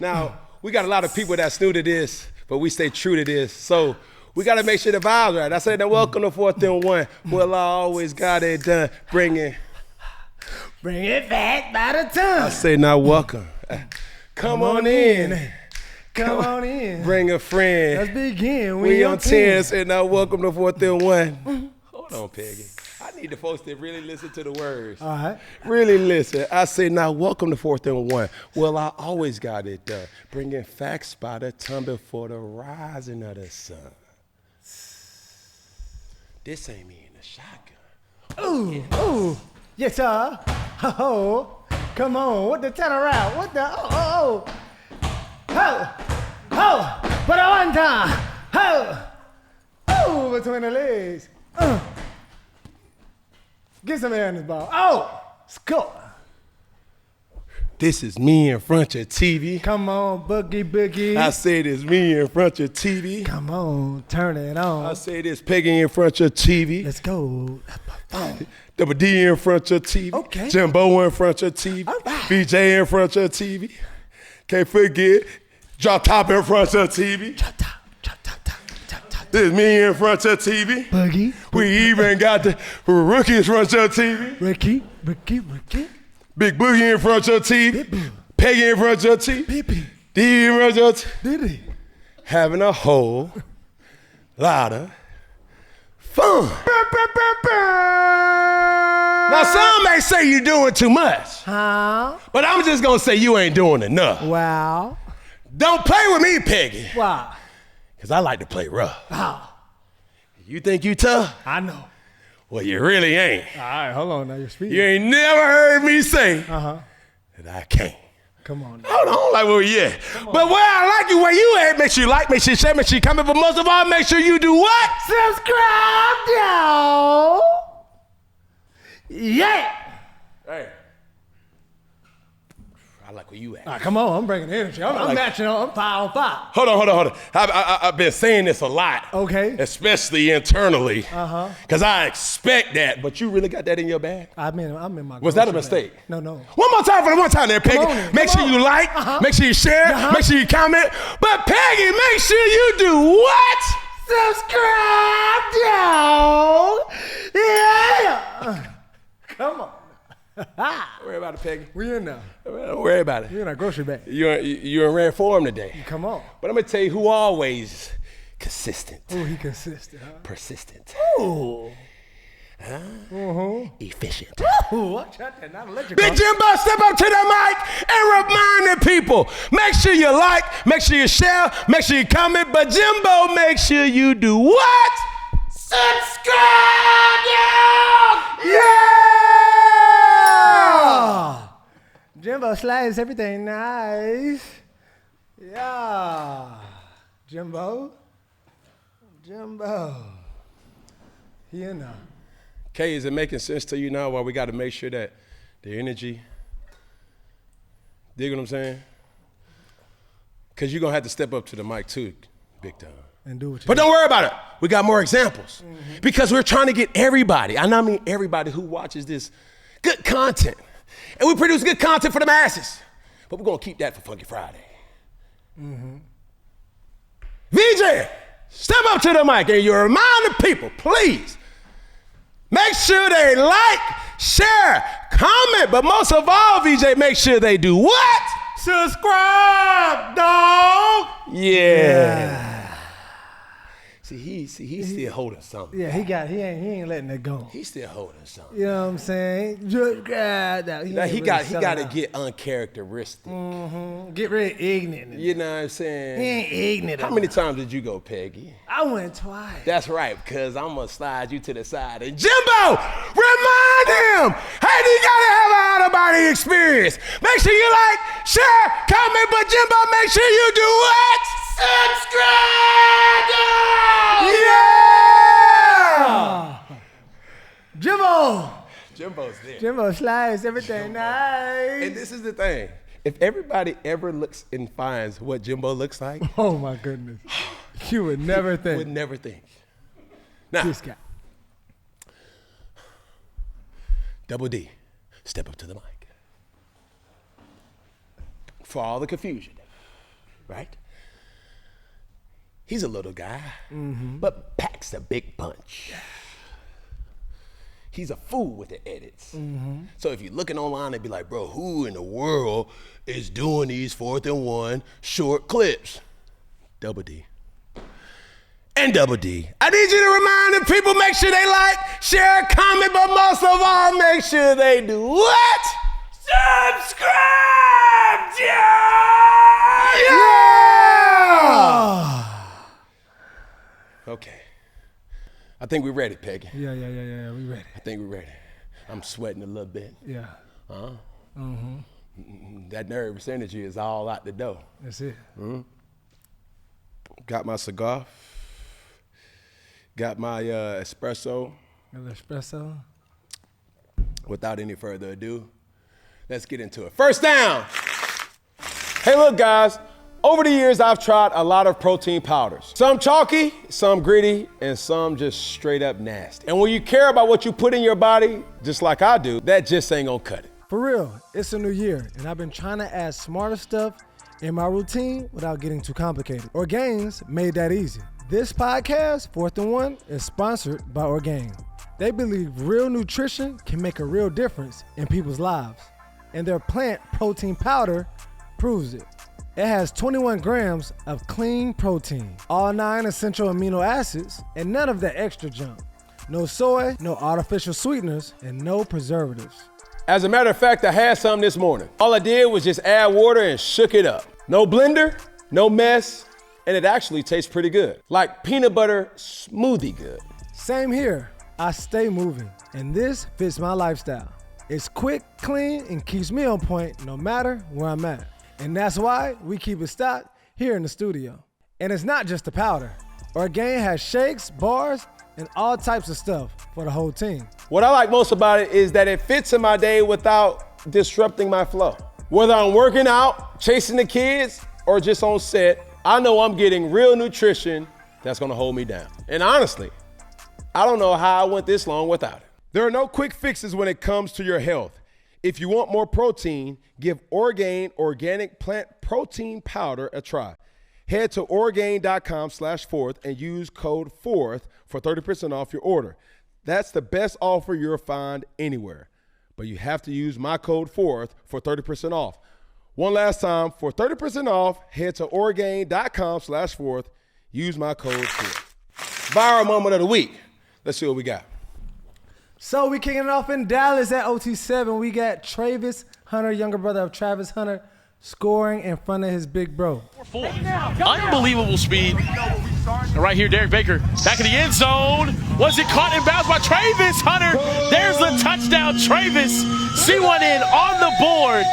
Now, we got a lot of people that's new to this, but we stay true to this. So we got to make sure the vibe's right. I say, now welcome to 4th and 1. Well, I always got it done. Bring it back by the time. I say, now welcome. Come on in. Come on in. Bring a friend. Let's begin. We on 10. I say, now welcome to 4th and 1. Hold on, Peggy. I need the folks to really listen to the words. All right. Really listen. I say, now welcome to 4th and 1. Well, I always got it done. Bringing facts by the time before the rising of the sun. This ain't me in the shotgun. Ooh. Yes, sir. Oh, come on. What the turn around? What the? Oh. Put it one time. Oh, between the legs. Get some air in this ball. Oh, score. This is me in front of TV. Come on, boogie. I say this me in front of TV. Come on, turn it on. I say this Peggy in front of TV. Let's go. Double D in front of TV. Okay. Jimbo in front of TV. All right. VJ in front of TV. Can't forget Drop Top in front of TV. Drop top. This is me in front of TV. Boogie. We even got the rookie in front of TV. Ricky. Big Boogie in front of TV. Peggy in front of TV. D in front of TV. Diddy. Having a whole lot of fun. Now, some may say you're doing too much. Huh? But I'm just going to say you ain't doing enough. Wow. Don't play with me, Peggy. Why? Because I like to play rough. How? You think you tough? I know. Well, you really ain't. All right, hold on now. You're speaking. You ain't never heard me say that I can't. Come on. Hold on, like where you at? But where I like you, where you at, make sure you like, make sure you share, make sure you comment, but most of all, make sure you do what? Subscribe, y'all. Yeah. Hey. I like where you at. All right, come on. I'm bringing energy. I'm matching on. I'm 5 on 5. Hold on. I've been saying this a lot. Okay. Especially internally. Because I expect that, but you really got that in your bag? I'm in my. Was that a mistake? Bag. No. One more time for the one time there, Peggy. Make sure you like, make sure you share, make sure you comment. But Peggy, make sure you do what? Subscribe, y'all. Yeah. Come on. Don't worry about it, Peggy. We in now. Don't worry about it. We in our grocery bag. You're in rare form today. Come on. But I'm going to tell you who always consistent. Oh, he consistent, huh? Persistent. Ooh. Efficient. Ooh, watch out there. Not electric. Big Jimbo, step up to the mic and remind the people. Make sure you like, make sure you share, make sure you comment. But Jimbo, make sure you do what? Subscribe, y'all! Jimbo slides everything nice. Yeah. Jimbo. Here now. Kay, is it making sense to you now why we got to make sure that the energy, dig what I'm saying? Because you're going to have to step up to the mic too, big time. And do what you But don't worry about it. We got more examples. Because we're trying to get everybody, and I mean everybody who watches this, good content. And we produce good content for the masses. But we're going to keep that for Funky Friday. VJ, step up to the mic and you remind the people, please, make sure they like, share, comment, but most of all, VJ, make sure they do what? Subscribe, dog. Yeah. See, he's still holding something. Yeah, he ain't letting it go. He's still holding something. You know what I'm saying? He got to get uncharacteristic. Get rid of ignorant. You know what I'm saying? He ain't ignorant. How many times did you go, Peggy? I went twice. That's right, because I'm going to slide you to the side. And Jimbo, remind him, hey, you got to have an out-of-body experience. Make sure you like, share, comment, but Jimbo, make sure you do what? Subscribe! Yeah! Jimbo's there. Jimbo slides everything nice. And this is the thing. If everybody ever looks and finds what Jimbo looks like. Oh, my goodness. You would never think. Would never think. Now, This guy. Double D, step up to the mic. For all the confusion. right? He's a little guy, but packs a big punch. He's a fool with the edits. So if you're looking online and be like, bro, who in the world is doing these 4th and 1 short clips? Double D. And Double D. I need you to remind the people, make sure they like, share, comment, but most of all, make sure they do what? Subscribe! Yeah! Okay. I think we're ready, Peggy. Yeah, we ready. I think we're ready. I'm sweating a little bit. Yeah. That nervous energy is all out the door. That's it. Got my cigar. Got my espresso. An espresso. Without any further ado, let's get into it. First down. Hey, look, guys. Over the years, I've tried a lot of protein powders. Some chalky, some gritty, and some just straight up nasty. And when you care about what you put in your body, just like I do, that just ain't gonna cut it. For real, it's a new year, and I've been trying to add smarter stuff in my routine without getting too complicated. Orgain's made that easy. This podcast, 4th and 1, is sponsored by Orgain. They believe real nutrition can make a real difference in people's lives, and their plant protein powder proves it. It has 21 grams of clean protein, all 9 essential amino acids, and none of that extra junk. No soy, no artificial sweeteners, and no preservatives. As a matter of fact, I had some this morning. All I did was just add water and shook it up. No blender, no mess, and it actually tastes pretty good. Like peanut butter smoothie good. Same here. I stay moving, and this fits my lifestyle. It's quick, clean, and keeps me on point no matter where I'm at. And that's why we keep it stocked here in the studio. And it's not just the powder. Orgain has shakes, bars, and all types of stuff for the whole team. What I like most about it is that it fits in my day without disrupting my flow. Whether I'm working out, chasing the kids, or just on set, I know I'm getting real nutrition that's gonna hold me down. And honestly, I don't know how I went this long without it. There are no quick fixes when it comes to your health. If you want more protein, give Orgain Organic Plant Protein Powder a try. Head to Orgain.com/4th and use code 4th for 30% off your order. That's the best offer you'll find anywhere. But you have to use my code 4th for 30% off. One last time, for 30% off, head to Orgain.com/4th. Use my code 4th. Viral moment of the week. Let's see what we got. So we kicking it off in Dallas at OT7. We got Trayvis Hunter, younger brother of Travis Hunter, scoring in front of his big bro. Unbelievable speed. And right here, Derek Baker back in the end zone. Was it caught in bounds by Trayvis Hunter? There's the touchdown, Trayvis. See one in on the board.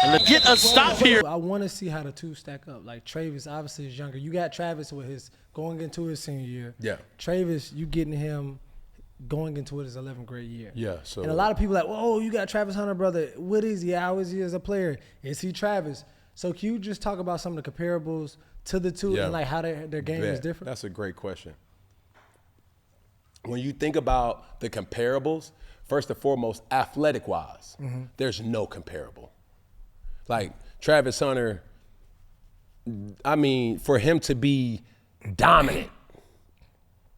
And to get a stop here. I want to see how the two stack up. Like Trayvis obviously is younger. You got Travis with his going into his senior year. Yeah. Trayvis, you getting him going into his 11th grade year. Yeah. So. And a lot of people like, whoa, you got Travis Hunter, brother. What is he? How is he as a player? Is he Travis? So can you just talk about some of the comparables to the two and like how their game is different? That's a great question. When you think about the comparables, first and foremost, athletic-wise, there's no comparable. Like Travis Hunter, I mean, for him to be dominant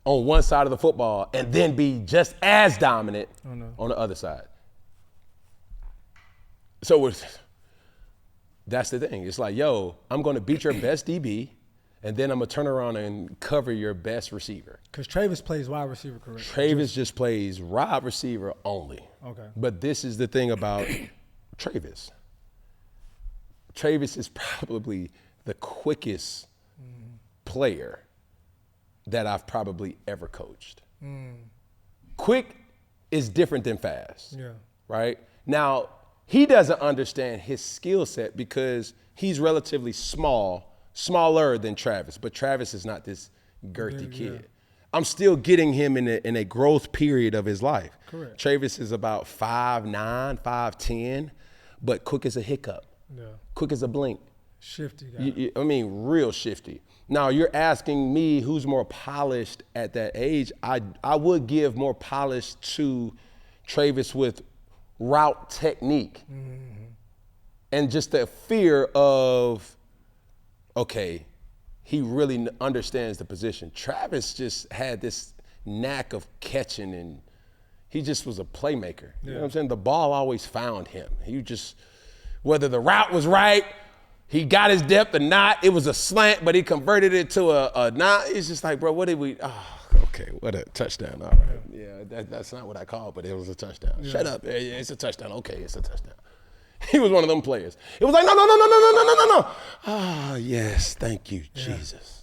on one side of the football and then be just as dominant on the other side. So that's the thing. It's like, yo, I'm going to beat your best DB, and then I'm going to turn around and cover your best receiver. Because Trayvis plays wide receiver, correct? Trayvis just plays wide receiver only. Okay. But this is the thing about Trayvis. Trayvis is probably the quickest player that I've probably ever coached. Quick is different than fast. Yeah. Right? Now, he doesn't understand his skill set because he's relatively smaller than Travis, but Travis is not this girthy kid. Yeah. I'm still getting him in a growth period of his life. Correct. Travis is about 5'9", 5'10", but quick as a hiccup. Yeah. Quick as a blink. Shifty guy. I mean, real shifty. Now, you're asking me who's more polished at that age. I would give more polish to Trayvis with route technique and just the fear of okay, he really understands the position. Trayvis just had this knack of catching, and he just was a playmaker. You know what I'm saying? The ball always found him. He just, whether the route was right, he got his depth or not, it was a slant, but he converted it to a not. It's just like, bro, what did we, okay, what a touchdown, all right. Yeah, that's not what I called, but it was a touchdown. Yeah. Shut up, yeah, it's a touchdown, okay, it's a touchdown. He was one of them players. It was like, no. Ah, yes, thank you, Jesus.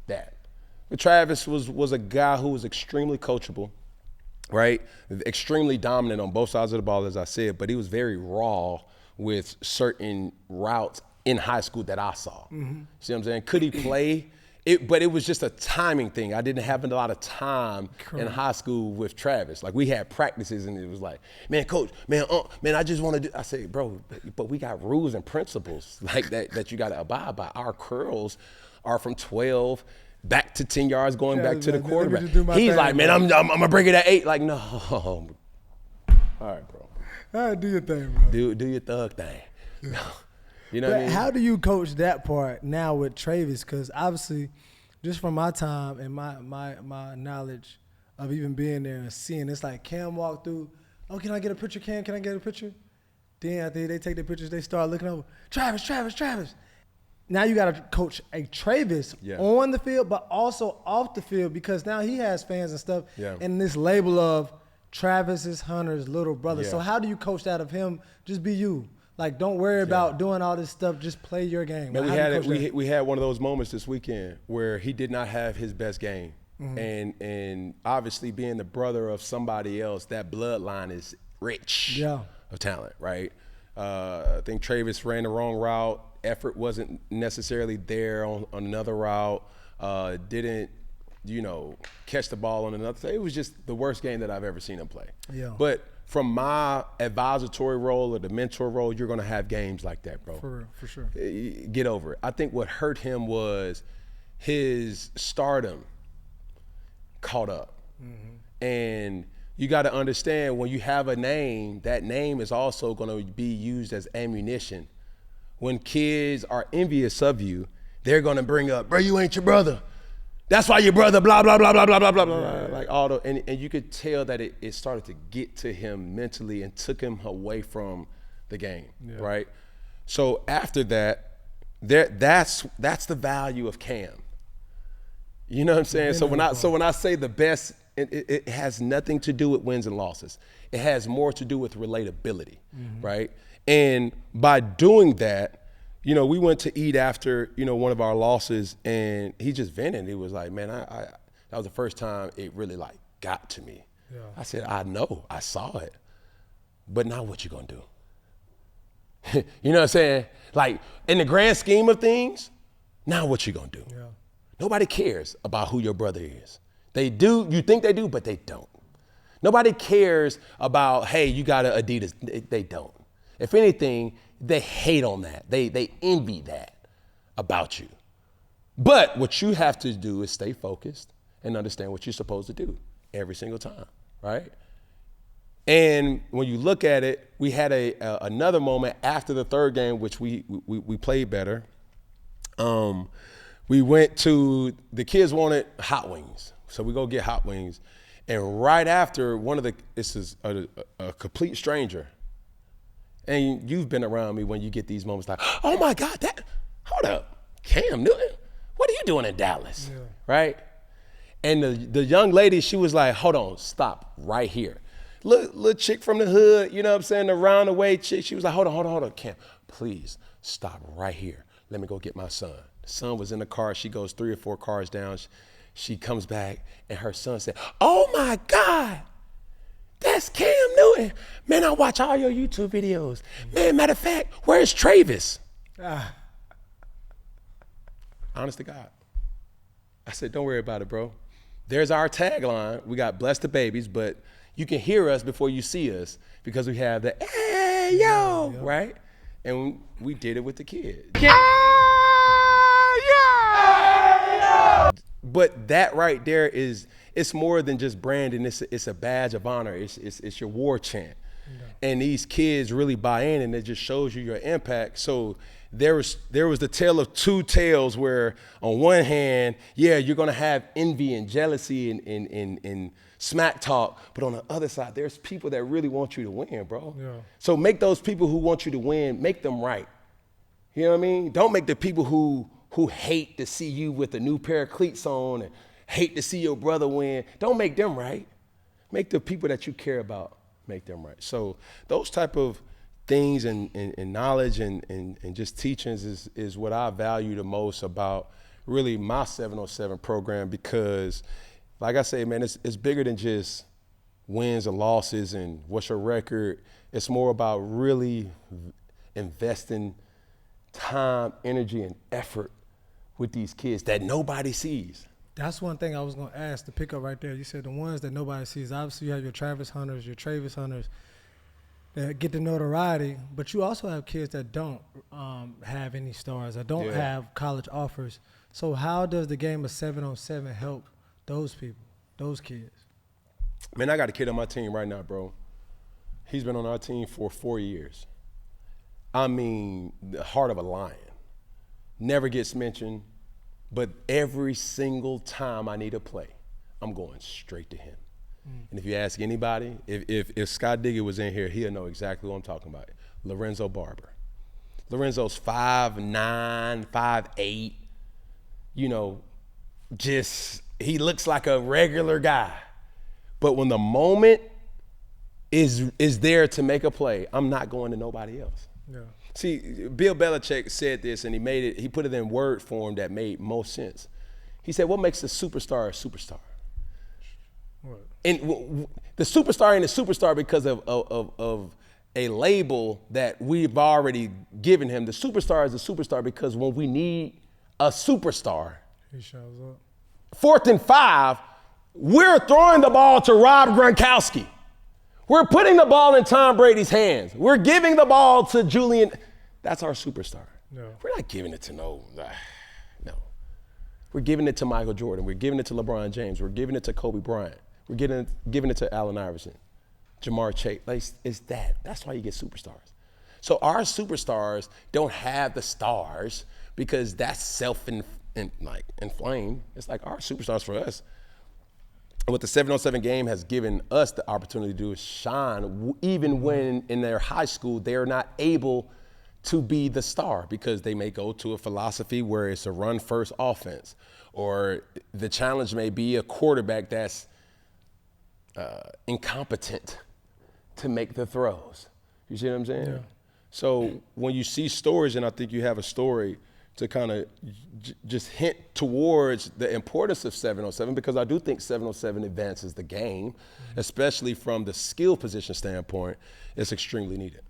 That. But Trayvis was a guy who was extremely coachable, right? Extremely dominant on both sides of the ball, as I said, but he was very raw with certain routes in high school that I saw. See what I'm saying? Could he play? But it was just a timing thing. I didn't have a lot of time in high school with Trayvis. Like, we had practices, and it was like, man, coach, man, I just want to do. I said, bro, but we got rules and principles like that you got to abide by. Our curls are from 12 back to 10 yards, going back to the quarterback. He's like, man, I'm gonna bring it at 8. Like, no. All right, bro. All right, do your thing, bro. Do your thug thing. Yeah. You know what I mean? How do you coach that part now with Trayvis? Because obviously, just from my time and my knowledge of even being there and seeing, it's like Cam walk through, oh, can I get a picture, Cam? Can I get a picture? Then after they take the pictures, they start looking over, Trayvis. Now you got to coach a Trayvis on the field, but also off the field, because now he has fans and stuff, and this label of Travis is Hunter's little brother. So how do you coach that of him? Just be you. Like, don't worry about doing all this stuff. Just play your game. Man, we had one of those moments this weekend where he did not have his best game. And obviously, being the brother of somebody else, that bloodline is rich of talent, right? I think Trayvis ran the wrong route. Effort wasn't necessarily there on another route. Didn't, catch the ball on another. It was just the worst game that I've ever seen him play. But from my advisory role or the mentor role, you're going to have games like that, bro. For real, for sure. Get over it. I think what hurt him was his stardom caught up. And you got to understand, when you have a name, that name is also going to be used as ammunition. When kids are envious of you, they're going to bring up, bro, you ain't your brother. That's why your brother, blah, blah, blah, blah, blah, blah, blah, blah. Like all the, and you could tell that it started to get to him mentally and took him away from the game, right? So after that, that's the value of Cam. You know what I'm saying? So when I say the best, it has nothing to do with wins and losses. It has more to do with relatability, right? And by doing that, we went to eat after, one of our losses, and he just vented. He was like, man, I that was the first time it really got to me. I said, I know, I saw it, but now what you gonna do? You know what I'm saying? Like, in the grand scheme of things, now what you gonna do? Nobody cares about who your brother is. They do, you think they do, but they don't. Nobody cares about, hey, you got an Adidas. They don't. If anything, they hate on that. They envy that about you. But what you have to do is stay focused and understand what you're supposed to do every single time, right? And when you look at it, we had another moment after the third game, which we played better. We went to, the kids wanted hot wings. So we go get hot wings. And right after, this is a complete stranger. And you've been around me when you get these moments like, oh my God, hold up, Cam Newton, what are you doing in Dallas, right? And the young lady, she was like, hold on, stop right here. Little chick from the hood, you know what I'm saying, the round-the-way chick, she was like, hold on, Cam, please stop right here. Let me go get my son. The son was in the car. She goes 3 or 4 cars down. She comes back, and her son said, oh my God, that's Cam Newton. Man, I watch all your YouTube videos. Man, matter of fact, where's Trayvis? Honest to God. I said, don't worry about it, bro. There's our tagline. We got bless the babies, but you can hear us before you see us because we have the, hey, yo, right? And we did it with the kids. But that right there it's more than just branding. It's a badge of honor. It's your war chant. And these kids really buy in, and it just shows you your impact. So there was the tale of two tales where on one hand, yeah, you're gonna have envy and jealousy and smack talk, but on the other side, there's people that really want you to win, bro. Yeah. So make those people who want you to win, make them right. You know what I mean? Don't make the people who hate to see you with a new pair of cleats on and hate to see your brother win, don't make them right. Make the people that you care about, make them right. So those type of things and knowledge and just teachings is what I value the most about really my 707 program, because like I say, man, it's bigger than just wins and losses and what's your record. It's more about really investing time, energy, and effort with these kids that nobody sees. That's one thing I was going to ask to pick up right there. You said the ones that nobody sees. Obviously, you have your Travis Hunters, your Trayvis Hunters that get the notoriety, but you also have kids that don't have any stars, that don't have college offers. So how does the game of 7-on-7 help those people, those kids? Man, I got a kid on my team right now, bro. He's been on our team for 4 years. I mean, the heart of a lion. Never gets mentioned, but every single time I need a play, I'm going straight to him. And if you ask anybody, if Scott Digger was in here, he'll know exactly what I'm talking about. Lorenzo Barber. Lorenzo's 5'9", 5'8", you know, just, he looks like a regular guy. But when the moment is there to make a play, I'm not going to nobody else. Yeah. See, Bill Belichick said this, and he put it in word form that made most sense. He said, what makes a superstar a superstar? What? And the superstar ain't a superstar because of a label that we've already given him. The superstar is a superstar because when we need a superstar, he shows up. 4th and 5, we're throwing the ball to Rob Gronkowski. We're putting the ball in Tom Brady's hands. We're giving the ball to Julian. That's our superstar. No. We're not giving it to no. We're giving it to Michael Jordan. We're giving it to LeBron James. We're giving it to Kobe Bryant. We're giving it to Allen Iverson, Jamar Chase. Like, it's that. That's why you get superstars. So our superstars don't have the stars because that's inflamed. It's like our superstars for us. And what the 7-on-7 game has given us the opportunity to do is shine, even when in their high school they're not able to be the star because they may go to a philosophy where it's a run-first offense, or the challenge may be a quarterback that's incompetent to make the throws. You see what I'm saying? Yeah. So when you see stories, and I think you have a story to kind of just hint towards the importance of 7-on-7, because I do think 7-on-7 advances the game, especially from the skill position standpoint. It's extremely needed.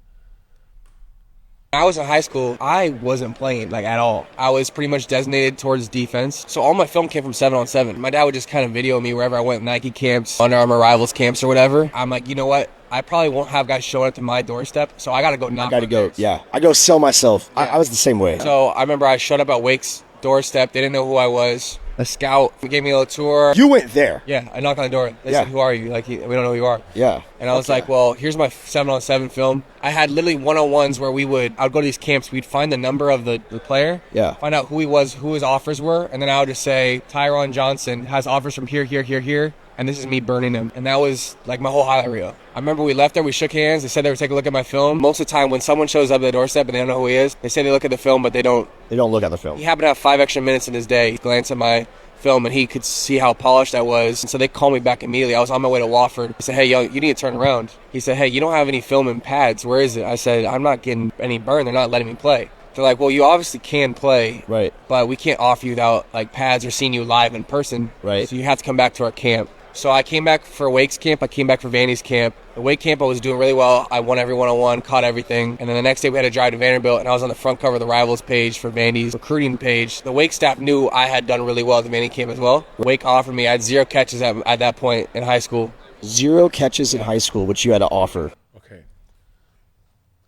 When I was in high school, I wasn't playing like at all. I was pretty much designated towards defense. So all my film came from 7-on-7. My dad would just kind of video me wherever I went, Nike camps, Under Armour Rivals camps or whatever. I'm like, you know what? I probably won't have guys showing up to my doorstep, so I got to go knock. I got to go, yeah. I go sell myself. Yeah. I was the same way. So I remember I showed up at Wake's doorstep. They didn't know who I was. A scout gave me a little tour. You went there? Yeah, I knocked on the door. They said, who are you? Like, we don't know who you are. Yeah. And I was like, well, here's my 7-on-7 film. I had literally one-on-ones where I would go to these camps. We'd find the number of the player, find out who he was, who his offers were, and then I would just say, Tyron Johnson has offers from here, here, here, here, and this is me burning him. And that was like my whole highlight reel. I remember we left there, we shook hands. They said they would take a look at my film. Most of the time when someone shows up at the doorstep and they don't know who he is, they say they look at the film, but they don't look at the film. He happened to have 5 extra minutes in his day. He glanced at my film and he could see how polished I was. And so they called me back immediately. I was on my way to Wofford. I said, hey, yo, you need to turn around. He said, hey, you don't have any film and pads. Where is it? I said, I'm not getting any burn. They're not letting me play. They're like, well, you obviously can play, right? But we can't offer you without like pads or seeing you live in person, right? So you have to come back to our camp. So I came back for Wake's camp. I came back for Vandy's camp. The Wake camp, I was doing really well. I won every one-on-one, caught everything. And then the next day we had to drive to Vanderbilt, and I was on the front cover of the Rivals page for Vandy's recruiting page. The Wake staff knew I had done really well at the Vandy camp as well. Wake offered me. I had 0 catches at that point in high school. 0 catches in high school, which you had to offer. Okay.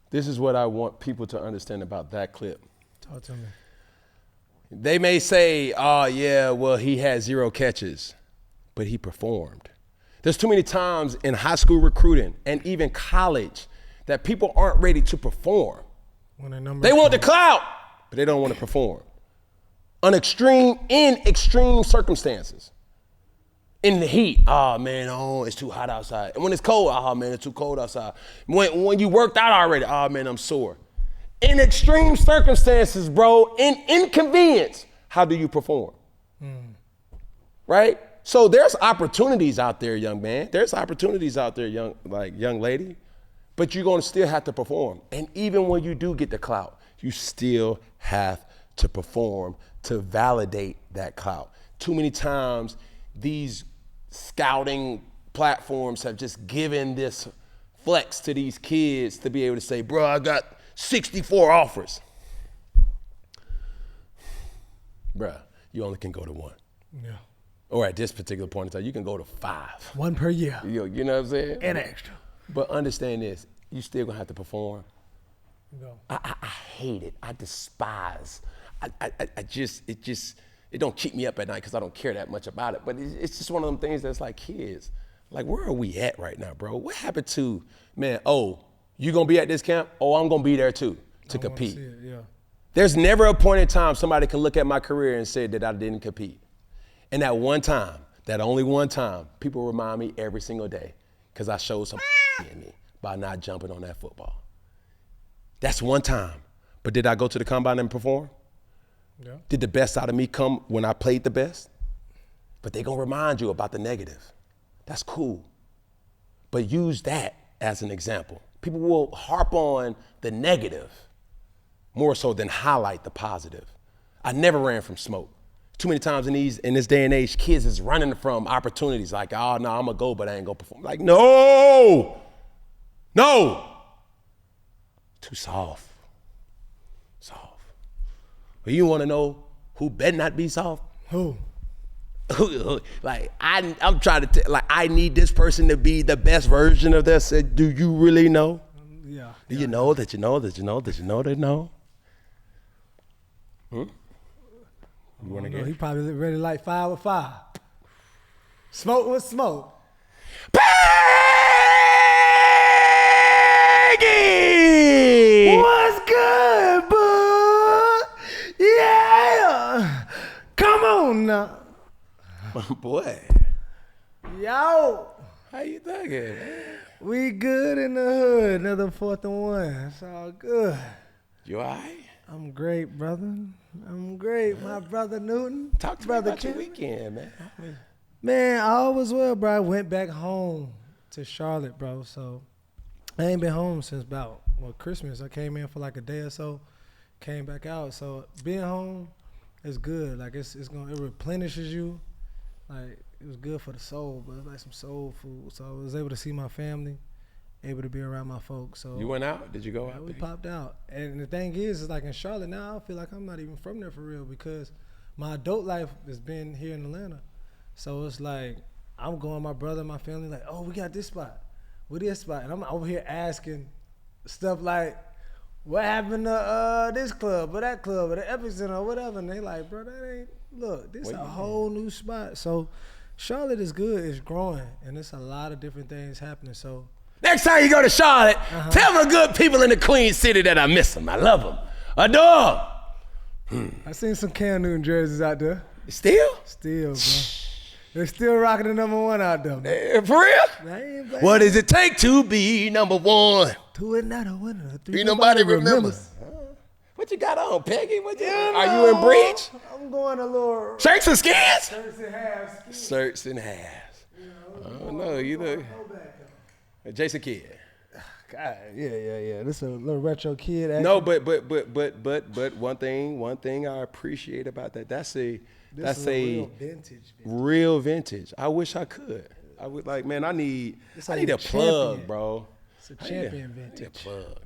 This is what I want people to understand about that clip. Talk to me. They may say, oh, yeah, well, he had 0 catches, but he performed. There's too many times in high school recruiting and even college that people aren't ready to perform. They want the clout. but they don't want to perform. In extreme circumstances. In the heat, oh man, it's too hot outside. And when it's cold, oh man, it's too cold outside. When you worked out already, oh man, I'm sore. In extreme circumstances, bro, in inconvenience, how do you perform? Right? So there's opportunities out there, young man. There's opportunities out there, young lady, but you're gonna still have to perform. And even when you do get the clout, you still have to perform to validate that clout. Too many times, these scouting platforms have just given this flex to these kids to be able to say, bro, I got 64 offers. Bruh, you only can go to one. Yeah. Or at this particular point in time, you can go to 5. One per year. You know what I'm saying? And extra. But understand this, you still gonna have to perform. Go. I hate it. I despise. It don't keep me up at night because I don't care that much about it. But it's just one of them things that's like, kids, like, where are we at right now, bro? What happened to, man, you gonna be at this camp? I'm gonna be there too to compete. Yeah. There's never a point in time somebody can look at my career and say that I didn't compete. And that one time, that only one time, people remind me every single day because I showed some in me by not jumping on that football. That's one time. But did I go to the combine and perform? Yeah. Did the best out of me come when I played the best? But they gonna remind you about the negative. That's cool. But use that as an example. People will harp on the negative more so than highlight the positive. I never ran from smoke. Too many times in this day and age, kids is running from opportunities like, no, I'm gonna go, but I ain't gonna perform. Like, no. Too soft. But you wanna know who better not be soft? Who? Like, I'm trying to, I need this person to be the best version of this. Do you really know? Yeah. Do you know that you know that you know that you know that you know? You wanna get? He probably ready like 5 with 5. Smoke with smoke. Peggy! What's good, bud? Yeah. Come on now. Boy. Yo. How you thinking? We good in the hood. Another 4th and 1. It's all good. You all right? I'm great, brother. I'm great, my brother Newton. Talk to brother me about Kim. your weekend, man. Man, all was well, bro. I went back home to Charlotte, bro. So I ain't been home since about Christmas. I came in for like a day or so, came back out. So being home is good. Like it replenishes you. Like it was good for the soul, but it's like some soul food. So I was able to see my family, able to be around my folks. So You went out? Did you go out? we popped out. And the thing is like in Charlotte now, I feel like I'm not even from there for real because my adult life has been here in Atlanta. So it's like I'm going, my brother and my family like, we got this spot. What this spot? And I'm over here asking stuff like, what happened to this club or that club or the Epicenter or whatever? And they like, bro, that ain't, look, this is a whole new spot. So Charlotte is good, it's growing, and there's a lot of different things happening. So Next time you go to Charlotte, tell the good people in the Queen City that I miss them. I love them. Adore them. I seen some Cam Newton jerseys out there. Still? Still, bro. They're still rocking the #1 out there. For real? What does it take to be #1? Two and not a winner. Three nobody remembers. What you got on, Peggy? Are you in breach? I'm going a little Shirts and skins? shirts and halves. Shirts and halves. I don't know, either. Jason Kidd. God, yeah. This is a little retro kid action. No, but one thing I appreciate about that, that's a real vintage. real vintage. I wish I could. I would like, man, I need a plug, bro. It's a champion vintage. I need a plug.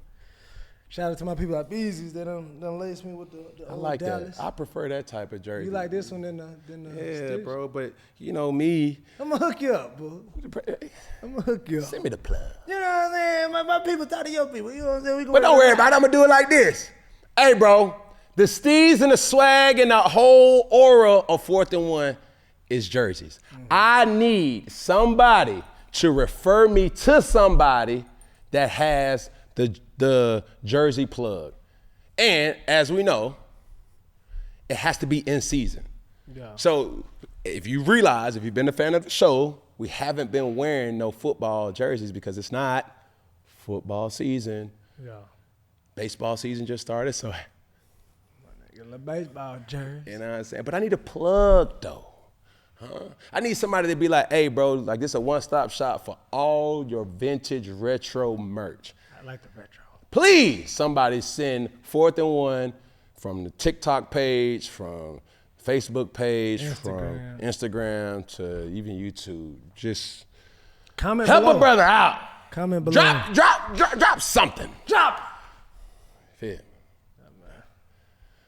Shout out to my people at Beezy's. They done laced me with the I old like Dallas. that. I prefer that type of jersey. You like this one than the Yeah, Stitch? bro, but you know me. I'm gonna hook you up, boo. I'm gonna hook you up. Send me the plug. You know what I'm saying? My people talk to your people. You know what I'm saying? But don't worry about it. I'm going to do it like this. Hey, bro, the steez and the swag and the whole aura of 4th and 1 is jerseys. I need somebody to refer me to somebody that has the jersey plug. And as we know, it has to be in season. Yeah. So if you realize, if you've been a fan of the show, we haven't been wearing no football jerseys because it's not football season. Yeah. Baseball season just started, so. Get a little baseball jersey. You know what I'm saying? But I need a plug, though. Huh? I need somebody to be like, hey, bro, like this is a one-stop shop for all your vintage retro merch. I like the retro. Please, somebody send 4th and 1 from the TikTok page, from Facebook page, from Instagram to even YouTube. Just comment help below. a brother out. Comment below. Drop something. Drop. Fit.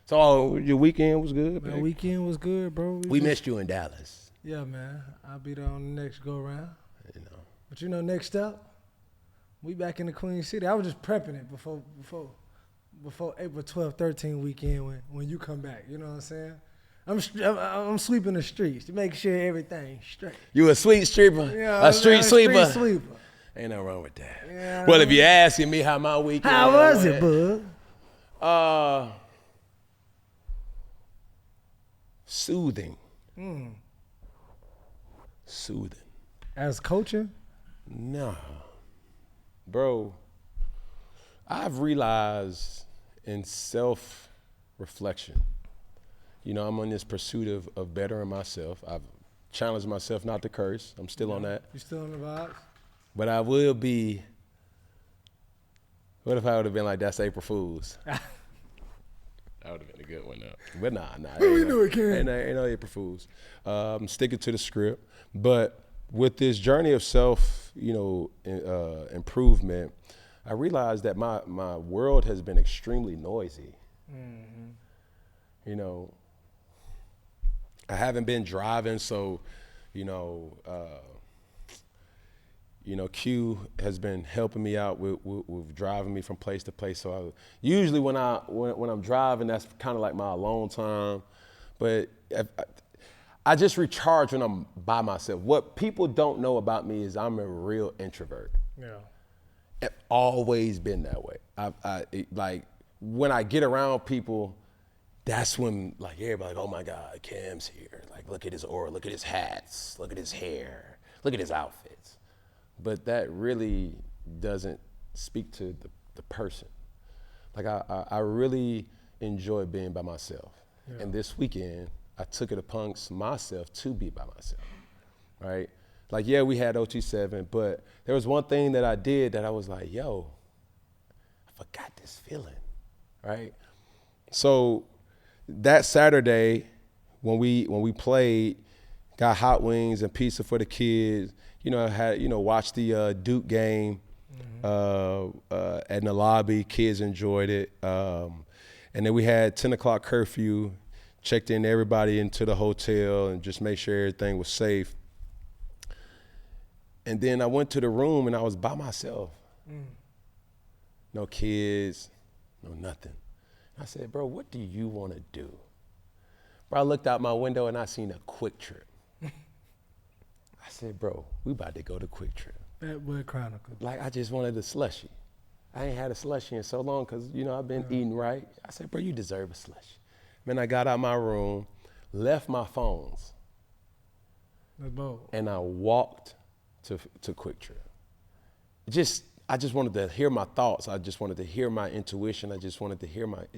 So your weekend was good, My man? weekend was good, bro. We missed you in Dallas. Yeah, man. I'll be there on the next go round. You know. But you know, next up, we back in the Queen City. I was just prepping it before April 12, 13 weekend when you come back. You know what I'm saying? I'm sweeping the streets to make sure everything's straight. You a sweet sweeper? Yeah, A street sweeper? Street sweeper. Ain't nothing wrong with that. Yeah, well, if you're asking me how my weekend how was it, bud? Soothing. Soothing. As coaching? No. Bro, I've realized in self-reflection, you know, I'm on this pursuit of bettering myself. I've challenged myself not to curse. I'm still on that. You still on the vibes? But I will be, what if I would have been like, that's April Fool's? That would have been a good one, though. But nah. We knew it, Ken. Ain't no April Fools. I'm sticking to the script. But with this journey of self, you know, improvement, I realized that my world has been extremely noisy. Mm-hmm. You know, I haven't been driving, so, Q has been helping me out with driving me from place to place. So usually when I'm driving, that's kind of like my alone time. But I just recharge when I'm by myself. What people don't know about me is I'm a real introvert. Yeah. I've always been that way. Like when I get around people, that's when like everybody like, oh my God, Cam's here. Like look at his aura, look at his hats, look at his hair, look at his outfits. But that really doesn't speak to the person. Like I really enjoy being by myself. Yeah. And this weekend, I took it upon myself to be by myself, right? Like, yeah, we had OT7, but there was one thing that I did that I was like, yo, I forgot this feeling, right? So that Saturday, when we played, got hot wings and pizza for the kids, watched the Duke game in the lobby. Kids enjoyed it. And then we had 10 o'clock curfew, checked in everybody into the hotel and just made sure everything was safe. And then I went to the room and I was by myself. No kids, no nothing. I said, bro, what do you want to do? Bro, I looked out my window and I seen a Quick Trip. I said, bro, we about to go to Quick Trip. That Wood Chronicle. Like, I just wanted a slushie. I ain't had a slushie in so long because, I've been eating right. I said, bro, you deserve a slushie. Man, I got out my room, left my phones. That's bold. And I walked to Quick Trip. I just wanted to hear my thoughts. I just wanted to hear my intuition. I just wanted to hear like,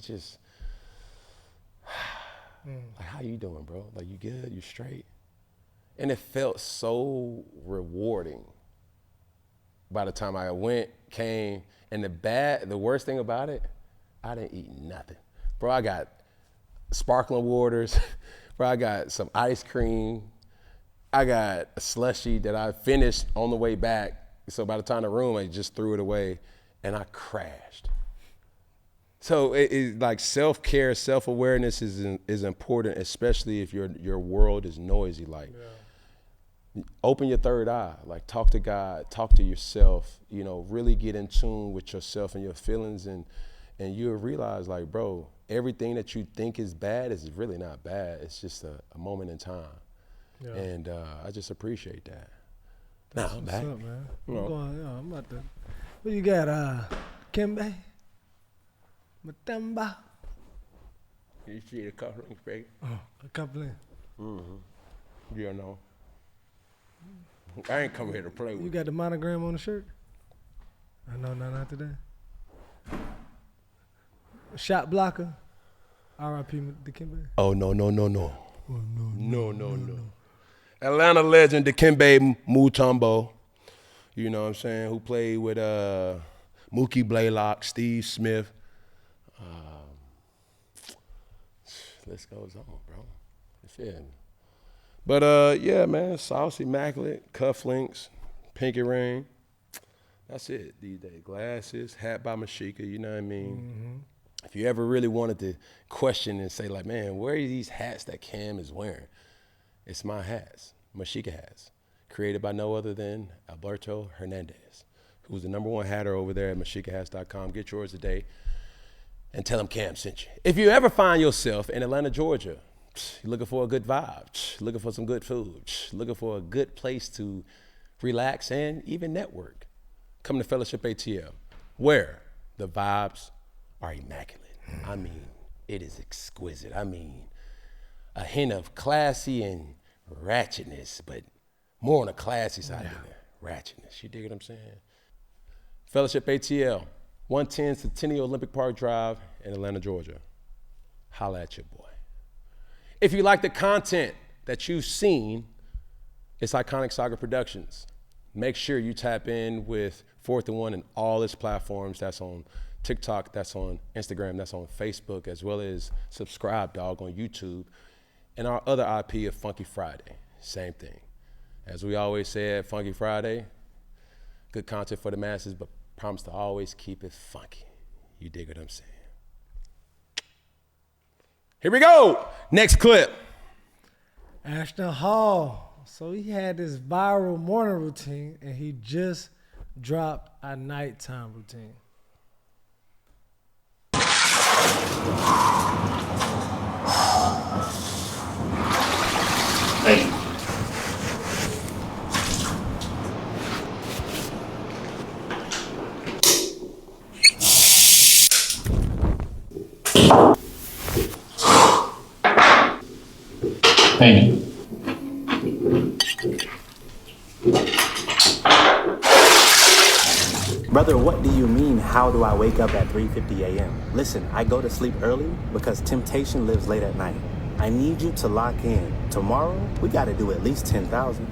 how you doing, bro? Like, you good? You straight? And it felt so rewarding by the time I came, and the worst thing about it, I didn't eat nothing. Bro, I got sparkling waters, bro, I got some ice cream, I got a slushie that I finished on the way back, so by the time the room, I just threw it away, and I crashed. So it like self-care, self-awareness is important, especially if your world is noisy. Like, open your third eye, like talk to God, talk to yourself, really get in tune with yourself and your feelings, and you'll realize, like, bro, everything that you think is bad is really not bad. It's just a moment in time. Yeah. And I just appreciate that. That's I'm back. What's up, man? I'm about to, what you got, Kimbe? Matamba? You see the cufflinks, baby? Oh, a couple in. You know. I ain't come here to play with You got the monogram on the shirt? No, not today. Shot blocker. R.I.P. Dikembe. Oh, no. No. Atlanta legend Dikembe Mutombo, you know what I'm saying, who played with Mookie Blaylock, Steve Smith. List goes on, bro. You feel me? But, yeah, man, Sauce Immaculate, cufflinks, pinky ring. That's it these days. Glasses, hat by Mashika, you know what I mean? If you ever really wanted to question and say, like, man, where are these hats that Cam is wearing? It's my hats, Mashika hats, created by no other than Alberto Hernandez, who's the #1 hatter over there at MashikaHats.com. Get yours today and tell him Cam sent you. If you ever find yourself in Atlanta, Georgia, you're looking for a good vibe, looking for some good food, looking for a good place to relax and even network, come to Fellowship ATL, where the vibes are immaculate. I mean, it is exquisite. I mean, a hint of classy and ratchetness, but more on the classy side than the ratchetness. You dig what I'm saying? Fellowship ATL, 110 Centennial Olympic Park Drive in Atlanta, Georgia. Holla at your boy. If you like the content that you've seen, it's Iconic Saga Productions. Make sure you tap in with 4th and 1 and all its platforms. That's on TikTok, that's on Instagram, that's on Facebook, as well as Subscribe Dog on YouTube. And our other IP of Funky Friday, same thing. As we always say at Funky Friday, good content for the masses, but promise to always keep it funky. You dig what I'm saying? Here we go. Next clip. Ashton Hall. So he had this viral morning routine, and he just dropped a nighttime routine. Hey. Hey. Brother, what do you mean, how do I wake up at 3:50 a.m.? Listen, I go to sleep early because temptation lives late at night. I need you to lock in. Tomorrow, we got to do at least 10,000.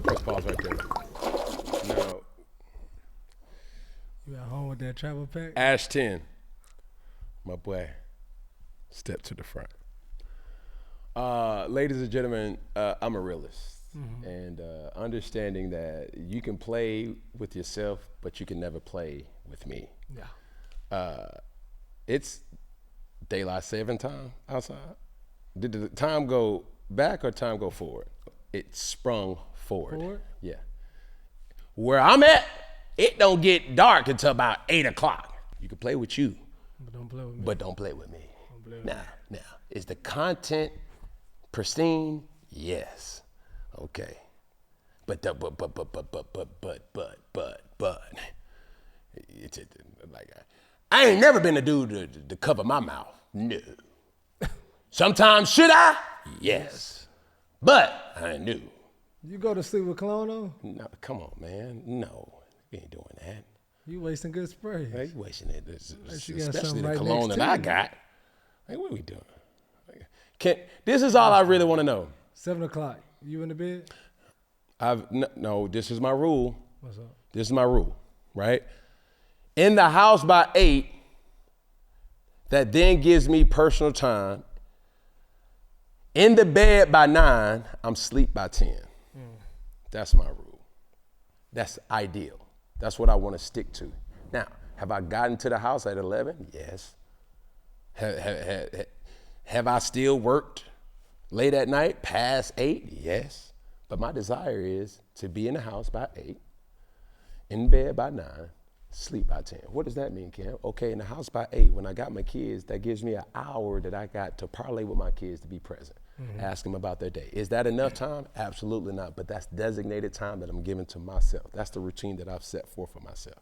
Press pause right there. Now, You at home with that travel pack? Ashton, my boy, step to the front. Ladies and gentlemen, I'm a realist. And understanding that you can play with yourself, but you can never play with me. Yeah. It's daylight saving time outside. Did the time go back or time go forward? It sprung forward. Forward? Yeah. Where I'm at, it don't get dark until about 8 o'clock. You can play with you, But don't play with me. but don't play with me. Don't play with Now, is the content pristine? Yes. Okay. But it's like I ain't never been a dude to cover my mouth. No. Sometimes should I? Yes. But I knew. You go to sleep with cologne on? No, come on, man. No, you ain't doing that. You wasting good spray. Hey, you wasting it, Unless you got especially something the right cologne next that to I you. got. Like, what are we doing? This is all I really want to know. 7 o'clock. You in the bed? No, this is my rule. What's up? This is my rule, right? In the house by 8, that then gives me personal time. In the bed by 9, I'm asleep by 10. That's my rule. That's ideal. That's what I want to stick to. Now, have I gotten to the house at 11? Yes. Have I still worked late at night past 8? Yes. But my desire is to be in the house by 8, in bed by 9, sleep by 10. What does that mean, Cam? Okay, in the house by 8, when I got my kids, that gives me an hour that I got to parlay with my kids to be present. Ask them about their day. Is that enough time? Absolutely not. But that's designated time that I'm giving to myself. That's the routine that I've set forth for myself.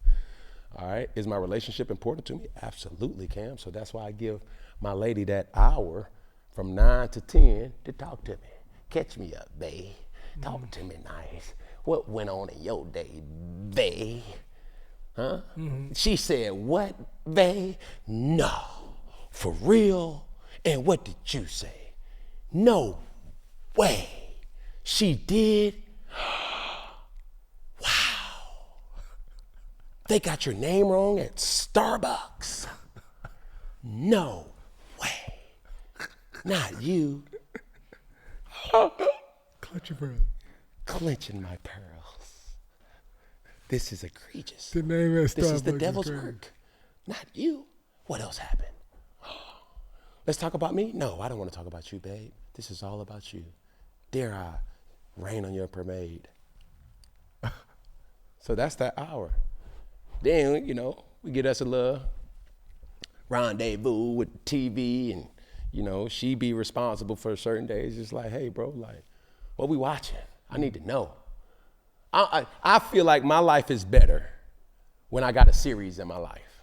All right. Is my relationship important to me? Absolutely, Cam. So that's why I give my lady that hour from 9 to 10 to talk to me. Catch me up, babe. Talk to me nice. What went on in your day, babe? Huh? She said, what, babe? No. For real? And what did you say? No way. She did? Wow. They got your name wrong at Starbucks? No way. Not you. Clutch your pearls. Clenching my pearls. This is egregious. The name at Starbucks. This is the devil's work. Not you. What else happened? Let's talk about me? No, I don't want to talk about you, babe. This is all about you. Dare I rain on your parade? So that's that hour. Then, you know, we get us a little rendezvous with TV and, you know, she be responsible for certain days. It's like, hey, bro, like, what we watching? I need to know. I feel like my life is better when I got a series in my life.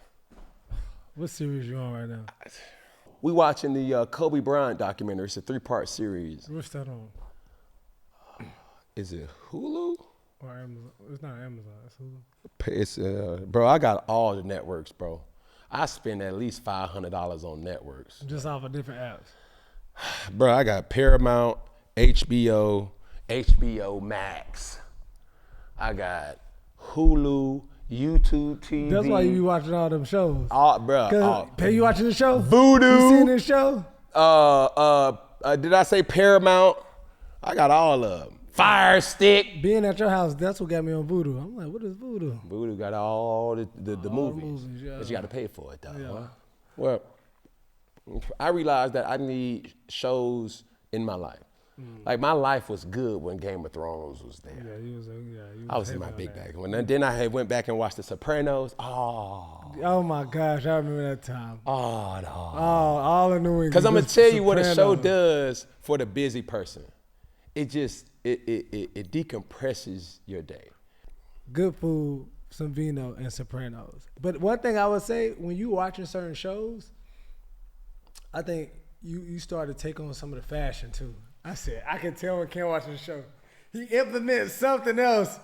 What series you on right now? We watching the Kobe Bryant documentary. It's a 3-part series. What's that on? Is it Hulu? Or Amazon? It's not Amazon. It's Hulu. It's bro. I got all the networks, bro. I spend at least $500 on networks. Just off of different apps. Bro, I got Paramount, HBO, HBO Max. I got Hulu, YouTube TV. That's why you be watching all them shows. Bro. You watching the show? Voodoo. You seen this show? Did I say Paramount? I got all of them. Fire Stick. Being at your house, that's what got me on Voodoo. I'm like, what is Voodoo? Voodoo got all the movies. Yeah. But you got to pay for it, though. Yeah. Huh? Well, I realized that I need shows in my life. Like, my life was good when Game of Thrones was there. Yeah, I was in my big bag. Then I went back and watched The Sopranos. Oh my gosh, I remember that time. Oh, no. All in New England. Because I'm going to tell you what a show does for the busy person. It just, it decompresses your day. Good food, some vino, and Sopranos. But one thing I would say, when you watching certain shows, I think you start to take on some of the fashion too. I said, I can tell when Ken watching the show. He implements something else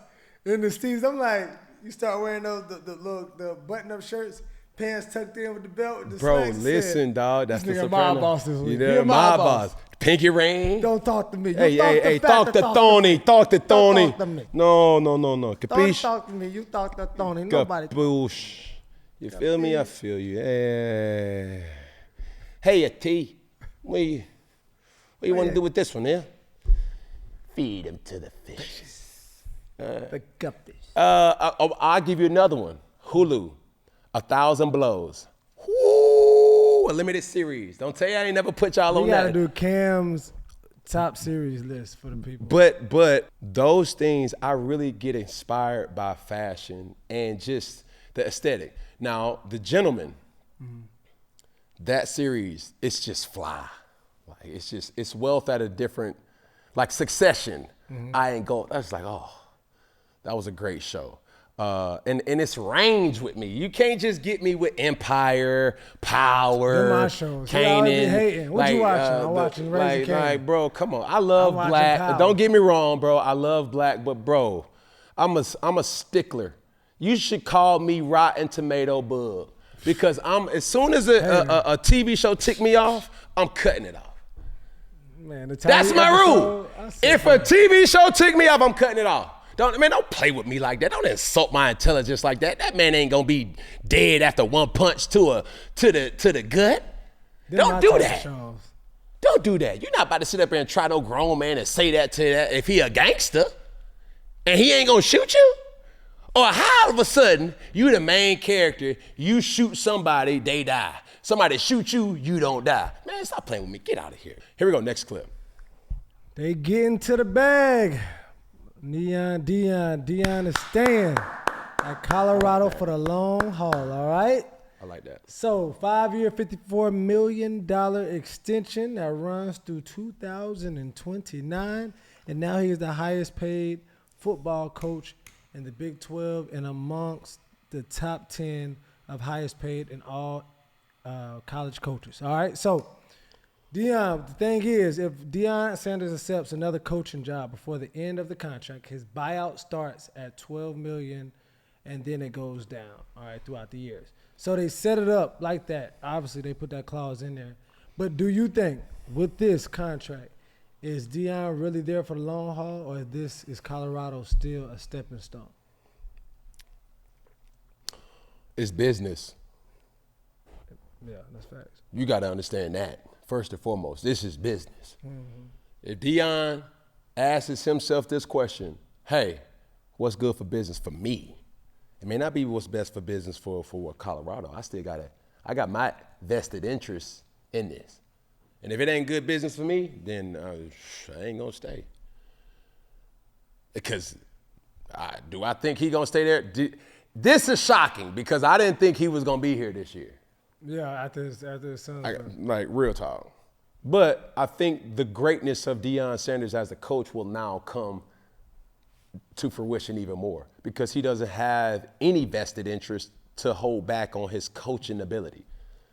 in the steves. I'm like, you start wearing those the button-up shirts, pants tucked in with the belt. The Bro, slacks. listen, dog. That's the nigga Sopranos. my boss this week. You know, my boss. Pinky ring. Don't talk to me. Hey, talk to Tony. Talk to Tony. Talk to me. No. Don't Capiche? talk to me. You talk to Tony. Nobody. Capiche. You feel me? I feel you. Yeah. Hey, T. What you want to do with this one, yeah? Feed him to the fishes. The guppies. I'll give you another one. Hulu, 1,000 Blows. Woo, a limited series. Don't tell you I ain't never put y'all on that. We gotta do Cam's top series list for the people. But those things, I really get inspired by fashion and just the aesthetic. Now, The Gentleman, that series, it's just fly. Like, it's wealth at a different, like Succession. I was like, oh, that was a great show. And it's range with me. You can't just get me with Empire, Power, They're my shows. Kanan. Hating. What you watching? I'm watching Raising Kanan. Like, bro, come on. I love Black. Power. Don't get me wrong, bro. I love Black, but bro, I'm a stickler. You should call me Rotten Tomato Bug because as soon as a TV show tick me off, I'm cutting it off. Man, that's my rule. If a TV show tick me off, I'm cutting it off. Don't play with me like that. Don't insult my intelligence like that. That man ain't gonna be dead after one punch to the gut. Don't do that. Don't do that. You're not about to sit up there and try no grown man and say that to that if he a gangster and he ain't gonna shoot you. Or how all of a sudden you the main character, you shoot somebody, they die. Somebody shoot you, you don't die. Man, stop playing with me. Get out of here. Here we go, next clip. They getting to the bag. Deion is staying at Colorado for the long haul, all right? I like that. So 5-year, $54 million extension that runs through 2029. And now he is the highest paid football coach in the Big 12 and amongst the top 10 of highest paid in all college coaches. All right, so Deion, the thing is, if Deion Sanders accepts another coaching job before the end of the contract, his buyout starts at $12 million, and then it goes down, all right, throughout the years. So they set it up like that. Obviously, they put that clause in there. But do you think with this contract, is Deion really there for the long haul, or is Colorado still a stepping stone? It's business. Yeah, that's facts. You got to understand that. First and foremost, this is business. If Deion asks himself this question, hey, what's good for business for me? It may not be what's best for business for Colorado. I got my vested interest in this. And if it ain't good business for me, then I ain't gonna stay. Because do I think he gonna stay there? This is shocking because I didn't think he was gonna be here this year. Yeah, after his son. Like real talk. But I think the greatness of Deion Sanders as a coach will now come to fruition even more because he doesn't have any vested interest to hold back on his coaching ability.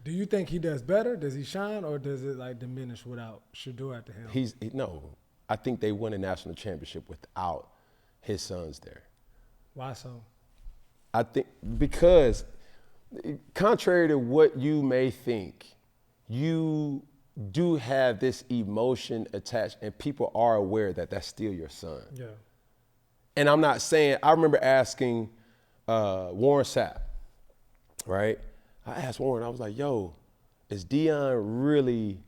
Do you think he does better? Does he shine, or does it like diminish without Shador at the helm? No. I think they won a national championship without his sons there. Why so? I think because contrary to what you may think, you do have this emotion attached, and people are aware that that's still your son. Yeah. And I'm not saying, I remember asking Warren Sapp, right? I asked Warren, I was like, yo, is Deion really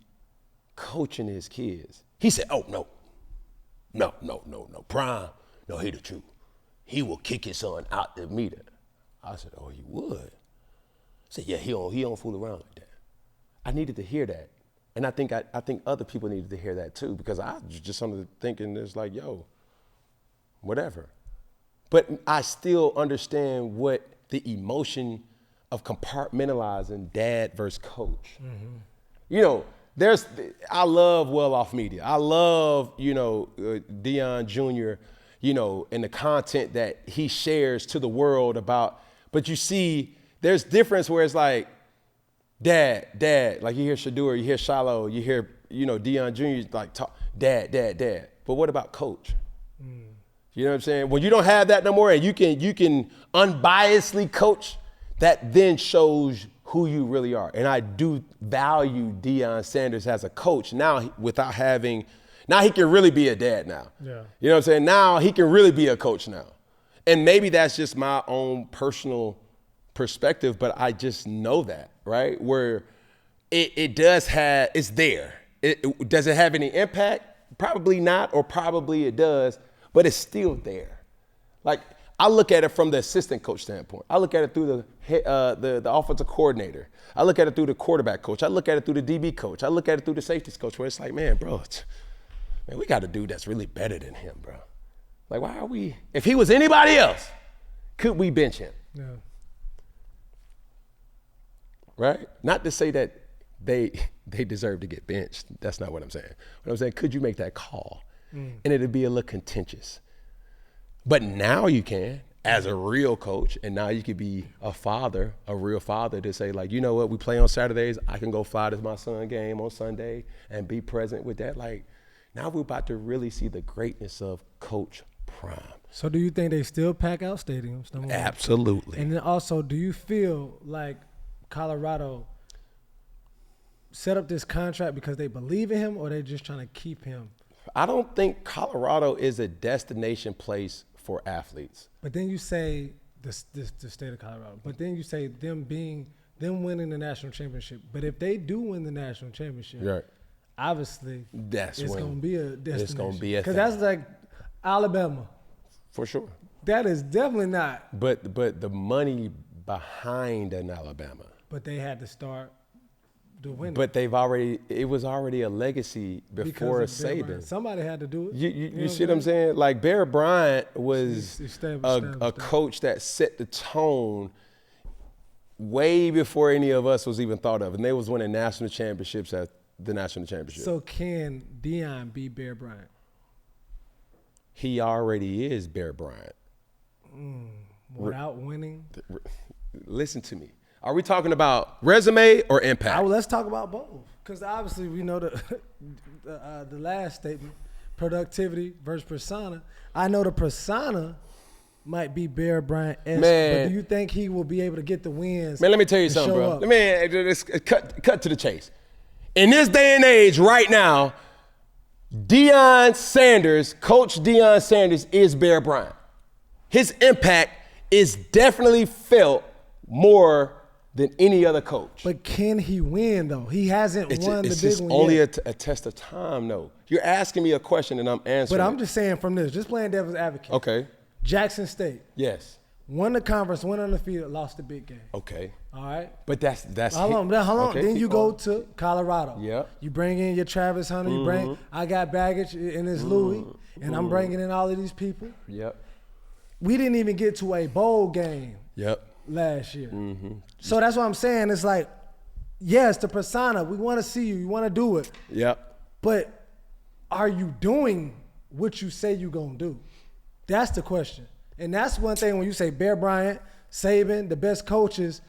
coaching his kids? He said, oh, no. Prime, no, he the truth. He will kick his son out the meter. I said, oh, he would? I said, yeah, he don't fool around like that. I needed to hear that. And I think other people needed to hear that too, because I was just under thinking it's like, yo, whatever. But I still understand what the emotion of compartmentalizing dad versus coach. Mm-hmm. You know, I love well-off media. I love, Deion Jr., and the content that he shares to the world about, but you see, there's difference where it's like, dad, like you hear Shador, you hear Shiloh, you hear, Deion Jr. like talk, dad. But what about coach? You know what I'm saying? When you don't have that no more and you can unbiasedly coach, that then shows who you really are. And I do value Deion Sanders as a coach now now he can really be a dad now. Yeah. You know what I'm saying? Now he can really be a coach now. And maybe that's just my own personal perspective, but I just know that, right? Where it's there. Does it have any impact? Probably not, or probably it does, but it's still there. Like, I look at it from the assistant coach standpoint. I look at it through the offensive coordinator. I look at it through the quarterback coach. I look at it through the DB coach. I look at it through the safeties coach, where it's like, man, we got a dude that's really better than him, bro. Like, why are we? If he was anybody else, could we bench him? Yeah. Right? Not to say that they deserve to get benched. That's not what I'm saying. What I'm saying, could you make that call? And it'd be a little contentious. But now you can, as a real coach, and now you could be a real father to say, like, you know what, we play on Saturdays, I can go fly to my son's game on Sunday and be present with that. Like, now we're about to really see the greatness of Coach Prime. So do you think they still pack out stadiums? Absolutely. And then also, do you feel like Colorado set up this contract because they believe in him, or they're just trying to keep him? I don't think Colorado is a destination place for athletes. But then you say the state of Colorado. But then you say them winning the national championship. But if they do win the national championship, right, obviously it's going to be a destination. It's going to be a thing. Because that's like Alabama. For sure. That is definitely not. But the money behind an Alabama. But they had to start the winning. But it was already a legacy before Saban. Somebody had to do it. You see what I'm saying? Like, Bear Bryant was a coach that set the tone way before any of us was even thought of, and they was winning national championships at the national championship. So can Deion be Bear Bryant? He already is Bear Bryant. Without winning? Listen to me. Are we talking about resume or impact? Let's talk about both. Because obviously we know the last statement, productivity versus persona. I know the persona might be Bear Bryant-esque, but do you think he will be able to get the wins? Man, let me tell you something, bro. Let me just cut to the chase. In this day and age right now, Deion Sanders, Coach Deion Sanders is Bear Bryant. His impact is definitely felt more than any other coach. But can he win, though? He hasn't won the big one yet. It's only a test of time, though. You're asking me a question and I'm answering But I'm just saying from this, just playing devil's advocate. Okay. Jackson State. Yes. Won the conference, went undefeated, lost the big game. Okay. All right. But that's Hold on. Okay, then you go to Colorado. Yep. You bring in your Travis Hunter. You bring. I got baggage in this Louis, and I'm bringing in all of these people. Yep. We didn't even get to a bowl game. Yep. Last year. So that's what I'm saying. It's like, yes, the persona. We want to see you. You want to do it. Yep. But are you doing what you say you're gonna do? That's the question. And that's one thing when you say Bear Bryant, Saban, the best coaches,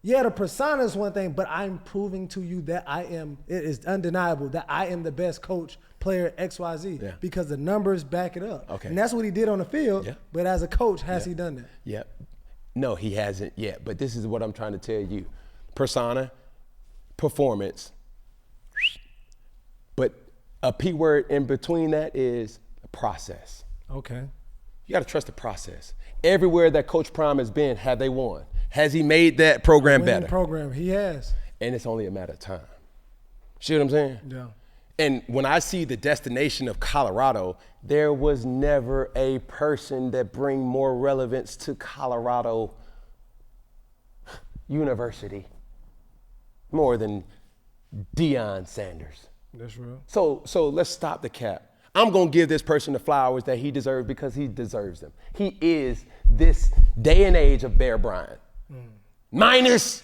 yeah, the persona is one thing, but I'm proving to you that it is undeniable that I am the best coach, player, XYZ, because the numbers back it up. Okay. And that's what he did on the field, but as a coach, has he done that? Yep. No, he hasn't yet, but this is what I'm trying to tell you. Persona, performance, but a P word in between that is process. Okay. You got to trust the process. Everywhere that Coach Prime has been, have they won? Has he made that program better? Program, he has. And it's only a matter of time. See what I'm saying? Yeah. And when I see the destination of Colorado, there was never a person that bring more relevance to Colorado University more than Deion Sanders. That's real. So let's stop the cap. I'm going to give this person the flowers that he deserves because he deserves them. He is this day and age of Bear Bryant. Minus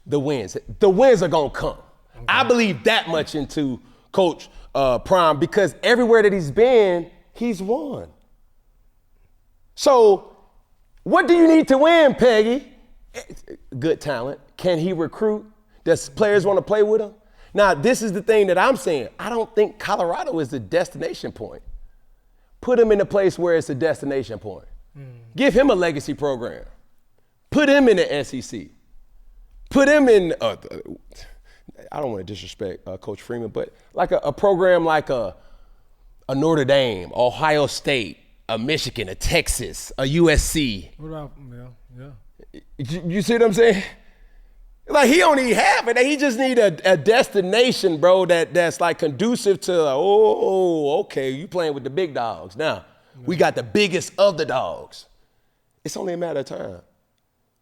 the wins. The wins are going to come. Okay. I believe that much into Coach Prime because everywhere that he's been, he's won. So what do you need to win, Peggy? Good talent. Can he recruit? Does players want to play with him? Now, this is the thing that I'm saying. I don't think Colorado is the destination point. Put him in a place where it's a destination point. Give him a legacy program. Put him in the SEC. Put him in, I don't want to disrespect Coach Freeman, but like a program like a Notre Dame, Ohio State, a Michigan, a Texas, a USC. What about, yeah. You see what I'm saying? Like he don't need half of that. He just need a destination, bro, that's like conducive to, okay, you playing with the big dogs. Now, we got the biggest of the dogs. It's only a matter of time.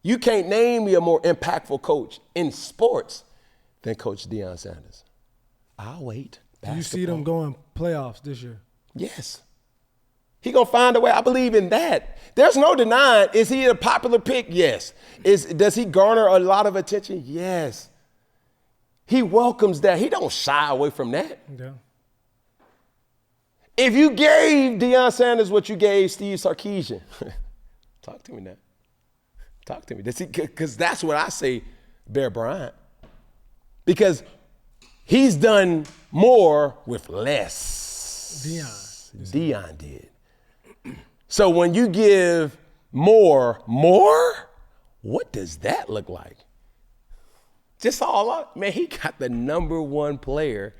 You can't name me a more impactful coach in sports than Coach Deion Sanders. I'll wait. Do you see them going playoffs this year? Yes. He gonna find a way. I believe in that. There's no denying. Is he a popular pick? Yes. Does he garner a lot of attention? Yes. He welcomes that. He don't shy away from that. Yeah. If you gave Deion Sanders what you gave Steve Sarkisian, talk to me now. Talk to me. Because that's what I say, Bear Bryant. Because he's done more with less. Deion did. So when you give more, what does that look like? Just all up, man, he got the number one player,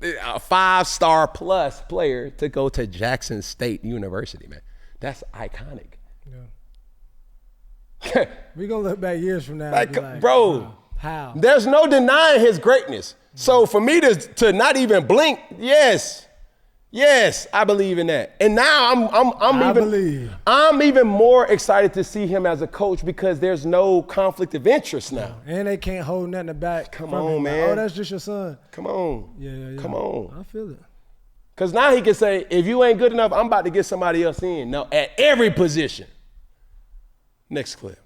a 5-star plus player to go to Jackson State University, man. That's iconic. Yeah. We're going to look back years from now. Bro, how? There's no denying his greatness. So for me to not even blink, yes, I believe in that. And now I'm even more excited to see him as a coach because there's no conflict of interest now. And they can't hold nothing back. Come on, man. Oh, that's just your son. Come on. Yeah. Come on. I feel it. Because now he can say, if you ain't good enough, I'm about to get somebody else in. Now, at every position. Next clip.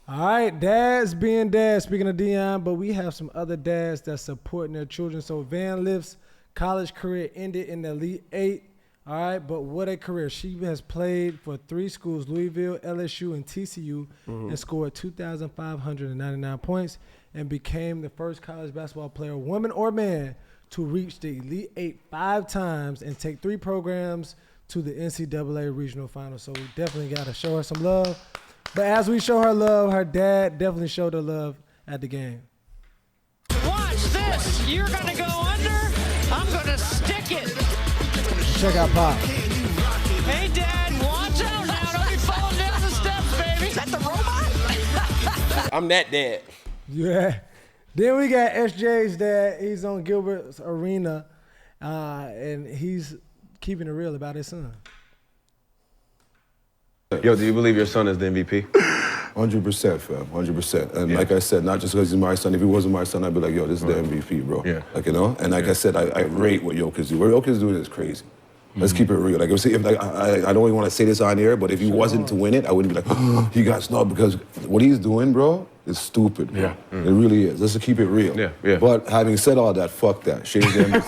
All right, dads being dads, speaking of Deion, but we have some other dads that's supporting their children. So Van Lift's college career ended in the Elite Eight. All right, but what a career. She has played for 3 schools, Louisville, LSU, and TCU, and scored 2,599 points and became the first college basketball player, woman or man, to reach the Elite Eight 5 times and take 3 programs to the NCAA regional finals. So we definitely got to show her some love. But as we show her love, her dad definitely showed her love at the game. Watch this. You're going to go under. I'm going to stick it. Check out Pop. Hey, Dad, watch out now. Don't be falling down the steps, baby. Is that the robot? I'm that dad. Yeah. Then we got SJ's dad. He's on Gilbert's Arena, and he's keeping it real about his son. Yo, do you believe your son is the MVP? 100%, fam, 100%. And like I said, not just because he's my son. If he wasn't my son, I'd be like, yo, this is the MVP, bro. Yeah. Like, you know? And like I said, I rate what Jokic's doing. What Jokic's doing is crazy. Let's keep it real. Like, I don't even want to say this on air, but if he wasn't to win it, I wouldn't be like, oh, he got snubbed, because what he's doing, bro, is stupid, bro. Yeah. It really is. Let's keep it real. Yeah, yeah. But having said all that, fuck that. Shave them. That's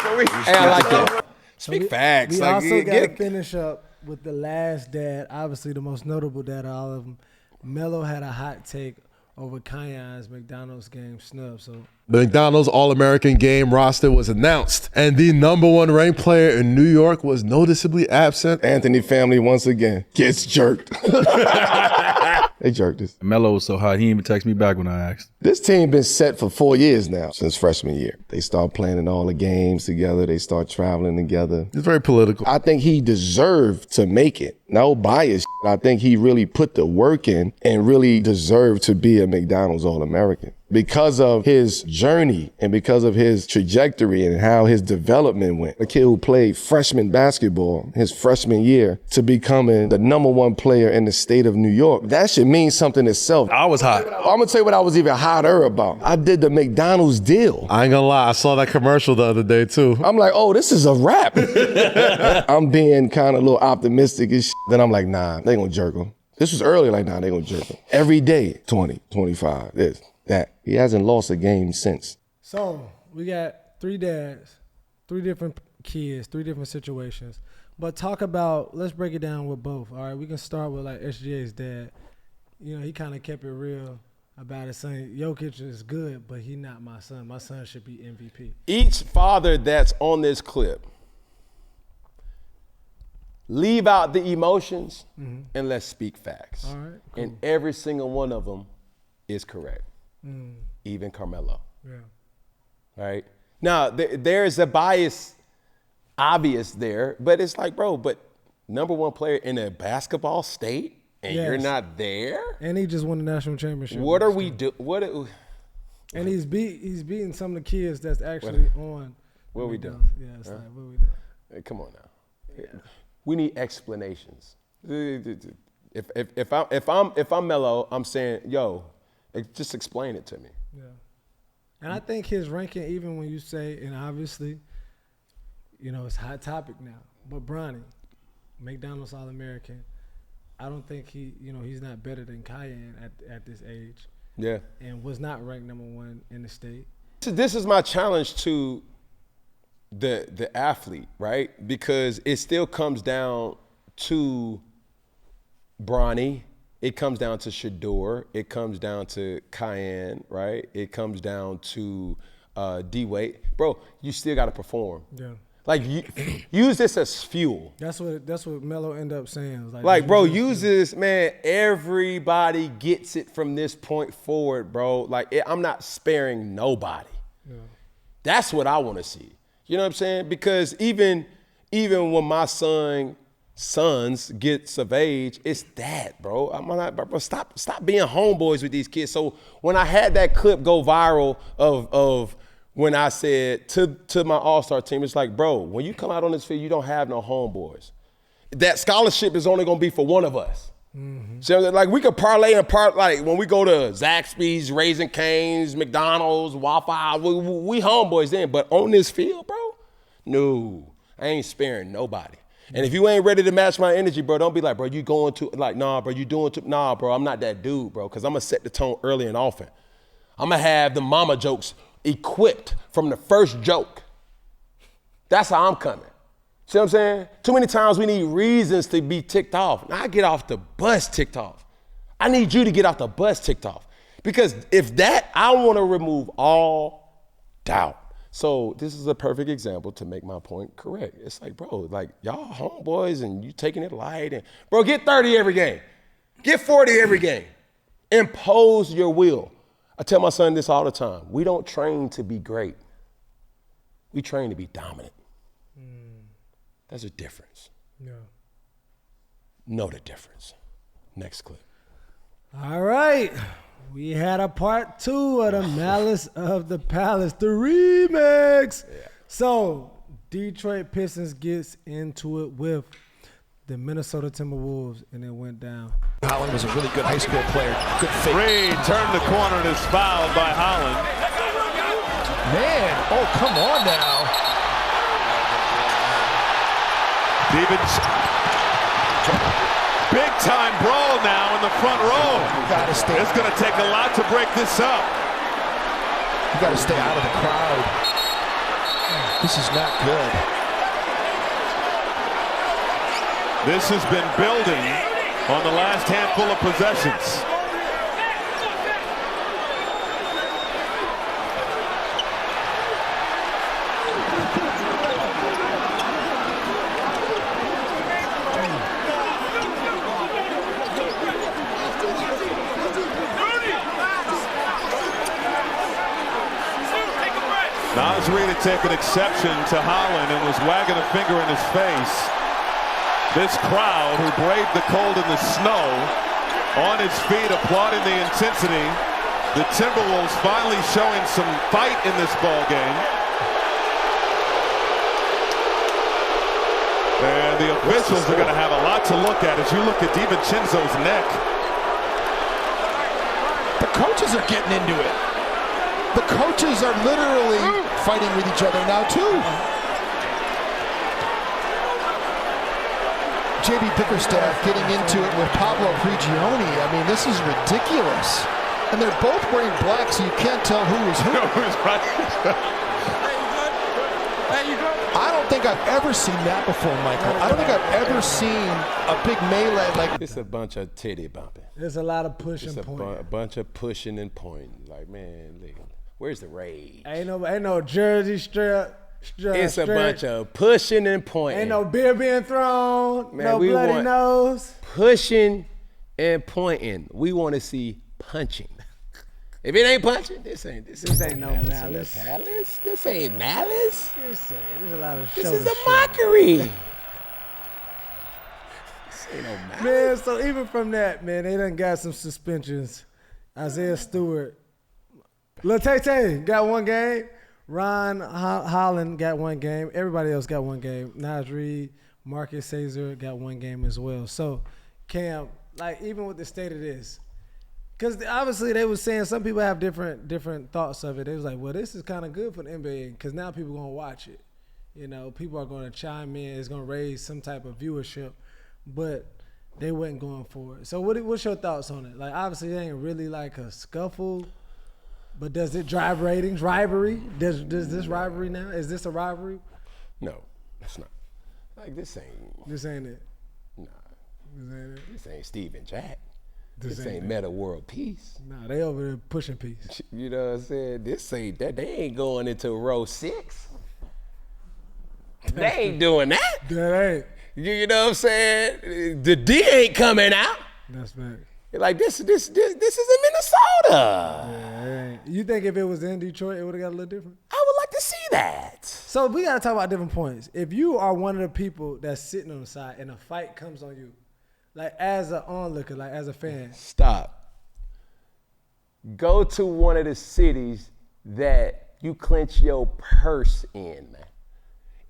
what we. Hey, I like that. Speak facts. We like, also got to finish up with the last dad, obviously the most notable dad of all of them. Melo had a hot take over Kayan's McDonald's game snub. So the McDonald's All-American game roster was announced, and the #1 ranked player in New York was noticeably absent. Anthony family once again gets jerked. They jerked us. Melo was so hot, he didn't even text me back when I asked. This team been set for 4 years now, since freshman year. They start playing in all the games together. They start traveling together. It's very political. I think he deserved to make it. No bias. I think he really put the work in and really deserved to be a McDonald's All-American. Because of his journey and because of his trajectory and how his development went. A kid who played freshman basketball his freshman year to becoming the #1 player in the state of New York. That should mean something itself. I was hot. I'm gonna tell you what I was even hotter about. I did the McDonald's deal. I ain't gonna lie, I saw that commercial the other day too. I'm like, oh, this is a wrap. I'm being kind of a little optimistic as shit. Then I'm like, nah, they gonna jerk him. This was early, like, nah, they gonna jerk him. Every day, 20, 25, this, that. He hasn't lost a game since. So we got 3 dads, 3 different kids, 3 different situations. But talk about, let's break it down with both. All right, we can start with like SGA's dad. You know, he kind of kept it real about his son. Jokic is good, but he not my son. My son should be MVP. Each father that's on this clip, leave out the emotions and let's speak facts. All right, cool. And every single one of them is correct. Even Carmelo. Yeah. Right? Now, there's a bias obvious there, but it's like, bro, but #1 player in a basketball state and you're not there? And he just won the national championship. What are we doing? And he's beating some of the kids that's actually on. What are we doing? Yeah, it's like, what are we doing? Hey, come on now. Yeah. We need explanations. If I'm Melo, I'm saying, yo, just explain it to me. Yeah. And I think his ranking, even when you say, and obviously, you know, it's a hot topic now, but Bronny, McDonald's All-American, I don't think he's not better than Cayenne at this age. Yeah. And was not ranked #1 in the state. This is my challenge to the athlete, right? Because it still comes down to Bronny. It comes down to Shador. It comes down to Cayenne, right? It comes down to D-Wade. Bro, you still got to perform. Yeah. Like, use this as fuel. That's what Melo ended up saying. Like, bro, use this, man. Everybody gets it from this point forward, bro. Like, I'm not sparing nobody. Yeah. That's what I want to see. You know what I'm saying? Because even when my sons gets of age, it's that, bro. I'm not, bro. Stop being homeboys with these kids. So when I had that clip go viral of when I said to my all-star team, it's like, bro, when you come out on this field, you don't have no homeboys. That scholarship is only gonna be for one of us. Mm-hmm. So like we could parlay like when we go to Zaxby's, Raising Cane's, McDonald's, Waffle, we homeboys then. But on this field, bro, no, I ain't sparing nobody. And if you ain't ready to match my energy, bro, don't be like, bro, you going to, like, nah, bro, you doing too, nah, bro, I'm not that dude, bro, because I'm going to set the tone early and often. I'm going to have the mama jokes equipped from the first joke. That's how I'm coming. See what I'm saying? Too many times we need reasons to be ticked off. Now I get off the bus ticked off. I need you to get off the bus ticked off. Because if that, I want to remove all doubt. So this is a perfect example to make my point correct. It's like, bro, like y'all homeboys and you taking it light. And bro, get 30 every game. Get 40 every game. Impose your will. I tell my son this all the time. We don't train to be great. We train to be dominant. There's a difference. Yeah. Know the difference. Next clip. All right. We had a part 2 of the Malice of the Palace, the remix. Yeah. So, Detroit Pistons gets into it with the Minnesota Timberwolves, and it went down. Holland was a really good high school player. Good fake. Reed turned the corner and is fouled by Holland. Man, oh, come on now. Stevens, big time brawl now in the front row. Gotta stay. It's going to take a lot to break this up. You got to stay out of the crowd. This is not good. This has been building on the last handful of possessions. Nas Reed had taken exception to Holland and was wagging a finger in his face. This crowd who braved the cold and the snow on its feet applauding the intensity. The Timberwolves finally showing some fight in this ball game. And the officials are going to have a lot to look at as you look at DiVincenzo's neck. The coaches are getting into it. The coaches are literally fighting with each other now, too. J.B. Bickerstaff getting into it with Pablo Prigioni. I mean, this is ridiculous. And they're both wearing black, so you can't tell who is who. I don't think I've ever seen that before, Michael. I don't think I've ever seen a big melee like It's a bunch of titty bumping. There's a lot of pushing It's point. a bunch of pushing and pointing. Like, man, where's the rage? Ain't no jersey strap. It's a bunch of pushing and pointing. Ain't no beer being thrown. Man, no we bloody want nose. Pushing and pointing. We want to see punching. If it ain't punching, this ain't no malice. This ain't malice. There's a lot of This shoulder is a shoulder. mockery. This ain't no malice. Man, so even from that, man, they done got some suspensions. Isaiah Stewart. LePETTY got 1 game. Ron Holland got 1 game. Everybody else got 1 game. Nas Reed, Marcus Caesar got 1 game as well. So, Cam, like even with the state of this, because obviously they was saying some people have different thoughts of it. They was like, well, this is kind of good for the NBA because now people are going to watch it. You know, people are going to chime in. It's going to raise some type of viewership, but they wasn't going for it. So what's your thoughts on it? Like, obviously it ain't really like a scuffle, but does it drive ratings? Rivalry? Does this rivalry now? Is this a rivalry? No, it's not. Like, this ain't it. Nah. This ain't it. This ain't Steve and Jack. This ain't Meta World Peace. Nah, they over there pushing peace. You know what I'm saying? This ain't that. They ain't going into row 6. They ain't doing that. That ain't. You know what I'm saying? The D ain't coming out. That's right. Like this is in Minnesota. Yeah, you think if it was in Detroit, it would have got a little different? I would like to see that. So we got to talk about different points. If you are one of the people that's sitting on the side and a fight comes on you, like as an onlooker, like as a fan. Stop. Go to one of the cities that you clench your purse in, man.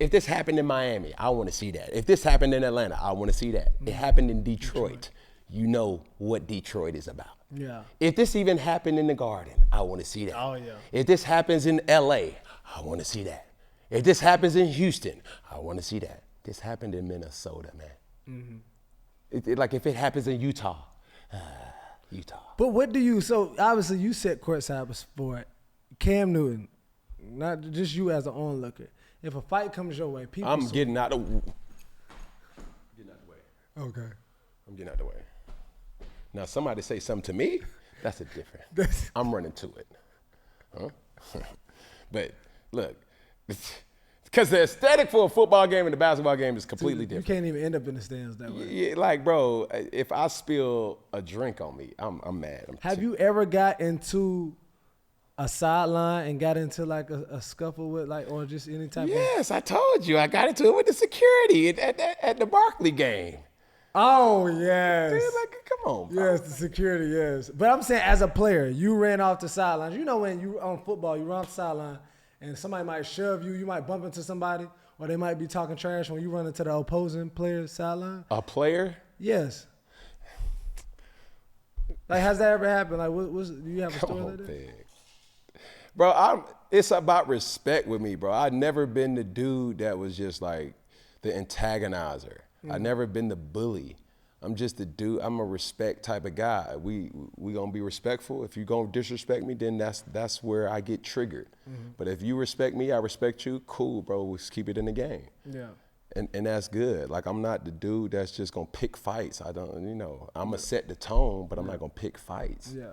If this happened in Miami, I want to see that. If this happened in Atlanta, I want to see that. It happened in Detroit. You know what Detroit is about. Yeah. If this even happened in the Garden, I want to see that. Oh, yeah. If this happens in LA, I want to see that. If this happens in Houston, I want to see that. this happened in Minnesota, man. Mm-hmm. Like if it happens in Utah, Utah. But what do you? So obviously you set courtside for it. Cam Newton, not just you as an onlooker. If a fight comes your way, people. I'm getting out of the way. Okay. I'm getting out of the way. Now somebody say something to me, that's a different. I'm running to it. Huh? But look, because the aesthetic for a football game and a basketball game is completely different. You can't even end up in the stands that way. Yeah, like, bro, if I spill a drink on me, I'm mad. Have you ever got into a sideline and got into like a scuffle with like, or just any type of? Yes, I told you. I got into it with the security at the Barkley game. Oh, yes. Dude, like, come on, bro. Yes, the security, yes. But I'm saying as a player, you ran off the sidelines. You know when you on football, you run off the sideline and somebody might shove you, you might bump into somebody, or they might be talking trash when you run into the opposing player's sideline. A player? Yes. Like, has that ever happened? Like, do you have a story like that? Peg. Bro, it's about respect with me, bro. I've never been the dude that was just like the antagonizer. I've never been the bully. I'm just the dude. I'm a respect type of guy. We gonna be respectful. If you gonna disrespect me, then that's where I get triggered. But if you respect me, I respect you. Cool, bro. Let's keep it in the game. Yeah. And that's good. Like, I'm not the dude that's just gonna pick fights. I don't, I'm gonna set the tone, but I'm not gonna pick fights. Yeah.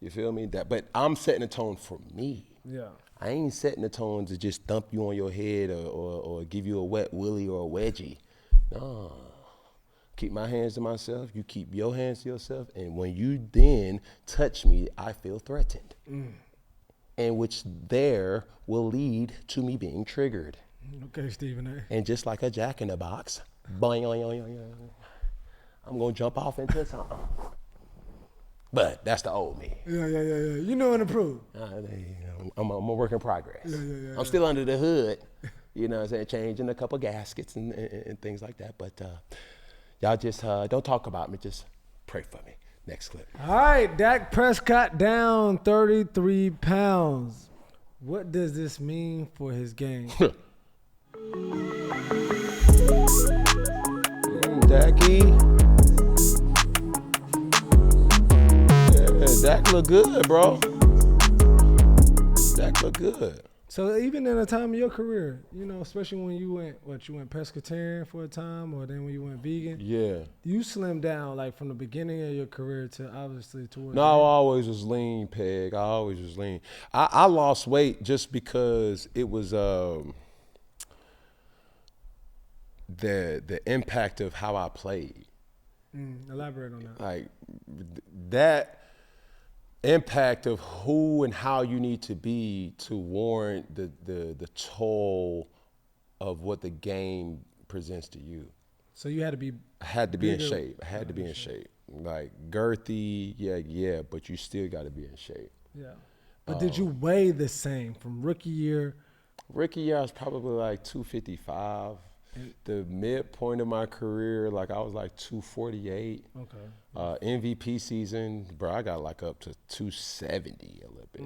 You feel me? But I'm setting the tone for me. Yeah. I ain't setting the tone to just thump you on your head or give you a wet willy or a wedgie. No. Keep my hands to myself. You keep your hands to yourself. And when you then touch me, I feel threatened. And which there will lead to me being triggered. Okay, Stephen A. And just like a jack in the box, boing, boing, boing, boing, I'm going to jump off into something. But that's the old me. Yeah. You know and approve. I'm a work in progress. Yeah. I'm still under the hood, you know what I'm saying, changing a couple gaskets and things like that. But y'all just don't talk about me, just pray for me. Next clip. All right, Dak Prescott down 33 pounds. What does this mean for his game? Dacky. Yeah, Dak look good, bro. Dak look good. So even in the time of your career, especially when you went pescatarian for a time, or then when you went vegan, yeah, you slimmed down like from the beginning of your career to obviously towards. No, I always was lean, Peg. I always was lean. I lost weight just because it was the impact of how I played. Elaborate on that. Like that impact of who and how you need to be to warrant the toll of what the game presents to you. So you had to be. I had to be in shape. I had to be in shape. Like girthy, yeah, but you still got to be in shape. Yeah. But did you weigh the same from rookie year? Rookie year, I was probably like 255. The midpoint of my career, like I was like 248. Okay. MVP season, bro, I got like up to 270 a little bit.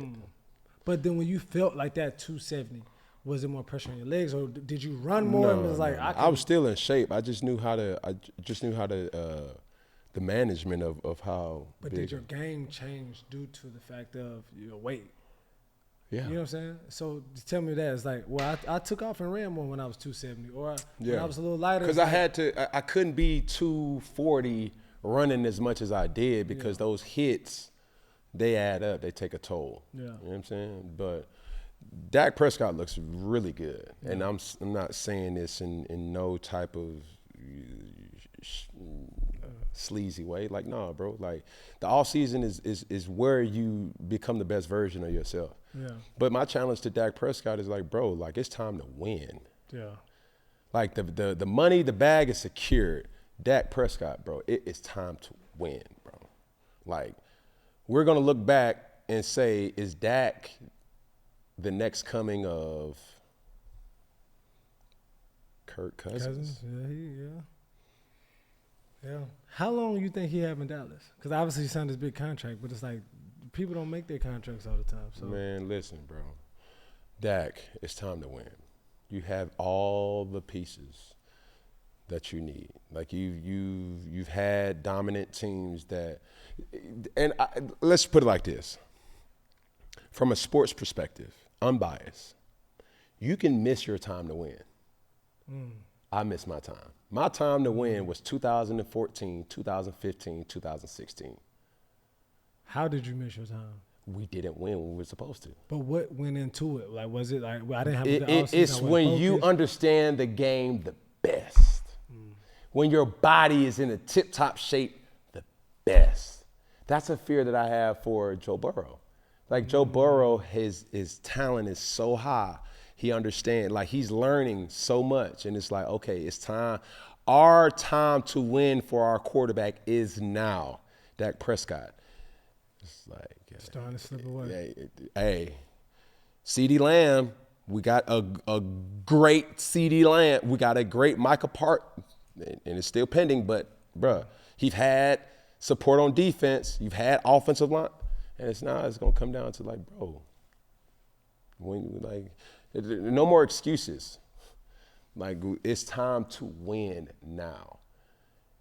But then when you felt like that 270, was it more pressure on your legs, or did you run more? And was like, I was still in shape. I just knew how to. The management of how. But big. Did your game change due to the fact of your weight? Yeah. You know what I'm saying? So tell me that. It's like, well, I took off and ran more when I was 270, or when I was a little lighter. Because I couldn't be 240 running as much as I did because those hits, they add up. They take a toll. Yeah. You know what I'm saying? But Dak Prescott looks really good. Yeah. And I'm not saying this in no type of sleazy way. Like, nah, bro. Like, the off season is where you become the best version of yourself. Yeah. But my challenge to Dak Prescott is like, bro, like it's time to win. Yeah. Like the money, the bag is secured. Dak Prescott, bro, it is time to win, bro. Like, we're gonna look back and say, is Dak the next coming of Kirk Cousins? Yeah. How long do you think he have in Dallas? Because obviously he signed this big contract, but it's like people don't make their contracts all the time. So man, listen, bro. Dak, it's time to win. You have all the pieces. that you need. Like you've had dominant teams that, and let's put it like this. From a sports perspective, unbiased, you can miss your time to win. I missed my time. My time to win was 2014, 2015, 2016. How did you miss your time? We didn't win when we were supposed to. But what went into it? Like, was it like I didn't have It's when you understand the game the best. When your body is in a tip-top shape the best. That's a fear that I have for Joe Burrow. Like Joe Burrow, his talent is so high. He understands, like he's learning so much. And it's like, okay, it's time. Our time to win for our quarterback is now. Dak Prescott. It's like, starting to slip away. Hey, CeeDee Lamb, we got a great CeeDee Lamb. We got a great Micah Park, and it's still pending, but bruh, he's had support on defense. You've had offensive line, and it's gonna come down to like, bro, no more excuses. Like, it's time to win now.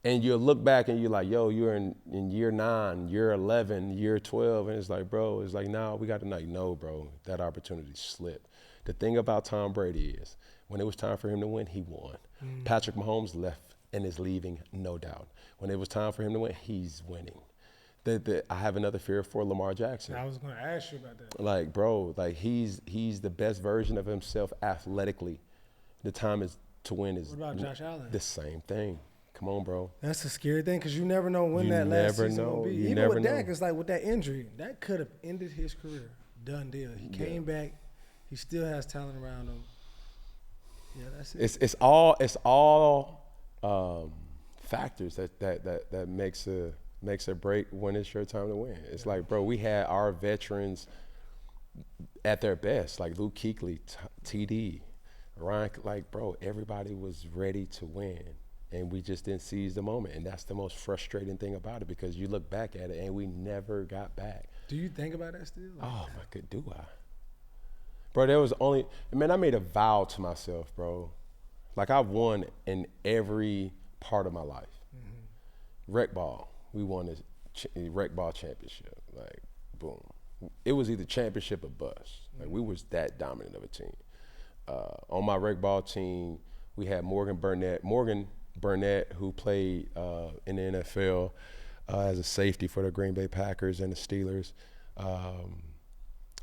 And you'll look back and you're like, yo, you're in year 9, year 11, year 12. And it's like, bro, it's like, no, we got to no, bro, that opportunity slipped. The thing about Tom Brady is when it was time for him to win, he won. Patrick Mahomes left and is leaving, no doubt. When it was time for him to win, he's winning. I have another fear for Lamar Jackson. I was going to ask you about that. Like, bro, like he's the best version of himself athletically. The time is to win is what about Josh Allen? The same thing. Come on, bro. That's a scary thing because you never know when that last season will be. Even with Dak, it's like with that injury, that could have ended his career. Done deal. He came back. He still has talent around him. Yeah, that's it. It's all factors that makes a break when it's your time to win. It's like, bro, we had our veterans at their best, like Luke Kuechly, TD, Ryan. Like, bro, everybody was ready to win. And we just didn't seize the moment. And that's the most frustrating thing about it because you look back at it and we never got back. Do you think about that still? Oh, my God, do I? Bro, I made a vow to myself, bro. Like, I've won in every part of my life. Rec ball, we won the rec ball championship. Like, boom. It was either championship or bust. Like, we was that dominant of a team. On my rec ball team, we had Morgan Burnett, who played in the NFL as a safety for the Green Bay Packers and the Steelers,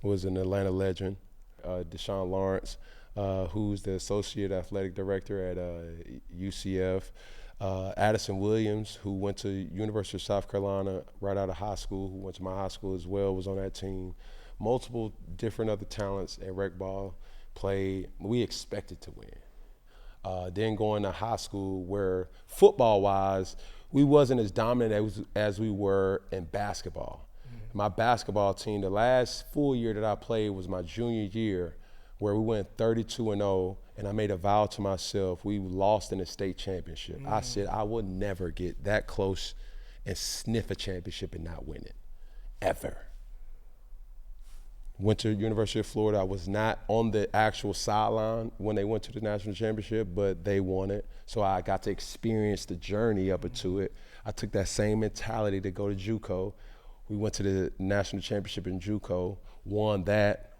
was an Atlanta legend. Deshaun Lawrence, who's the associate athletic director at UCF. Addison Williams, who went to University of South Carolina right out of high school, who went to my high school as well, was on that team. Multiple different other talents at rec ball played. We expected to win. Then going to high school where football-wise, we wasn't as dominant as we were in basketball. My basketball team, the last full year that I played was my junior year where we went 32-0, and I made a vow to myself. We lost in the state championship. I said I would never get that close and sniff a championship and not win it, ever. Went to University of Florida. I was not on the actual sideline when they went to the national championship, but they won it. So I got to experience the journey up into it. I took that same mentality to go to JUCO. We went to the national championship in JUCO, won that.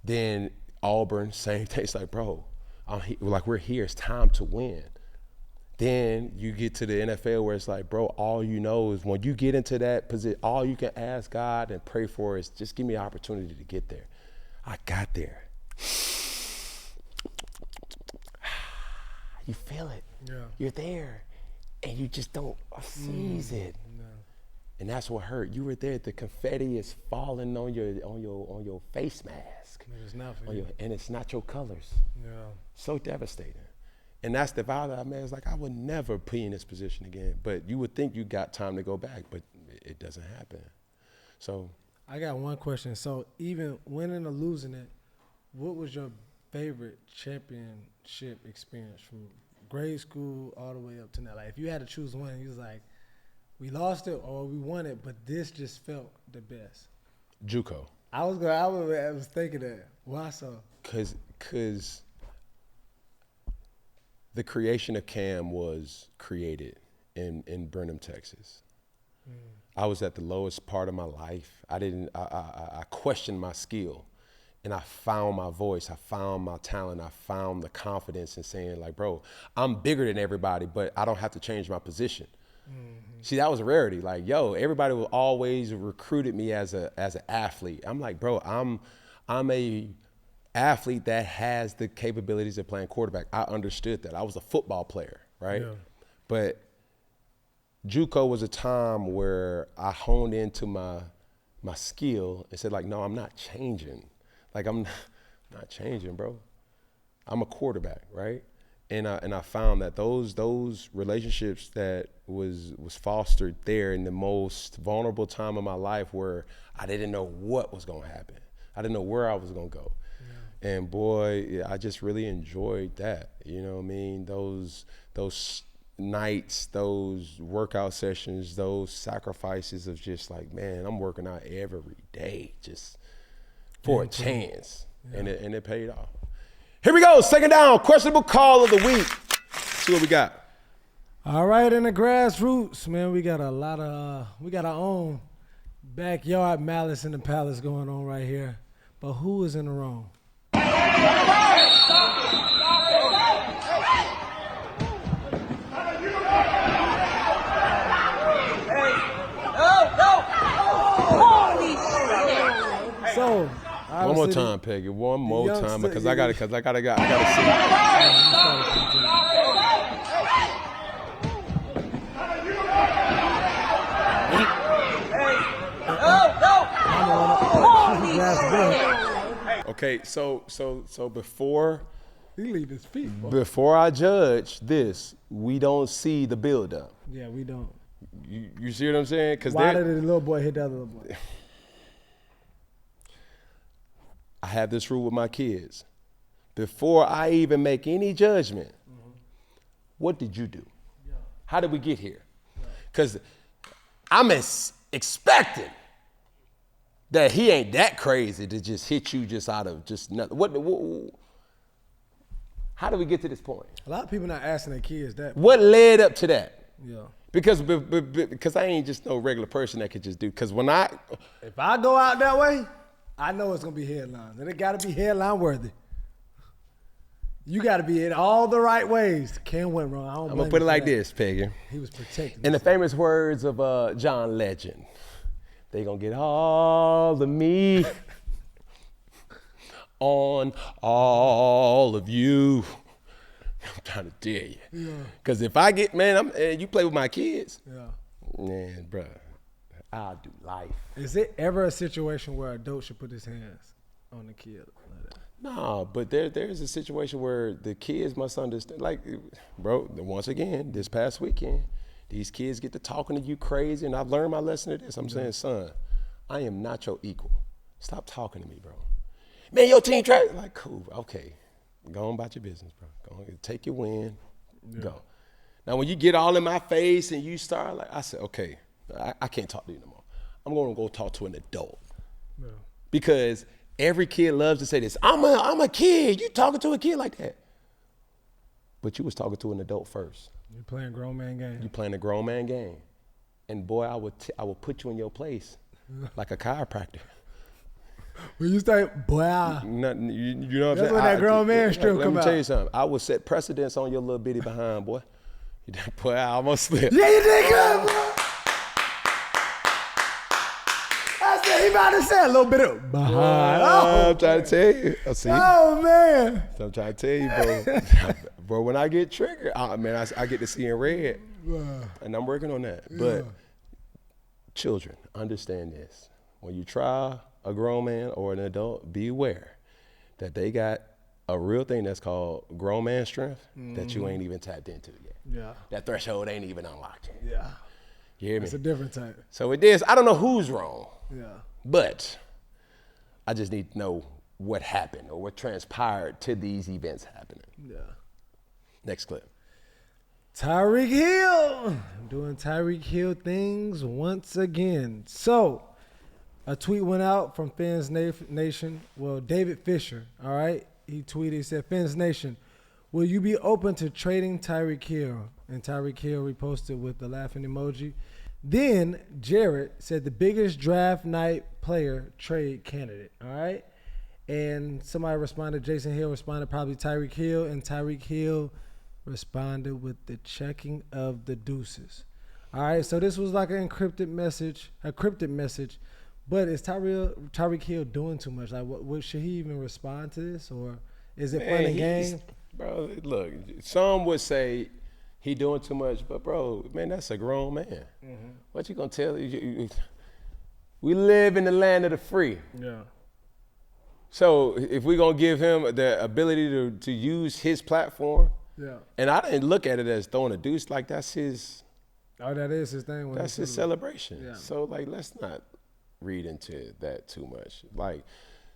Then Auburn, same thing. It's like, bro, we're here. It's time to win. Then you get to the NFL where it's like, bro, all you know is when you get into that position, all you can ask God and pray for is just give me an opportunity to get there. I got there. You feel it. Yeah. You're there, and you just don't seize it. No. And that's what hurt. You were there. The confetti is falling on your face mask. It's not for you. And it's not your colors. Yeah. So devastating. And that's the vow that I made. It's like, I would never be in this position again. But you would think you got time to go back, but it doesn't happen. So I got one question. So even winning or losing it, what was your favorite championship experience from grade school all the way up to now? Like, if you had to choose one, you was like, we lost it or we won it, but this just felt the best. JUCO. I was thinking that. Why so? Cause the creation of Cam was created in Brenham, Texas. I was at the lowest part of my life. I questioned my skill, and I found my voice. I found my talent. I found the confidence in saying, like, bro, I'm bigger than everybody, but I don't have to change my position. See, that was a rarity. Like, yo, everybody will always recruited me as an athlete. I'm like, bro, I'm a athlete that has the capabilities of playing quarterback. I understood that. I was a football player, right? Yeah. But JUCO was a time where I honed into my skill and said, like, no, I'm not changing. Like, I'm not changing, bro. I'm a quarterback, right? And I found that those relationships that was fostered there in the most vulnerable time of my life, where I didn't know what was gonna happen. I didn't know where I was gonna go. Yeah. And boy, I just really enjoyed that. You know what I mean? Those nights, those workout sessions, those sacrifices of just like, man, I'm working out every day just for a chance. Yeah. And it paid off. Here we go, second down, questionable call of the week. See what we got. All right, in the grassroots, man, we got our own backyard malice in the palace going on right here. But who is in the wrong? So, one more time, Peggy. One more time, because I gotta see. Okay, so before he leave his feet. Boy. Before I judge this, we don't see the build up. Yeah, we don't. You see what I'm saying? Because why did the little boy hit the other little boy? I have this rule with my kids. Before I even make any judgment, what did you do? Yeah. How did we get here? Because I'm expecting that he ain't that crazy to just hit you just out of just nothing. How did we get to this point? A lot of people not asking their kids that. What led up to that? Yeah. Because I ain't just no regular person that could just do. Because if I go out that way, I know it's gonna be headlines, and it gotta be headline worthy. You gotta be in all the right ways. Ken went wrong. I'm gonna put it like this, Peggy. He was protected. In the famous words of John Legend, they gonna get all of me on all of you. I'm trying to tell you. Yeah. Cause if I get, man, you play with my kids. Yeah. Man, bruh. I'll do life. Is it ever a situation where an adult should put his hands on the kid like that? No, but there's a situation where the kids must understand. Like, bro, once again, this past weekend, these kids get to talking to you crazy, and I've learned my lesson of this. I'm saying, son, I am not your equal. Stop talking to me, bro. Man, your team tried. Like, cool, okay. Go on about your business, bro. Go on, take your win, go. Now, when you get all in my face and you start, like, I said, okay. I can't talk to you no more. I'm going to go talk to an adult. Yeah. Because every kid loves to say this. I'm a kid. You talking to a kid like that. But you was talking to an adult first. You're playing grown man game. You're playing a grown man game. And boy, I would put you in your place like a chiropractor. When you start, boy, you know what I'm saying? That's when that grown man strip come out. Let me tell you something. I would set precedence on your little bitty behind, boy. Boy, I almost slipped. Yeah, you did good, boy. He about to say a little bit of behind. I'm trying to tell you. Oh, man. So I'm trying to tell you, bro. Bro, when I get triggered, man, I get to see in red. And I'm working on that. Yeah. But children, understand this. When you try a grown man or an adult, be aware that they got a real thing that's called grown man strength that you ain't even tapped into yet. Yeah. That threshold ain't even unlocked yet. Yeah. You hear me? It's a different type. So it is. I don't know who's wrong. Yeah. But I just need to know what happened or what transpired to these events happening. Yeah. Next clip. Tyreek Hill. I'm doing Tyreek Hill things once again. So, a tweet went out from Fans Nation. Well, David Fisher, all right? He tweeted, he said, Fans Nation, Will you be open to trading Tyreek Hill? And Tyreek Hill reposted with the laughing emoji. Then Jared said the biggest draft night player trade candidate. All right. And somebody responded, Jason Hill responded probably Tyreek Hill. And Tyreek Hill responded with the checking of the deuces. All right. So this was like an encrypted message, a cryptic message. But is Tyreek Hill doing too much? Like, what should he even respond to this? Or is it fun and game? Bro, look, some would say he doing too much, but bro, man, that's a grown man. Mm-hmm. What you gonna tell you? We live in the land of the free. Yeah. So if we gonna give him the ability to use his platform, yeah. And I didn't look at it as throwing a deuce, like that's his. Oh, that is his thing. That's his celebration. Yeah. So like, let's not read into that too much. Like,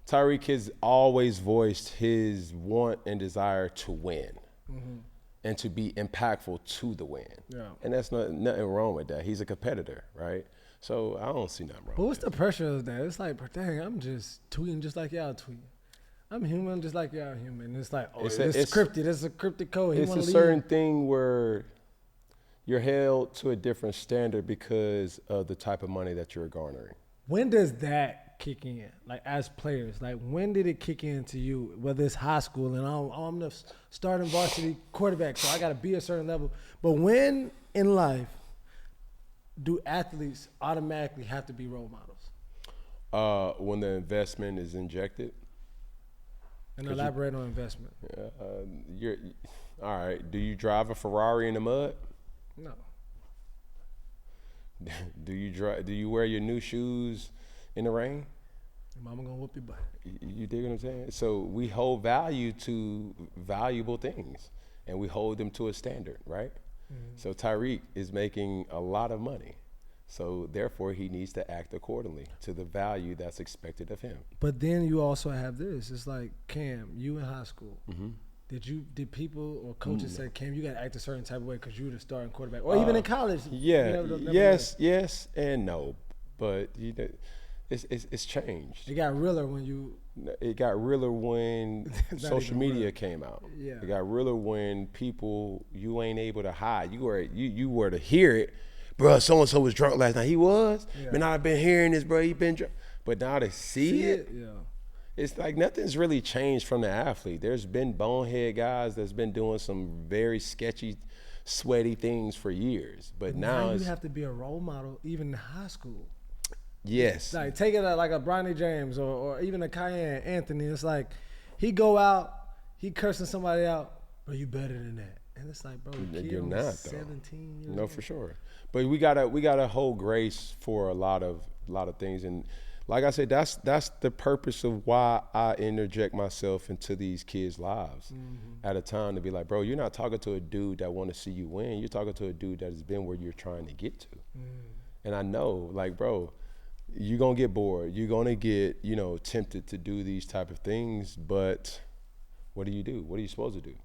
Tyreek has always voiced his want and desire to win. Mm-hmm. And to be impactful to the win. Yeah. And that's nothing wrong with that. He's a competitor, right? So I don't see nothing wrong. But what's the pressure of that? It's like, dang, I'm just tweeting just like y'all tweeting. I'm human just like y'all human. It's like, oh, it's scripted. It's a cryptic code. It's a certain thing where you're held to a different standard because of the type of money that you're garnering. When does that kick in? Like, as players, like, when did it kick in to you, whether it's high school and I'm the starting varsity quarterback, so I got to be a certain level. But when in life do athletes automatically have to be role models? When the investment is injected. And elaborate on investment. All right. Do you drive a Ferrari in the mud? No. Do you wear your new shoes in the rain? Your mama gonna whoop your butt. You dig what I'm saying? So we hold value to valuable things, and we hold them to a standard, right? Mm-hmm. So Tyreek is making a lot of money, so therefore he needs to act accordingly to the value that's expected of him. But then you also have this. It's like, Cam, you in high school. Mm-hmm. Did people or coaches say, Cam, you got to act a certain type of way because you were the starting quarterback? Or even in college? Yeah, yes and no. But you know, it's changed. It got realer when you... It got realer when social media came out. Yeah. It got realer when people, you ain't able to hide. You were to hear it. Bro, so-and-so was drunk last night. He was? Yeah. Man, I've been hearing this, bro. He been drunk. But now to see it? Yeah. It's like nothing's really changed from the athlete. There's been bonehead guys that's been doing some very sketchy, sweaty things for years. But now you have to be a role model even in high school. Yes. Like, take it like a Bronny James or even a Cayenne Anthony. It's like he go out, he cursing somebody out, bro, you better than that. And it's like, bro, you're not, though. 17 years No, old. for sure. But we gotta hold grace for a lot of things. And like I said, that's the purpose of why I interject myself into these kids' lives at a time to be like, bro, you're not talking to a dude that want to see you win. You're talking to a dude that has been where you're trying to get to. And I know, like, bro, you're gonna get bored. You're gonna get, tempted to do these type of things. But what do you do? What are you supposed to do?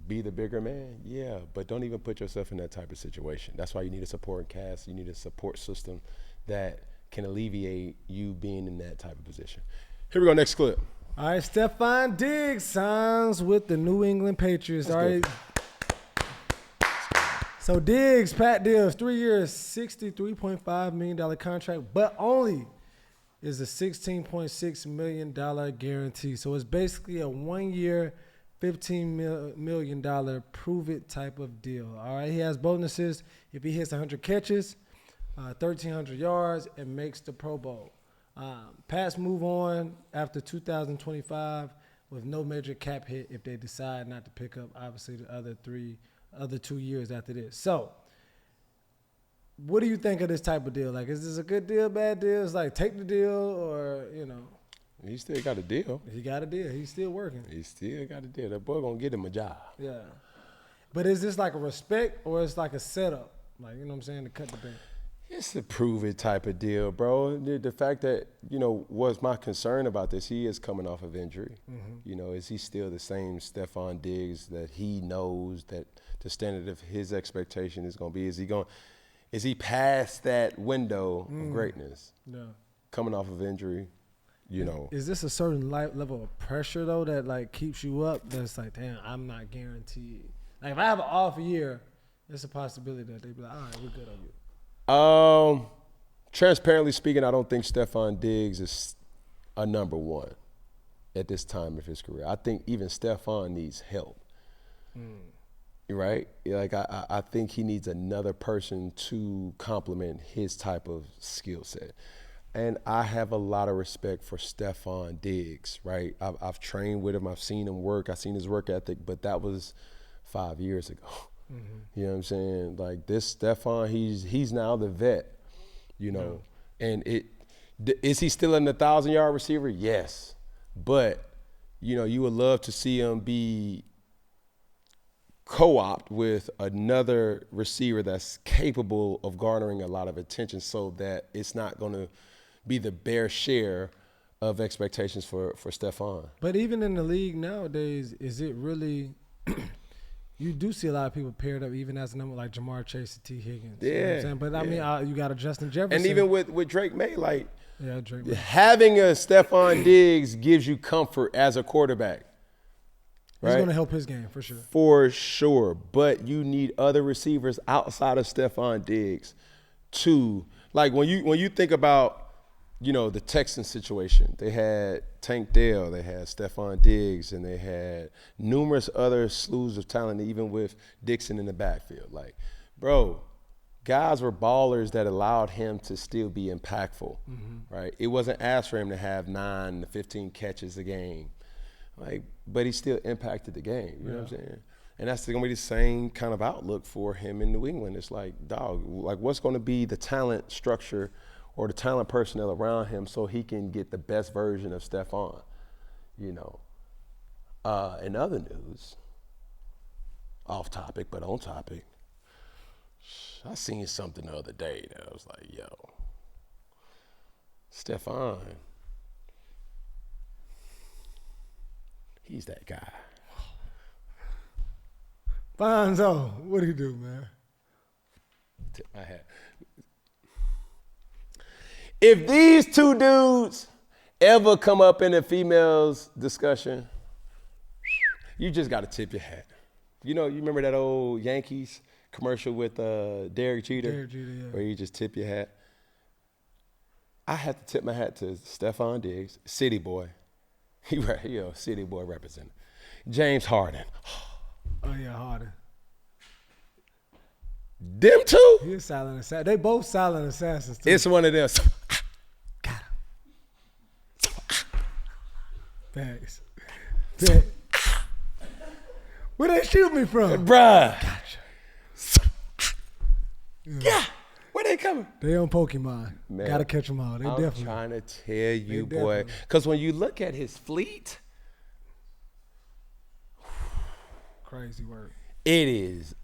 Be the bigger man? Yeah, but don't even put yourself in that type of situation. That's why you need a support cast. You need a support system that can alleviate you being in that type of position. Here we go, next clip. All right, Stefon Diggs signs with the New England Patriots. All right. So Diggs, Pat deals 3 years, $63.5 million contract, but only is a $16.6 million guarantee. So it's basically a 1 year, $15 million prove-it type of deal. All right, he has bonuses if he hits 100 catches, 1,300 yards, and makes the Pro Bowl. Pats move on after 2025 with no major cap hit if they decide not to pick up, obviously, the other 2 years after this. So what do you think of this type of deal? Like, is this a good deal, bad deal? It's like, take the deal or, He still got a deal. He got a deal. He's still working. He still got a deal. That boy gonna get him a job. Yeah. But is this like a respect or it's like a setup? Like, you know what I'm saying, to cut the bait? It's a prove-it type of deal, bro. The fact that, what's my concern about this, he is coming off of injury. Is he still the same Stefon Diggs that he knows that the standard of his expectation is going to be? Is he past that window of greatness? Yeah. Coming off of injury. You know, is this a certain level of pressure though that like keeps you up? That's like, damn, I'm not guaranteed. Like if I have an off year, there's a possibility that they be like, all right, we're good on you. Transparently speaking, I don't think Stefon Diggs is a number one at this time of his career. I think even Stefon needs help. Right? Like I think he needs another person to complement his type of skill set. And I have a lot of respect for Stefon Diggs, right? I've trained with him. I've seen him work. I've seen his work ethic, but that was 5 years ago. You know what I'm saying? Like this Stefon, he's now the vet, you know. And is he still an 1,000-yard receiver? Yes. But, you know, you would love to see him be co-opt with another receiver that's capable of garnering a lot of attention so that it's not going to be the bare share of expectations for Stefon. But even in the league nowadays, is it really you do see a lot of people paired up even as a number like Jamar Chase and T. Higgins. Yeah. You know what I'm saying? But I mean, you got a Justin Jefferson. And even with Drake May, like Drake May. Having a Stefon Diggs gives you comfort as a quarterback. It's right? going to help his game for sure. For sure. But you need other receivers outside of Stefon Diggs to, like when you think about, you know, the Texans situation, they had Tank Dell, they had Stefon Diggs, and they had numerous other slews of talent, even with Dixon in the backfield. Like, bro, guys were ballers that allowed him to still be impactful, right? It wasn't asked for him to have 9 to 15 catches a game, like, but he still impacted the game. You know what I'm saying? And that's going to be the same kind of outlook for him in New England. It's like, dog, like what's going to be the talent structure or the talent personnel around him so he can get the best version of Stefon, you know. In other news, off topic but on topic, I seen something the other day that I was like, yo, Stefon, he's that guy. Bonzo, what do you do, man? Tip my hat. If these two dudes ever come up in a female's discussion, you just got to tip your hat. You know, you remember that old Yankees commercial with Derek Jeter? Derek Jeter, yeah. Where you just tip your hat. I have to tip my hat to Stefon Diggs, City Boy. City Boy representative. James Harden. Oh, yeah, Harden. Them two? He's silent assassin. They both silent assassins, too. It's one of them. Got him. Thanks. Where they shoot me from? Bruh. Gotcha. Yeah. Where they coming? They on Pokemon. Man, Gotta catch them all. They I'm definitely. trying to tell you, They boy. definitely. Because when you look at his fleet, Crazy work. it is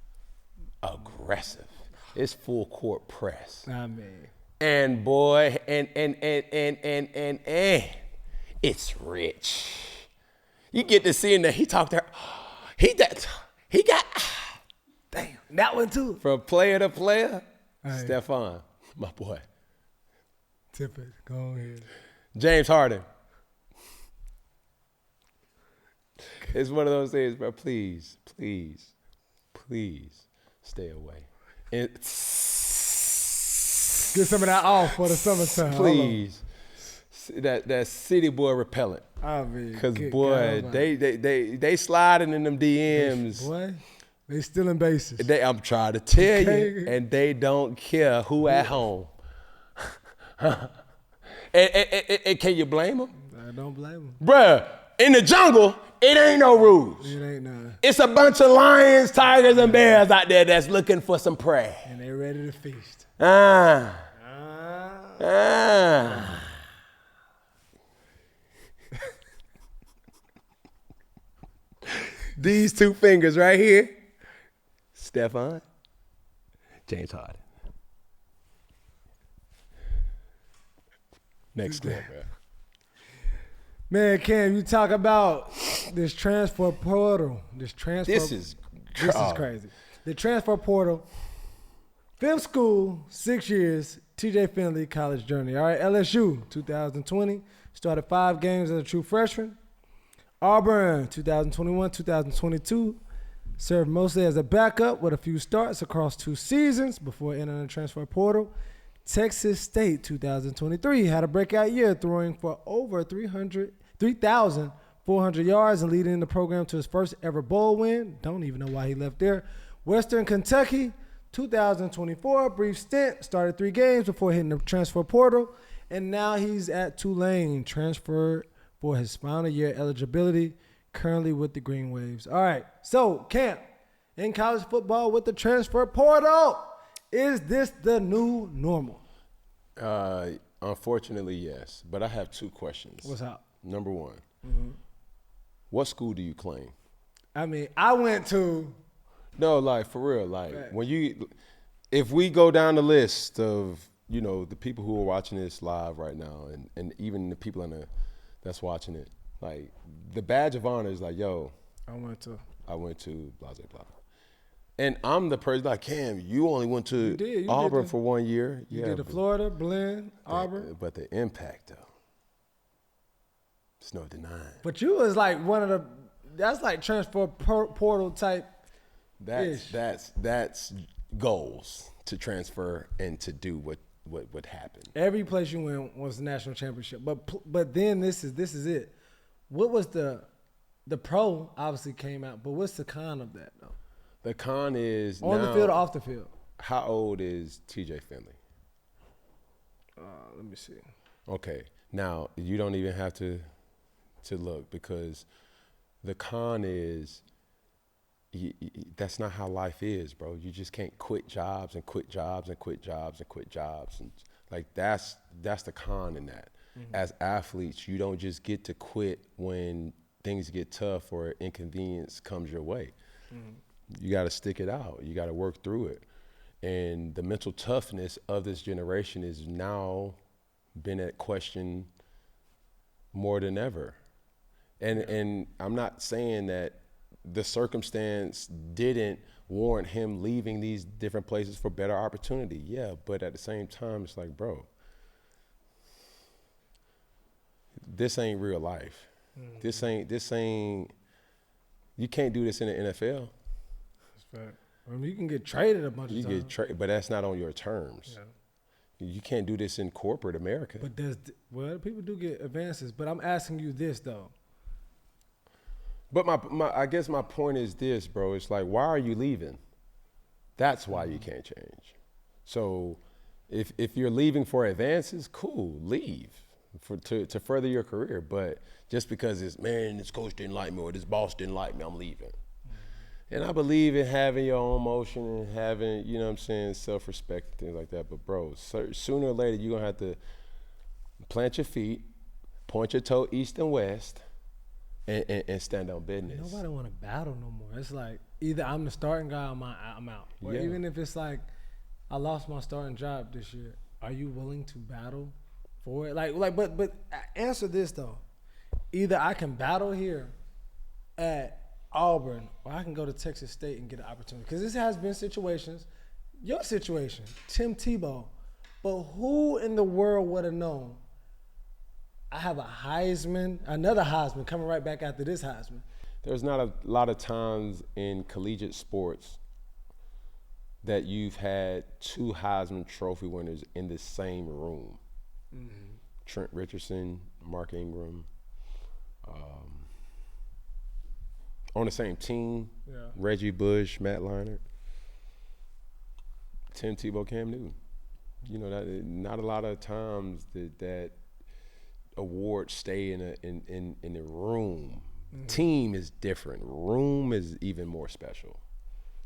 aggressive. It's full court press. I mean. And boy, and it's rich. You get to seeing that he talked there. He got Damn. That one too. from player to player. Hey. Stefon, my boy. Tip it. Go ahead. James Harden. It's one of those things, bro. Please stay away. Get some of that off for the summertime. Please. That City Boy repellent. I mean, Cause good boy, God, they sliding in them DMs. Boy, they stealing bases. I'm trying to tell Okay. you, and they don't care who at home. and can you blame them? I don't blame them. Bruh, in the jungle, it ain't no rules. It ain't none. It's a bunch of lions, tigers, and bears out there that's looking for some prey. And they ready to feast. These two fingers right here, Stefon, James Harden. Next clip, bro. Man, Cam, you talk about this transfer portal. This is oh. crazy. The transfer portal Fifth school, 6 years, TJ Finley college journey. All right, LSU, 2020, started 5 games as a true freshman. Auburn, 2021, 2022, served mostly as a backup with a few starts across 2 seasons before entering the transfer portal. Texas State, 2023, had a breakout year, throwing for over 3,400 yards and leading the program to his first ever bowl win. Don't even know why he left there. Western Kentucky, 2024, brief stint, started 3 games before hitting the transfer portal, and now he's at Tulane, transferred for his final year eligibility, currently with the Green Waves. All right, so Camp, in college football with the transfer portal, is this the new normal? Unfortunately, yes, but I have 2 questions. What's up? Number 1, what school do you claim? I mean, I went to... No, like, for real, like, Right. when you, if we go down the list of, you know, the people who are watching this live right now, and even the people that's watching it, like, the badge of honor is like, yo, I went to blah, blah, blah. And I'm the person like, Cam, you only went to You Auburn did for 1 year. You did the Florida, Blinn, Auburn. But the impact, though, it's no denying. But you was like one of the, that's like transfer portal type. That's goals to transfer and to do what happened. Every place you went was the national championship. But then this is it. What was the pro obviously came out, but what's the con of that though? The con is on now, the field or off the field. How old is TJ Finley? Let me see. Okay, now you don't even have to look, because the con is that's not how life is, bro. You just can't quit jobs and quit jobs and quit jobs and quit jobs, and like that's the con in that. As athletes, you don't just get to quit when things get tough or inconvenience comes your way. You got to stick it out. You got to work through it. And the mental toughness of this generation is now been at question more than ever. And I'm not saying that the circumstance didn't warrant him leaving these different places for better opportunity. Yeah, but at the same time, it's like, bro, this ain't real life. This ain't, you can't do this in the NFL. That's fact. I mean, you can get traded a bunch of times. You get traded, but that's not on your terms. Yeah. You can't do this in corporate America. But people do get advances. But I'm asking you this though. But I guess my point is this, bro. It's like, why are you leaving? That's why you can't change. So if you're leaving for advances, cool, leave to further your career. But just because this coach didn't like me or this boss didn't like me, I'm leaving. And I believe in having your own motion and having, you know what I'm saying, self-respect and things like that. But, bro, sooner or later, you're going to have to plant your feet, point your toe east and west, and stand on business. Nobody want to battle no more. It's like either I'm the starting guy or I'm out. Or even if it's like I lost my starting job this year, are you willing to battle for it? But answer this though. Either I can battle here at Auburn or I can go to Texas State and get an opportunity. Because this has been situations, your situation, Tim Tebow, but who in the world would have known I have another Heisman coming right back after this Heisman. There's not a lot of times in collegiate sports that you've had 2 Heisman Trophy winners in the same room. Trent Richardson, Mark Ingram, on the same team, Reggie Bush, Matt Leinart, Tim Tebow, Cam Newton. You know, that not a lot of times that awards stay in the room. Team is different. Room is even more special.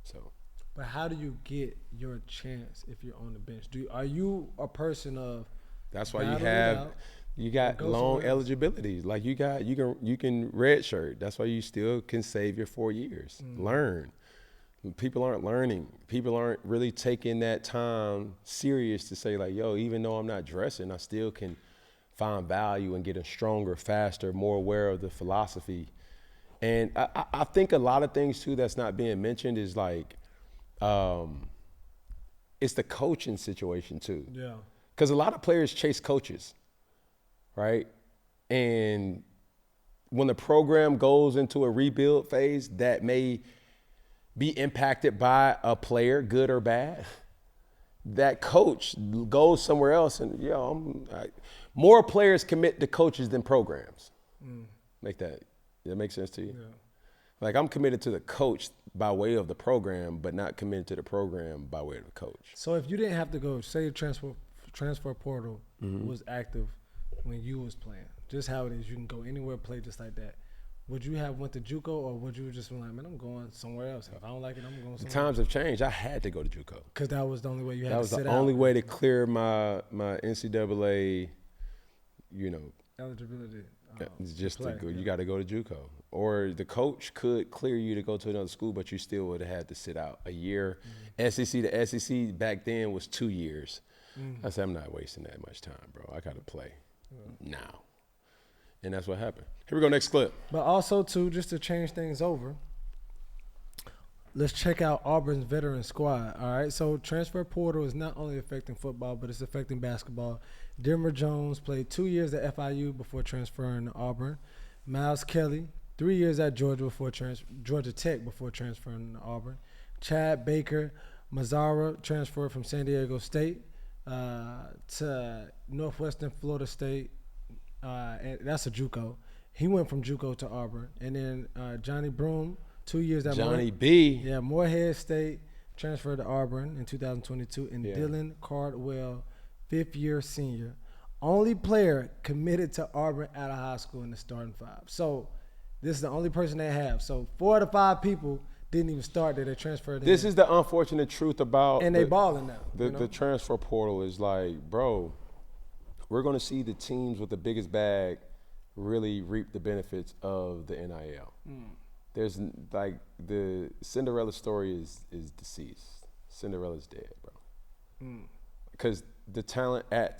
So. But how do you get your chance if you're on the bench? Are you a person of? That's why you got long eligibilities. Like you can redshirt. That's why you still can save your 4 years. Learn. People aren't learning. People aren't really taking that time serious to say like, yo, even though I'm not dressing, I still can find value and getting stronger, faster, more aware of the philosophy. And I think a lot of things too that's not being mentioned is like it's the coaching situation too. Yeah. Because a lot of players chase coaches, right? And when the program goes into a rebuild phase that may be impacted by a player, good or bad, that coach goes somewhere else, and more players commit to coaches than programs. That make sense to you? Yeah. Like, I'm committed to the coach by way of the program, but not committed to the program by way of the coach. So if you didn't have to go, say transfer portal was active when you was playing, just how it is, you can go anywhere, play just like that. Would you have went to JUCO, or would you just been like, man, I'm going somewhere else? If I don't like it, I'm going somewhere else? The times have changed. I had to go to JUCO. Because that was the only way you had to sit out. That was the only way to clear my NCAA, eligibility. It's just you got to go to JUCO. Or the coach could clear you to go to another school, but you still would have had to sit out a year. SEC to SEC back then was 2 years. I said, I'm not wasting that much time, bro. I got to play now. And that's what happened. Here we go, next clip. But also, too, just to change things over, let's check out Auburn's veteran squad. All right, so transfer portal is not only affecting football, but it's affecting basketball. Denver Jones played 2 years at FIU before transferring to Auburn. Miles Kelly, 3 years at Georgia Tech before transferring to Auburn. Chad Baker Mazzara transferred from San Diego State to Northwestern Florida State. And that's a JUCO. He went from JUCO to Auburn. And then Johnny Broom, 2 years at Johnny B. Yeah, Morehead State, transferred to Auburn in 2022. And Dylan Cardwell, fifth-year senior, only player committed to Auburn out of high school in the starting five. So this is the only person they have. So 4 out of 5 people didn't even start there. They transferred in. This is the unfortunate truth about and they balling now. The transfer portal is like, bro, we're going to see the teams with the biggest bag really reap the benefits of the NIL. There's like the Cinderella story is deceased. Cinderella's dead, bro. Because the talent at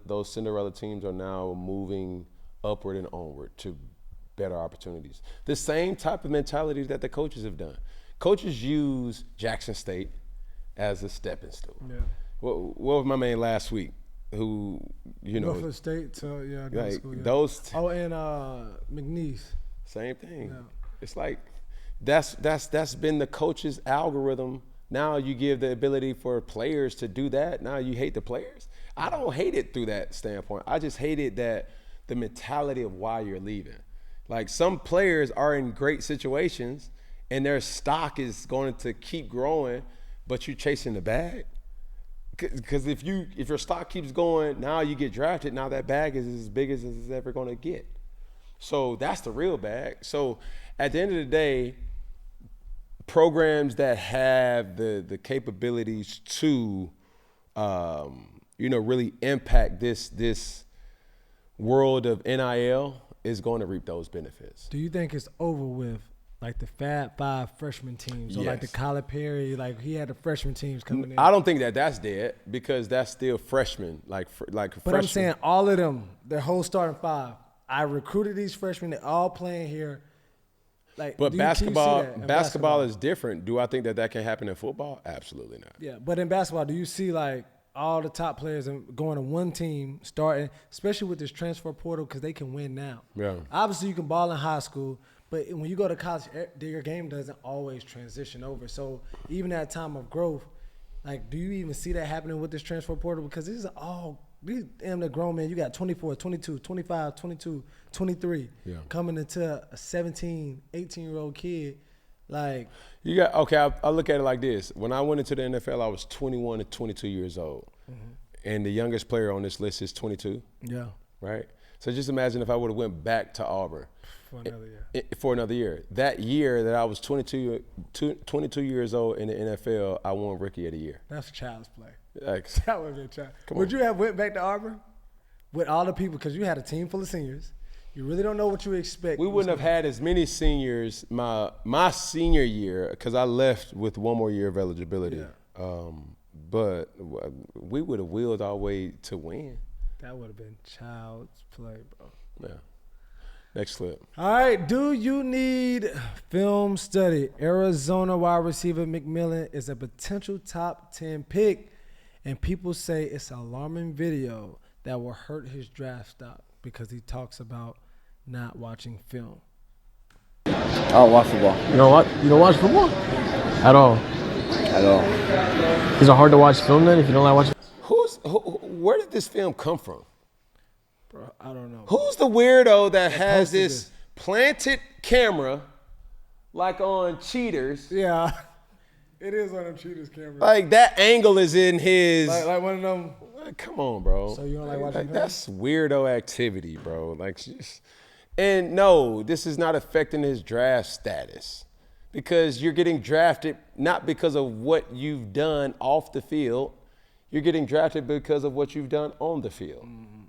those Cinderella teams are now moving upward and onward to better opportunities. The same type of mentality that the coaches have done. Coaches use Jackson State as a stepping stool. Yeah. What was my man last week? Who, Norfolk State to like school, yeah. Those. And McNeese. Same thing. Yeah. It's like that's been the coach's algorithm. Now you give the ability for players to do that. Now you hate the players. I don't hate it through that standpoint. I just hate it that the mentality of why you're leaving. Like, some players are in great situations and their stock is going to keep growing, but you're chasing the bag. Because if your stock keeps going, now you get drafted, now that bag is as big as it's ever going to get. So that's the real bag. So at the end of the day, programs that have the capabilities to, really impact this world of NIL is going to reap those benefits. Do you think it's over with, like the Fab Five freshman teams, or like the Calipari, like he had the freshman teams coming in? I don't think that's dead, because that's still freshmen, like But freshmen. I'm saying all of them, their whole starting five. I recruited these freshmen. They're all playing here. Like, but basketball is different. Do I think that can happen in football? Absolutely not. Yeah, but in basketball, do you see like all the top players going to one team starting, especially with this transfer portal, because they can win now? Yeah. Obviously, you can ball in high school, but when you go to college, your game doesn't always transition over. So even at time of growth, like, do you even see that happening with this transfer portal? Because these are all these damn the grown men. You got 24, 22, 25, 22, 23 coming into a 17, 18-year-old kid. Like, you got, okay, I look at it like this. When I went into the NFL, I was 21 to 22 years old. And the youngest player on this list is 22. Yeah. Right? So just imagine if I would have went back to Auburn for another year. That year that I was 22 years old in the NFL, I won Rookie of the Year. That's child's play. Like, that would be child. Would you have went back to Auburn with all the people, because you had a team full of seniors? You really don't know what you expect. We wouldn't have had as many seniors my senior year, because I left with one more year of eligibility. Yeah. But we would have willed our way to win. That would have been child's play, bro. Yeah. Next clip. All right, do you need film study? Arizona wide receiver McMillan is a potential top 10 pick, and people say it's an alarming video that will hurt his draft stock because he talks about not watching film. I don't watch football. You don't watch football? At all? At all. Is it hard to watch film then if you don't like watching? Where did this film come from? Bro, I don't know. Who's the weirdo that has this planted camera like on Cheaters? Yeah, it is on them Cheaters cameras. Like that angle is in his. Like one of them. Come on, bro. So you don't like watching film? That's weirdo activity, bro. Like, and no, this is not affecting his draft status because you're getting drafted not because of what you've done off the field. You're getting drafted because of what you've done on the field. Mm-hmm.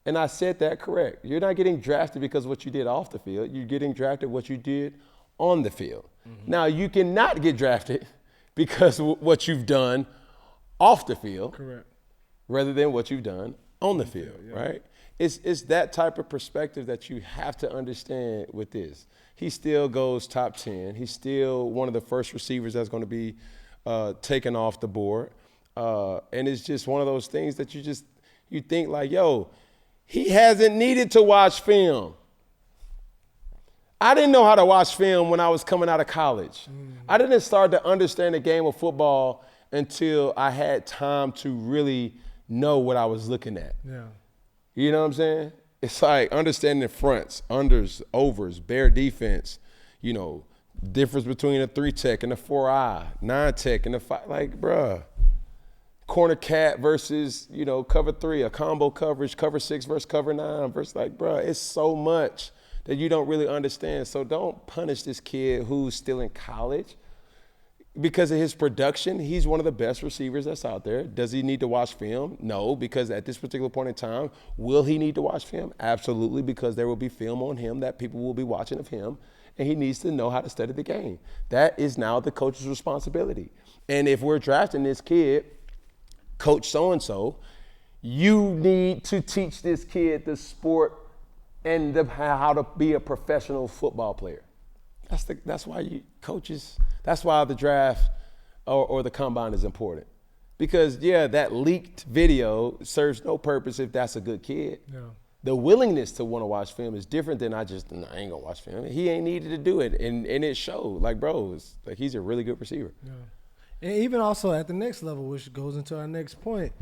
And I said that correct. You're not getting drafted because of what you did off the field. You're getting drafted what you did on the field. Mm-hmm. Now, you cannot get drafted because of what you've done off the field. Correct. Rather than what you've done on the field, right? It's that type of perspective that you have to understand with this. He still goes top 10. He's still one of the first receivers that's going to be taken off the board. And it's just one of those things that you think like, yo, he hasn't needed to watch film. I didn't know how to watch film when I was coming out of college. I didn't start to understand the game of football until I had time to really know what I was looking at. Yeah. You know what I'm saying? It's like understanding fronts, unders, overs, bare defense, difference between a 3-tech and a 4-eye, 9-tech and a 5, like, bruh. Corner cat versus, cover 3, a combo coverage, cover 6 versus cover 9 versus bruh, it's so much that you don't really understand. So don't punish this kid who's still in college because of his production. He's one of the best receivers that's out there. Does he need to watch film? No, because at this particular point in time, will he need to watch film? Absolutely, because there will be film on him that people will be watching of him, and he needs to know how to study the game. That is now the coach's responsibility. And if we're drafting this kid, Coach so-and-so, you need to teach this kid the sport and how to be a professional football player. That's why that's why the draft or the combine is important. Because, that leaked video serves no purpose if that's a good kid. Yeah. The willingness to want to watch film is different than I ain't going to watch film. He ain't needed to do it, and it showed. Like, bro, it's like he's a really good receiver. Yeah. And even also at the next level, which goes into our next point,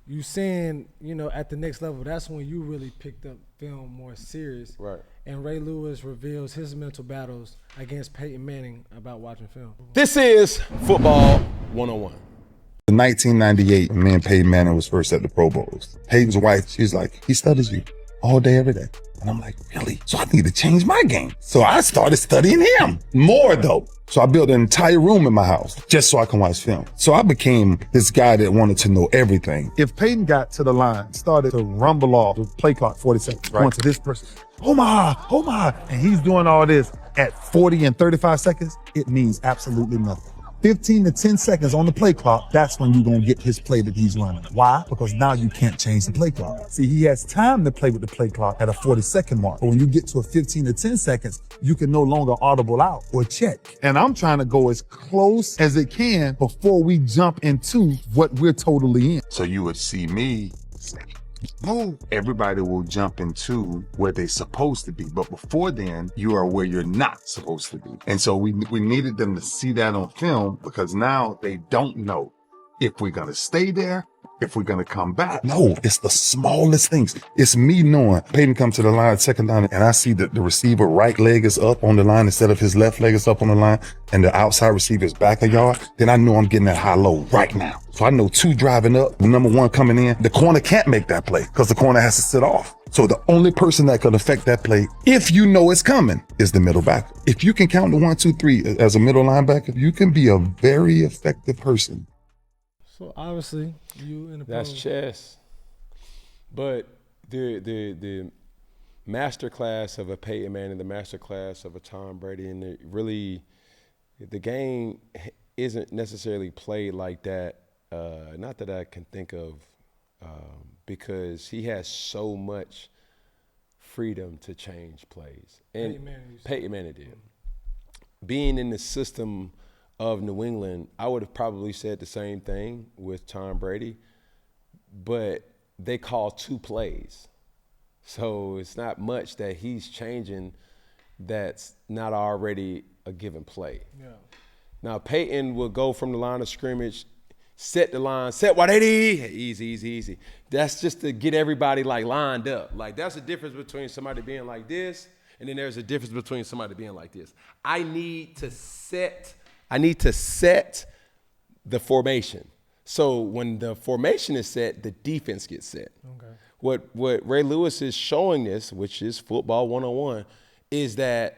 you saying, at the next level, that's when you really picked up film more serious. Right. And Ray Lewis reveals his mental battles against Peyton Manning about watching film. This is Football 101. In 1998, when me and Peyton Manning was first at the Pro Bowls, Peyton's wife, she's like, he studies you all day, every day. And I'm like, really? So I need to change my game. So I started studying him more though. So I built an entire room in my house just so I can watch film. So I became this guy that wanted to know everything. If Peyton got to the line, started to rumble off the play clock, 40 seconds, going to this person, oh my, and he's doing all this at 40 and 35 seconds, it means absolutely nothing. 15 to 10 seconds on the play clock, that's when you're going to get his play that he's running. Why? Because now you can't change the play clock. See, he has time to play with the play clock at a 40-second mark. But when you get to a 15 to 10 seconds, you can no longer audible out or check. And I'm trying to go as close as it can before we jump into what we're totally in. So you would see me say, move. Everybody will jump into where they're supposed to be. But before then, you are where you're not supposed to be. And so we needed them to see that on film because now they don't know if we're going to stay there, if we're going to come back. No, it's the smallest things. It's me knowing Peyton comes to the line second down and I see that the receiver right leg is up on the line instead of his left leg is up on the line and the outside receiver is back a yard. Then I know I'm getting that high low right now. So I know 2 driving up, the number 1 coming in. The corner can't make that play because the corner has to sit off. So the only person that could affect that play, if you know it's coming, is the middle backer. If you can count the 1, 2, 3 as a middle linebacker, you can be a very effective person. So obviously, you in the that's chess. But the master class of a Peyton Manning, the master class of a Tom Brady, and the game isn't necessarily played like that. Not that I can think of, because he has so much freedom to change plays. And Peyton Manning did. Being in the system of New England, I would have probably said the same thing with Tom Brady, but they call 2 plays. So it's not much that he's changing that's not already a given play. Yeah. Now, Peyton will go from the line of scrimmage, set the line, set 180, easy. That's just to get everybody like lined up. Like that's the difference between somebody being like this, and then there's a difference between somebody being like this. I need to set the formation. So when the formation is set, the defense gets set. Okay. What Ray Lewis is showing us, which is football 101, is that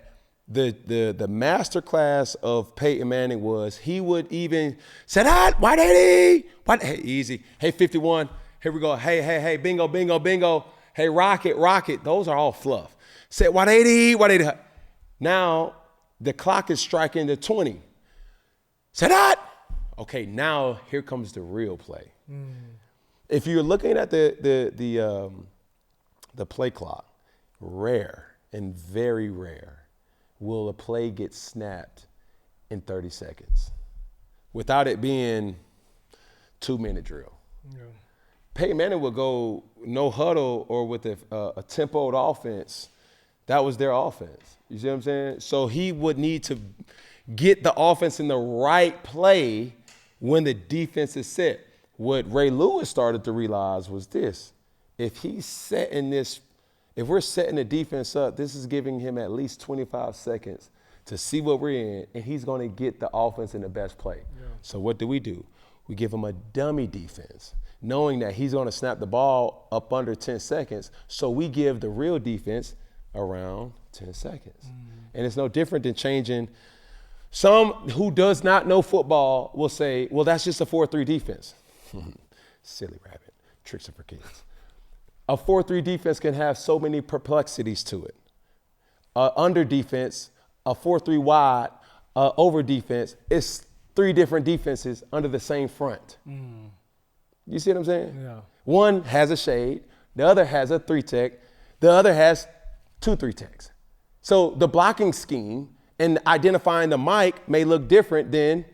the master class of Peyton Manning was he would even say, why did he? Hey, easy. Hey, 51. Here we go. Hey, bingo. Hey, rocket. Those are all fluff. Say, 180. Now the clock is striking the 20. Say that. Okay, now here comes the real play. If you're looking at the play clock, rare and very rare will a play get snapped in 30 seconds without it being 2-minute drill. Yeah. Peyton Manning would go no huddle or with a tempoed offense. That was their offense. You see what I'm saying? So he would need to get the offense in the right play when the defense is set. What Ray Lewis started to realize was this. If we're setting the defense up, this is giving him at least 25 seconds to see what we're in, and he's going to get the offense in the best play. Yeah. So what do? We give him a dummy defense, knowing that he's going to snap the ball up under 10 seconds, so we give the real defense around 10 seconds. And it's no different than changing. Some who does not know football will say, well, that's just a 4-3 defense. Silly rabbit. Tricks are for kids. A 4-3 defense can have so many perplexities to it. Under defense, a 4-3 wide, over defense, it's 3 different defenses under the same front. You see what I'm saying? Yeah. One has a shade, the other has a 3-tech, the other has 2 3-techs. So the blocking scheme and identifying the mic may look different than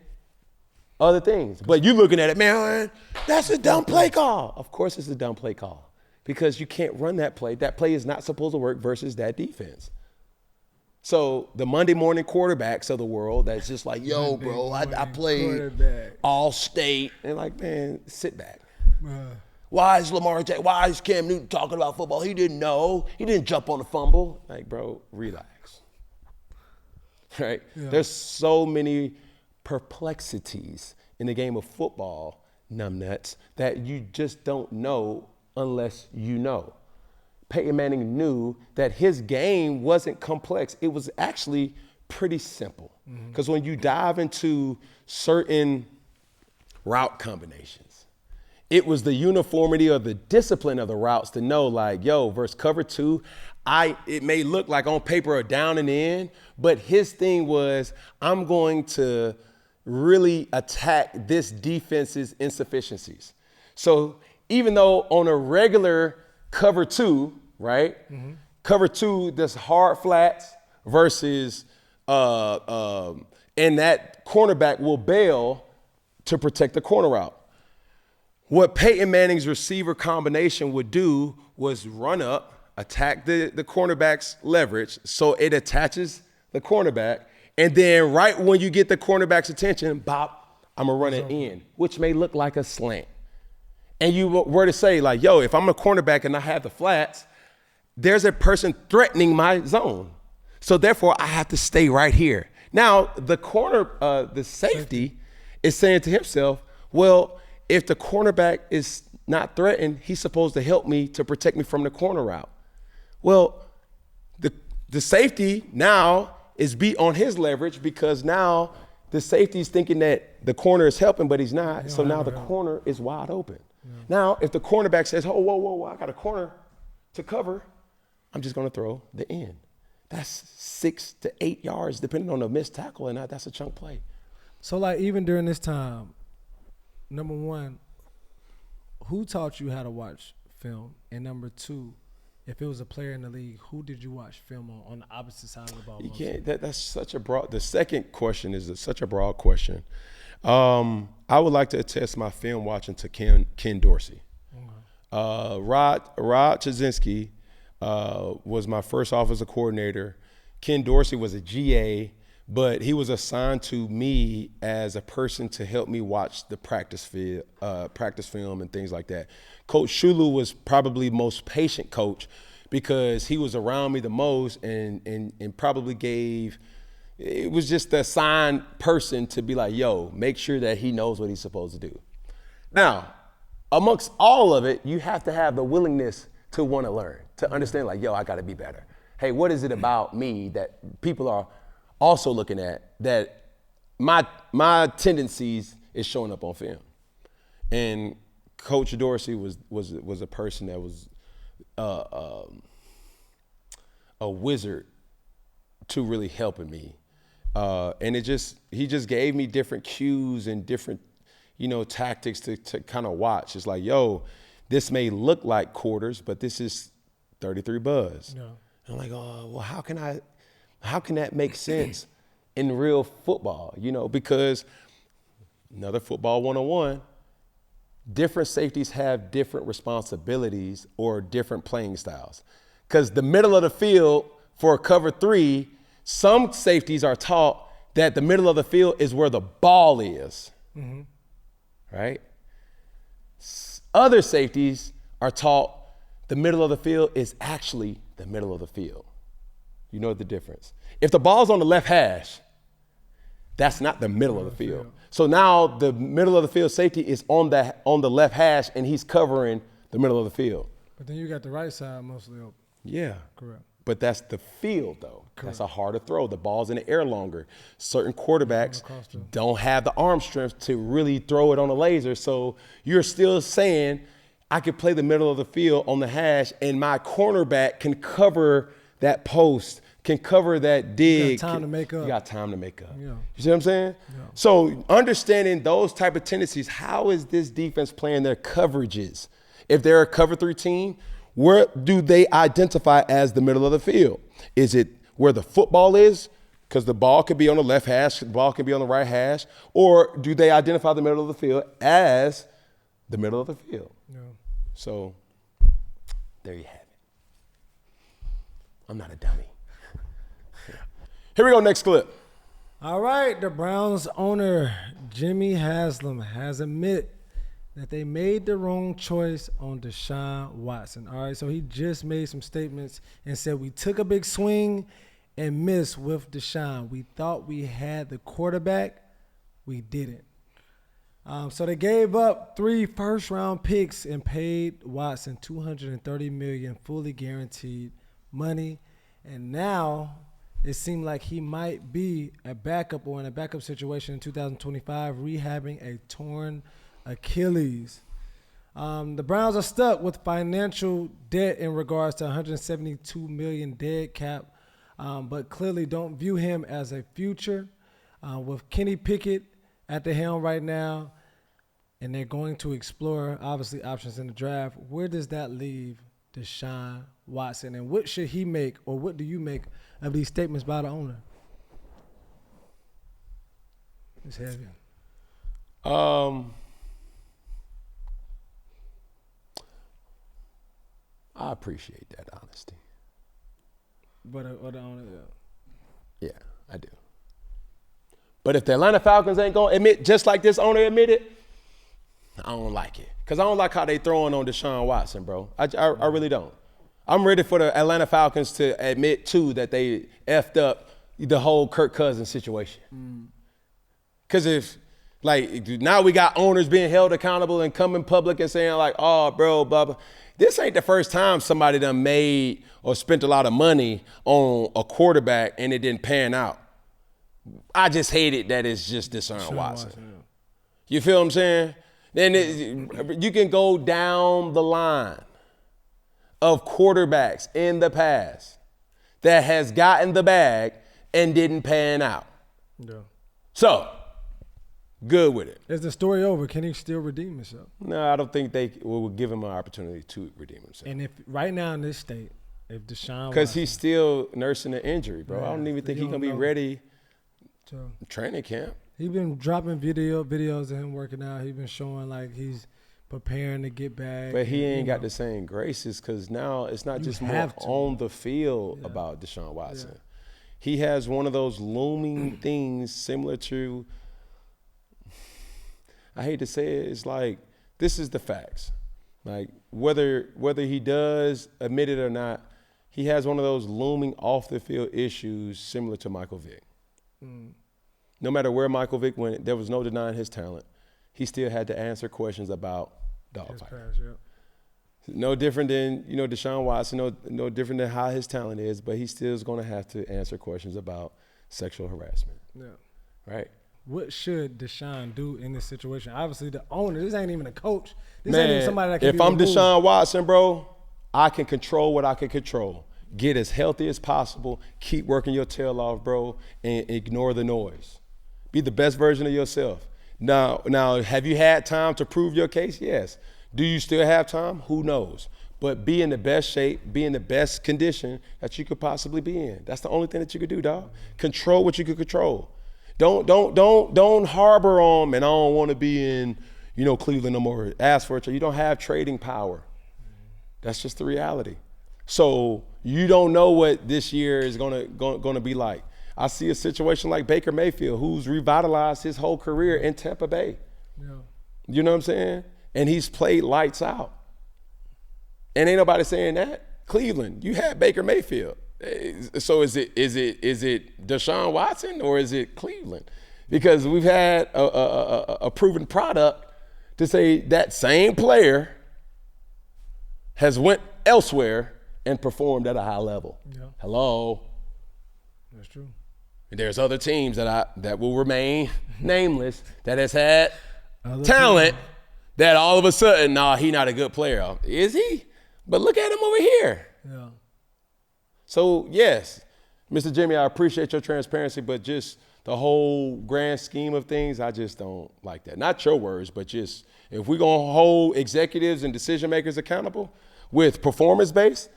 other things. But you looking at it, man, that's a dumb play call. Of course it's a dumb play call because you can't run that play. That play is not supposed to work versus that defense. So the Monday morning quarterbacks of the world that's just like, yo, bro, I played all state. And like, man, sit back. Why is why is Cam Newton talking about football? He didn't know. He didn't jump on the fumble. Like, bro, relax. Right? Yeah. There's so many perplexities in the game of football, numbnuts, that you just don't know unless you know. Peyton Manning knew that his game wasn't complex. It was actually pretty simple. Because when you dive into certain route combinations, it was the uniformity or the discipline of the routes to know, like, yo, versus cover 2, it may look like on paper a down and in, but his thing was, I'm going to really attack this defense's insufficiencies. So even though on a regular cover 2, right? Cover 2, that's hard flats versus, and that cornerback will bail to protect the corner route. What Peyton Manning's receiver combination would do was run up, attack the cornerback's leverage, so it attaches the cornerback, and then right when you get the cornerback's attention, bop, I'm gonna run it in, which may look like a slant. And you were to say, like, yo, if I'm a cornerback and I have the flats, there's a person threatening my zone. So therefore, I have to stay right here. Now, the safety is saying to himself, well, if the cornerback is not threatened, he's supposed to help me to protect me from the corner route. Well, the safety now is beat on his leverage because now the safety is thinking that the corner is helping, but he's not. So now the corner is wide open. Yeah. Now, if the cornerback says, oh, whoa, I got a corner to cover, I'm just going to throw the end. That's 6 to 8 yards, depending on the missed tackle, and that's a chunk play. So, like, even during this time, number one, who taught you how to watch film? And number two, if it was a player in the league, who did you watch film on the opposite side of the ball? You can't. That's such a broad. The second question is such a broad question. I would like to attest my film watching to Ken Dorsey. Rod Chazinski was my first offensive coordinator. Ken Dorsey was a GA, but he was assigned to me as a person to help me watch the practice film and things like that. Coach Shulu was probably the most patient coach because he was around me the most and probably it was just the assigned person to be like, yo, make sure that he knows what he's supposed to do. Now, amongst all of it, you have to have the willingness to want to learn, to understand like, yo, I got to be better. Hey, what is it about me that people are also looking at that my tendencies is showing up on film? And Coach Dorsey was a person that was a wizard to really helping me. And he just gave me different cues and different, tactics to kind of watch. It's like, yo, this may look like quarters, but this is 33 buzz. Yeah. I'm like, oh, well, how can that make sense in real football? Because another football 101, different safeties have different responsibilities or different playing styles. Because the middle of the field for a cover 3, some safeties are taught that the middle of the field is where the ball is, right? Other safeties are taught the middle of the field is actually the middle of the field. You know the difference. If the ball's on the left hash, that's not the middle of the field. So now the middle of the field safety is on the left hash and he's covering the middle of the field. But then you got the right side mostly open. Yeah. Correct. But that's the field, though. Correct. That's a harder throw. The ball's in the air longer. Certain quarterbacks don't have the arm strength to really throw it on a laser. So you're still saying, I could play the middle of the field on the hash, and my cornerback can cover that post, can cover that dig. You got time to make up. You got time to make up. Yeah. You see what I'm saying? Yeah. So understanding those type of tendencies, how is this defense playing their coverages? If they're a cover 3 team, where do they identify as the middle of the field? Is it where the football is? Because the ball could be on the left hash, the ball can be on the right hash. Or do they identify the middle of the field as the middle of the field? Yeah. So there you have it. I'm not a dummy. Here we go, next clip. All right, the Browns owner, Jimmy Haslam, has admitted that they made the wrong choice on Deshaun Watson. All right, so he just made some statements and said, we took a big swing and missed with Deshaun. We thought we had the quarterback. We didn't. So they gave up 3 first-round picks and paid Watson $230 million fully guaranteed money. And now it seemed like he might be a backup or in a backup situation in 2025, rehabbing a torn Achilles. The Browns are stuck with financial debt in regards to $172 million dead cap, but clearly don't view him as a future. With Kenny Pickett at the helm right now, and they're going to explore, obviously, options in the draft, where does that leave Deshaun Watson? And what should he make, or what do you make of these statements by the owner? It's heavy. I appreciate that honesty. But the owner, yeah, I do. But if the Atlanta Falcons ain't gonna admit, just like this owner admitted, I don't like it. Because I don't like how they throwing on Deshaun Watson, bro. I really don't. I'm ready for the Atlanta Falcons to admit, too, that they effed up the whole Kirk Cousins situation. Because if, like, now we got owners being held accountable and coming public and saying, like, oh, bro, blah, blah. This ain't the first time somebody done made or spent a lot of money on a quarterback and it didn't pan out. I just hate it that it's just Deshaun Watson. You feel what I'm saying? Then you can go down the line of quarterbacks in the past that has gotten the bag and didn't pan out. Yeah. So, good with it. Is the story over? Can he still redeem himself? No, I don't think they will give him an opportunity to redeem himself. And if right now in this state, if Deshaun Because Watson. he's still nursing an injury, bro. I don't even think he's going to be ready So, training camp. He's been dropping videos of him working out. He's been showing like he's preparing to get back. But he ain't got the same graces because now it's not just more on the field about Deshaun Watson. Yeah. He has one of those looming things similar to, I hate to say it, it's like, this is the facts. Like whether he does admit it or not, he has one of those looming off the field issues similar to Michael Vick. No matter where Michael Vick went, there was no denying his talent. He still had to answer questions about dogfighting. No different than, Deshaun Watson, no different than how his talent is, but he still is going to have to answer questions about sexual harassment. Yeah. Right? What should Deshaun do in this situation? Obviously, the owner, this ain't even a coach. This Man, ain't even somebody that can if I'm Deshaun Watson, bro, I can control what I can control. Get as healthy as possible. Keep working your tail off, bro, and ignore the noise. Be the best version of yourself. Now, have you had time to prove your case? Yes. Do you still have time? Who knows? But be in the best shape, be in the best condition that you could possibly be in. That's the only thing that you could do, dog. Control what you could control. Don't harbor on, and I don't want to be in, Cleveland no more. Ask for it. You don't have trading power. That's just the reality. So you don't know what this year is gonna be like. I see a situation like Baker Mayfield, who's revitalized his whole career in Tampa Bay. Yeah. You know what I'm saying? And he's played lights out. And ain't nobody saying that. Cleveland, you had Baker Mayfield. So is it Deshaun Watson or is it Cleveland? Because we've had a proven product to say that same player has went elsewhere and performed at a high level. Yeah. Hello. That's true. There's other teams that will remain nameless that has had talent that all of a sudden, he not a good player. Is he? But look at him over here. Yeah. So yes, Mr. Jimmy, I appreciate your transparency, but just the whole grand scheme of things, I just don't like that. Not your words, but just if we're gonna hold executives and decision makers accountable with performance-based,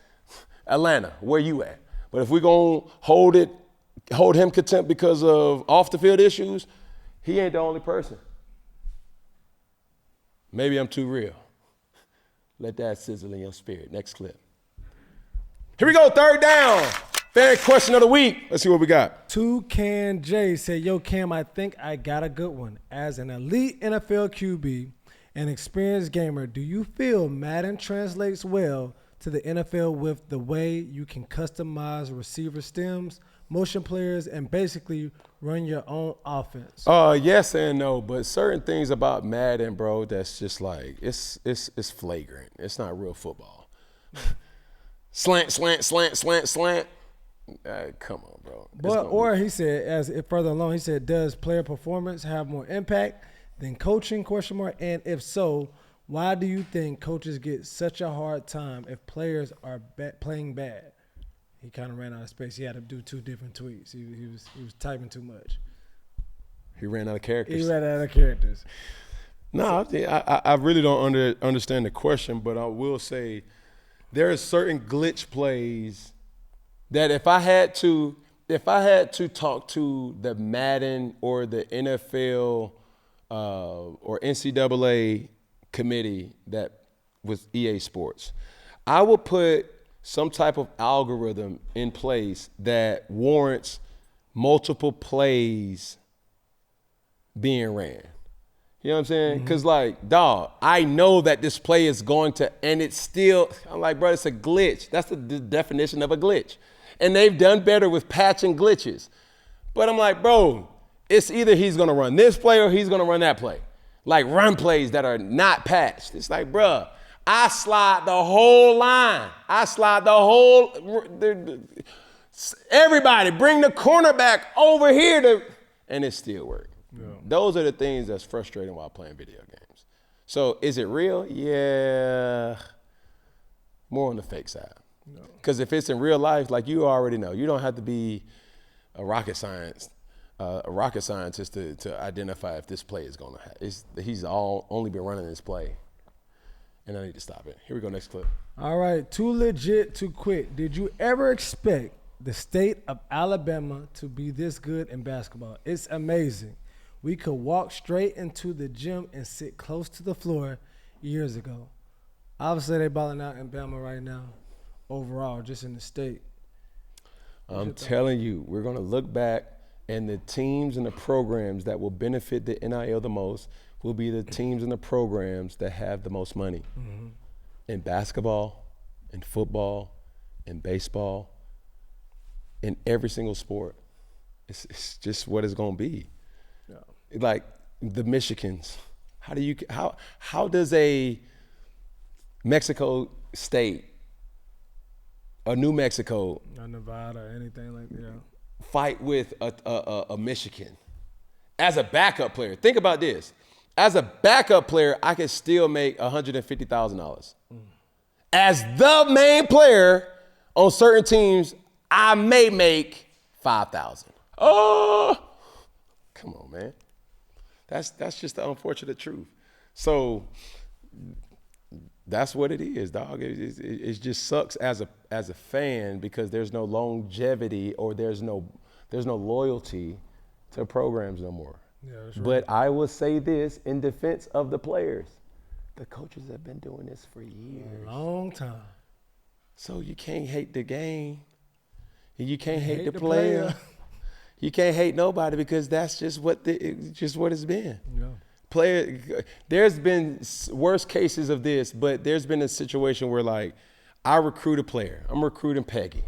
Atlanta, where you at? But if we're gonna hold him contempt because of off the field issues, he ain't the only person. Maybe I'm too real. Let that sizzle in your spirit. Next clip. Here we go, third down. Fan question of the week. Let's see what we got. Toucan J said, yo, Cam, I think I got a good one. As an elite NFL QB and experienced gamer, do you feel Madden translates well to the NFL with the way you can customize receiver stems, motion players, and basically run your own offense? Yes and no, but certain things about Madden, bro, that's just like, it's flagrant. It's not real football. Slant. Come on, bro. Or he said, as it further along, he said, does player performance have more impact than coaching, ? And if so, why do you think coaches get such a hard time if players are playing bad? He kind of ran out of space. He had to do two different tweets. He was typing too much. He ran out of characters. No, I really don't understand the question, but I will say there are certain glitch plays that if I had to talk to the Madden or the NFL or NCAA committee that was EA Sports, I would put some type of algorithm in place that warrants multiple plays being ran. You know what I'm saying? Because, I know that this play is going to, and it's still, I'm like, bro, it's a glitch. That's the definition of a glitch. And they've done better with patching glitches. But I'm like, bro, it's either he's going to run this play or he's going to run that play. Like run plays that are not patched. It's like, bro, I slide the whole line. Everybody bring the cornerback over here and it still worked. Yeah. Those are the things that's frustrating while playing video games. So is it real? Yeah. More on the fake side. Because if it's in real life, like you already know, you don't have to be a rocket scientist to identify if this play is going to happen. He's only been running this play. and I need to stop it. Here we go, next clip. All right, too legit to quit. Did you ever expect the state of Alabama to be this good in basketball? It's amazing. We could walk straight into the gym and sit close to the floor years ago. Obviously, they balling out in Bama right now, overall, just in the state. I'm telling you, we're going to look back, and the teams and the programs that will benefit the NIL the most will be the teams and the programs that have the most money. Mm-hmm. In basketball, in football, in baseball, in every single sport. It's just what it's going to be. Yeah. Like the Michigans. How does a Mexico State, a New Mexico, Or Nevada, anything like that. fight with a Michigan as a backup player? Think about this. As a backup player, I could still make $150,000. As the main player on certain teams, I may make $5,000. Oh, come on, man. That's just the unfortunate truth. So that's what it is, dog. It just sucks as a fan because there's no longevity or there's no loyalty to programs no more. Yeah, that's right. But I will say this in defense of the players. The coaches have been doing this for years. A long time. So you can't hate the game. And you can't hate the player. You can't hate nobody because that's just what it's been. Yeah. There's been worse cases of this, but there's been a situation where, like, I recruit a player. I'm recruiting Peggy.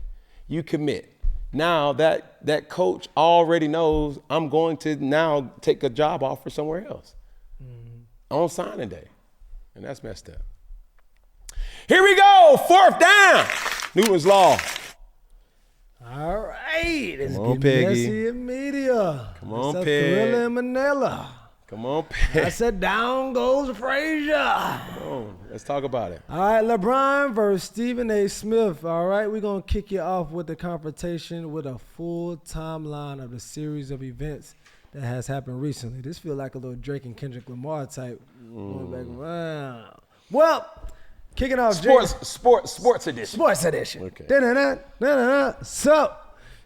You commit. Now that coach already knows I'm going to now take a job offer somewhere else on signing day. And that's messed up. Here we go, 4th down. Newton's Law. All right. It's Come on, getting Peggy. messy in media. Come on, it's a Peg. Thriller in Manila. Come on, Peg. I said down goes Frazier. Come on, let's talk about it. All right, LeBron versus Stephen A. Smith. All right, we're going to kick you off with the confrontation with a full timeline of the series of events that has happened recently. This feels like a little Drake and Kendrick Lamar type. Going back around. Well, kicking off Sports edition. Sports edition. Okay. Da-da-da, so,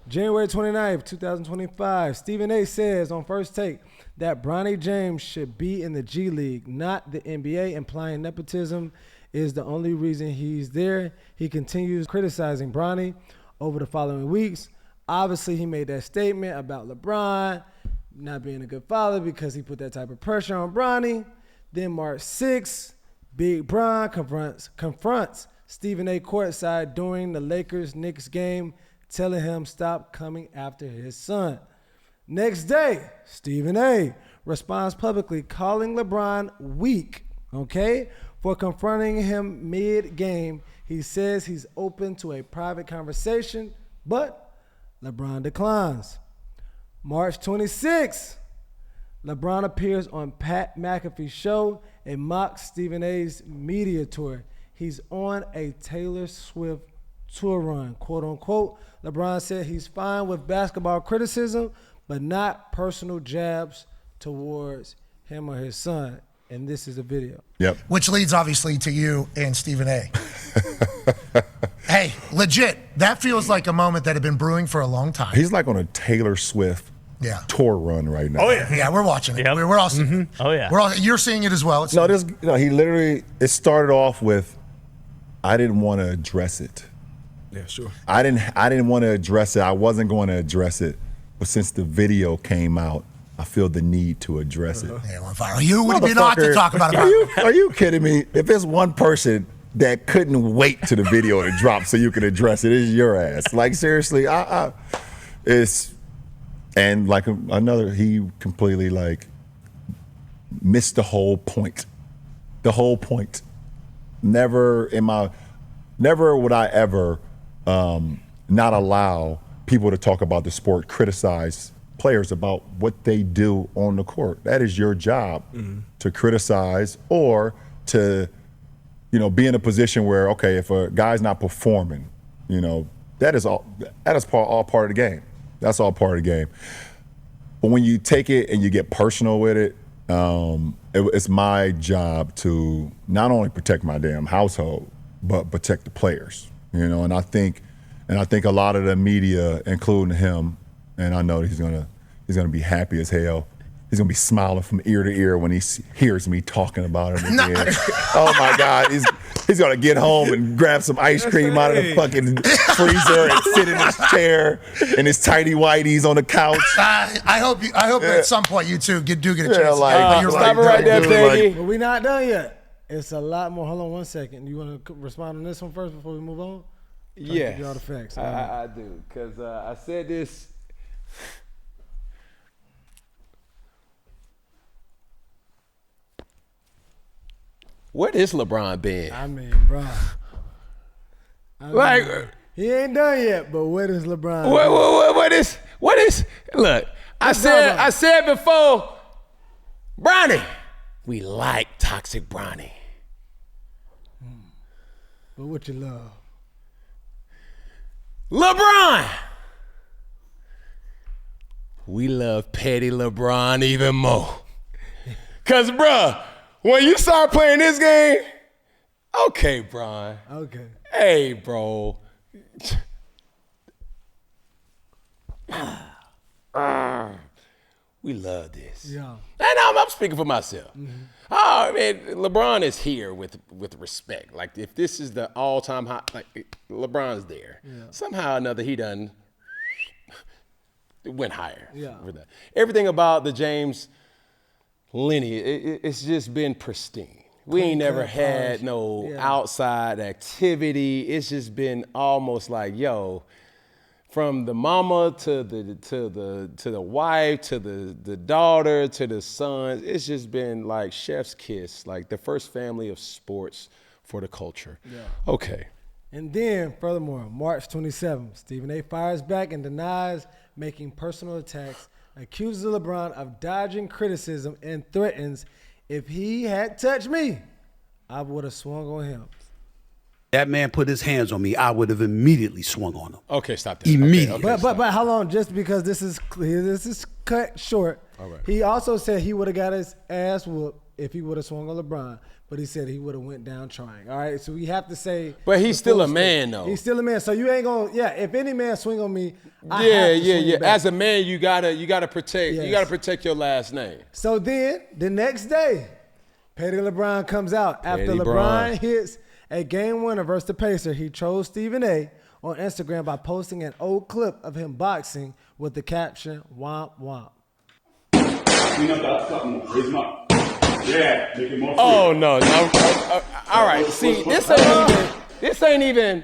January 29th, 2025, Stephen A. says on First Take that Bronny James should be in the G League, not the NBA, implying nepotism is the only reason he's there. He continues criticizing Bronny over the following weeks. Obviously, he made that statement about LeBron not being a good father because he put that type of pressure on Bronny. Then March 6th, Big Bron confronts Stephen A. courtside during the Lakers-Knicks game, telling him stop coming after his son. Next day, Stephen A. responds publicly, calling LeBron weak, okay, for confronting him mid-game. He says he's open to a private conversation, but LeBron declines. March 26th, LeBron appears on Pat McAfee's show and mocks Stephen A.'s media tour. He's on a Taylor Swift tour run, quote unquote. LeBron said he's fine with basketball criticism, but not personal jabs towards him or his son. And this is a video. Yep. Which leads obviously to you and Stephen A. Hey, legit, that feels like a moment that had been brewing for a long time. He's like on a Taylor Swift tour run right now. Oh yeah, yeah, we're watching it. We're all seeing it. Oh yeah, you're seeing it as well. It's He literally, it started off with, I didn't want to address it. Yeah, sure. I didn't want to address it. I wasn't going to address it, but since the video came out, I feel the need to address it. Yeah, on fire. You would be not to talk about it. Are you kidding me? If there's one person that couldn't wait to the video to drop so you could address it, it's your ass. Like seriously, it's. And like he completely like missed the whole point. The whole point. Never would I ever not allow people to talk about the sport, criticize players about what they do on the court. That is your job, to criticize or to, be in a position where, okay, if a guy's not performing, that is all part of the game. That's all part of the game. But when you take it and you get personal with it, it's my job to not only protect my damn household, but protect the players. You know, and I think a lot of the media, including him, and I know he's gonna be happy as hell. He's gonna be smiling from ear to ear when he hears me talking about it again. Oh my God, he's gonna get home and grab some ice cream out of the fucking freezer and sit in his chair and his tighty whities on the couch. I hope at some point you two do get a chance. Stop it right there, Peggy. But we're not done yet. It's a lot more. Hold on 1 second. You want to respond on this one first before we move on? Yes. Give you all the facts. I do, because I said this. Where is LeBron been? I mean, bro. He ain't done yet, but where is LeBron? What is? Look, I said before, Bronny. We like toxic Bronny. But what you love? LeBron. We love petty LeBron even more. Cause bruh, when you start playing this game, okay, Bron. Okay. Hey, bro. We love this. Yeah. And I'm speaking for myself. Mm-hmm. Oh, man, LeBron is here with respect. Like, if this is the all-time high, like, LeBron's there. Yeah. Somehow or another, he done went higher. Yeah. Everything about the James lineage, it's just been pristine. We ain't never had no outside activity. It's just been almost like, yo, from the mama to the wife to the daughter to the sons, it's just been like chef's kiss, like the first family of sports for the culture. Yeah. Okay. And then, furthermore, March 27th, Stephen A. fires back and denies making personal attacks, accuses LeBron of dodging criticism, and threatens, if he had touched me, I would have swung on him. That man put his hands on me, I would have immediately swung on him. Okay, stop that. Immediately. Okay, but how long? Just because this is clear, this is cut short. All right. He also said he would have got his ass whooped if he would have swung on LeBron, but he said he would have went down trying. All right, so we have to say. But he's still a man, though. He's still a man, so you ain't gonna. Yeah, if any man swing on me, I yeah. have to swing back. As a man, you gotta protect. Yes. You gotta protect your last name. So then the next day, Petty LeBron comes out after Petty LeBron Bron. hits a game winner versus the Pacers. He chose Stephen A. on Instagram by posting an old clip of him boxing with the caption "Womp Womp." Oh no! All right. See, this ain't even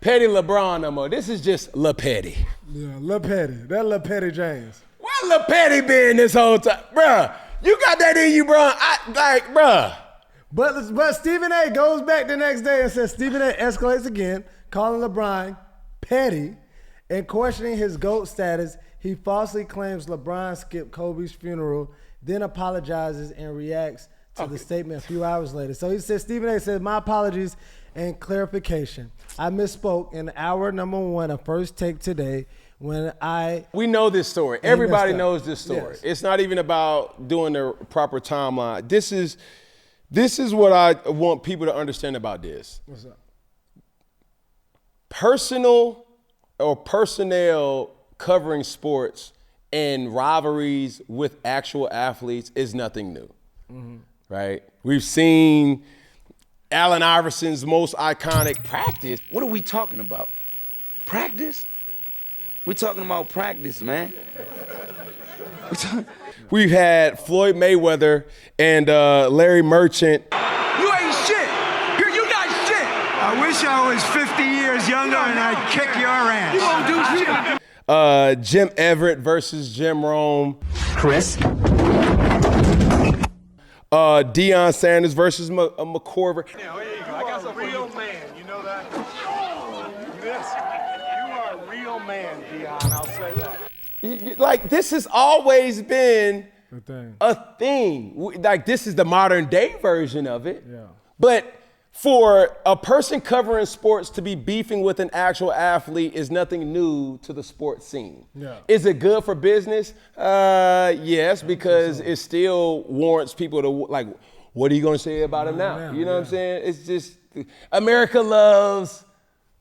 Petty LeBron no more. This is just LePetty. Yeah, LePetty. That LePetty James. Where LePetty been this whole time, bruh? You got that in you, bruh? Bruh. But Stephen A. goes back the next day and says Stephen A. escalates again, calling LeBron petty and questioning his GOAT status. He falsely claims LeBron skipped Kobe's funeral, then apologizes and reacts to the statement a few hours later. So he says, Stephen A. says, my apologies and clarification. I misspoke in hour number 1 of First Take today when We know this story. Everybody messed up. knows this story. Yes. It's not even about doing the proper timeline. This is what I want people to understand about this. What's up? Personal or personnel covering sports and rivalries with actual athletes is nothing new, right? We've seen Allen Iverson's most iconic practice. What are we talking about? Practice? We're talking about practice, man. We've had Floyd Mayweather and Larry Merchant. You ain't shit. You got shit. I wish I was 50 years younger and I'd kick your ass. You won't do shit. Jim Everett versus Jim Rome. Chris. Deion Sanders versus McCorver. Yeah, there you go. I got some real man. You know that? Yes. You are a real man, Deion. I'll say that. Like, this has always been a thing. Like, this is the modern day version of it. Yeah. But for a person covering sports to be beefing with an actual athlete is nothing new to the sports scene. Yeah. Is it good for business? Yes, because it still warrants people to, like, what are you going to say about him now? You know what I'm saying? It's just, America loves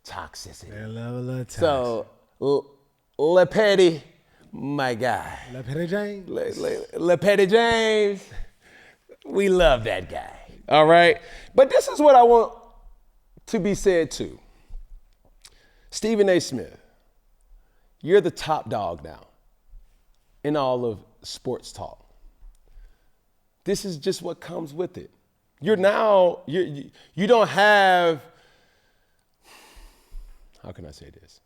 toxicity. They love a little toxic. So, LePETTY, my guy. LePETTY James. LePETTY James, we love that guy. All right? But this is what I want to be said too. Stephen A. Smith, you're the top dog now in all of sports talk. This is just what comes with it. You're now, you don't have, how can I say this?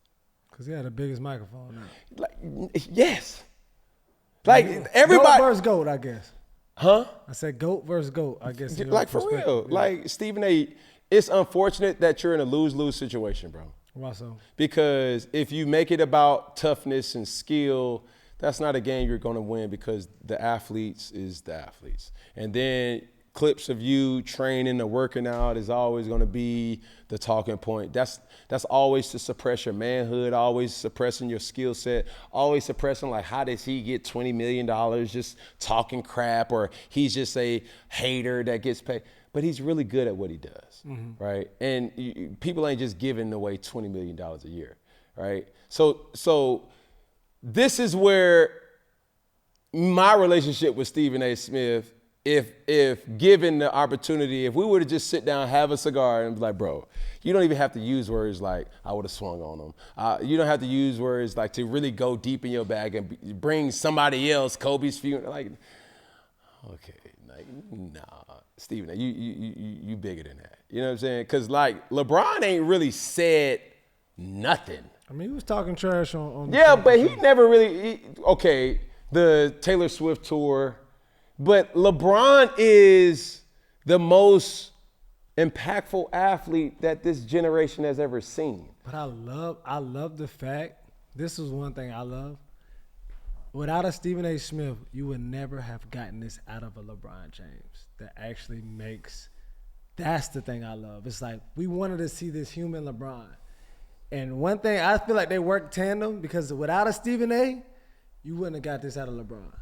Because he had the biggest microphone now. Yes. Like everybody. GOAT versus GOAT, I guess. Huh? I said GOAT versus GOAT, I guess. Like for real. Yeah. Like Stephen A., it's unfortunate that you're in a lose-lose situation, bro. Why so? Because if you make it about toughness and skill, that's not a game you're going to win because the athletes is the athletes. And then clips of you training or working out is always going to be the talking point. That's always to suppress your manhood, always suppressing your skill set, always suppressing like how does he get $20 million just talking crap, or he's just a hater that gets paid. But he's really good at what he does, right? And people ain't just giving away $20 million a year, right? So this is where my relationship with Stephen A. Smith, if given the opportunity, if we were to just sit down, have a cigar, and be like, bro, you don't even have to use words like, I would have swung on him. You don't have to use words like to really go deep in your bag and bring somebody else, Kobe's funeral. Like, okay, like, nah, Stephen, you bigger than that. You know what I'm saying? Because, like, LeBron ain't really said nothing. I mean, he was talking trash on yeah, but he never really, okay, the Taylor Swift tour. But LeBron is the most impactful athlete that this generation has ever seen. But I love the fact, this is one thing I love. Without a Stephen A. Smith, you would never have gotten this out of a LeBron James that actually makes, that's the thing I love. It's like, we wanted to see this human LeBron. And one thing, I feel like they work tandem because without a Stephen A., you wouldn't have got this out of LeBron.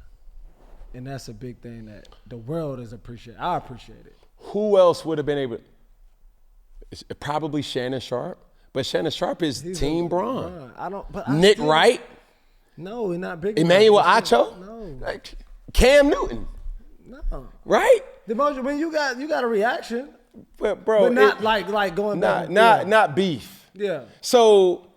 And that's a big thing that the world is appreciating. I appreciate it. Who else would have been able? Probably Shannon Sharp, but Shannon Sharp is Team Bron. Nick Wright. No, he's not big. Emmanuel Acho. No. Like Cam Newton. No. Right? The most when you got a reaction, but bro, but not like going back. Not beef. Yeah. So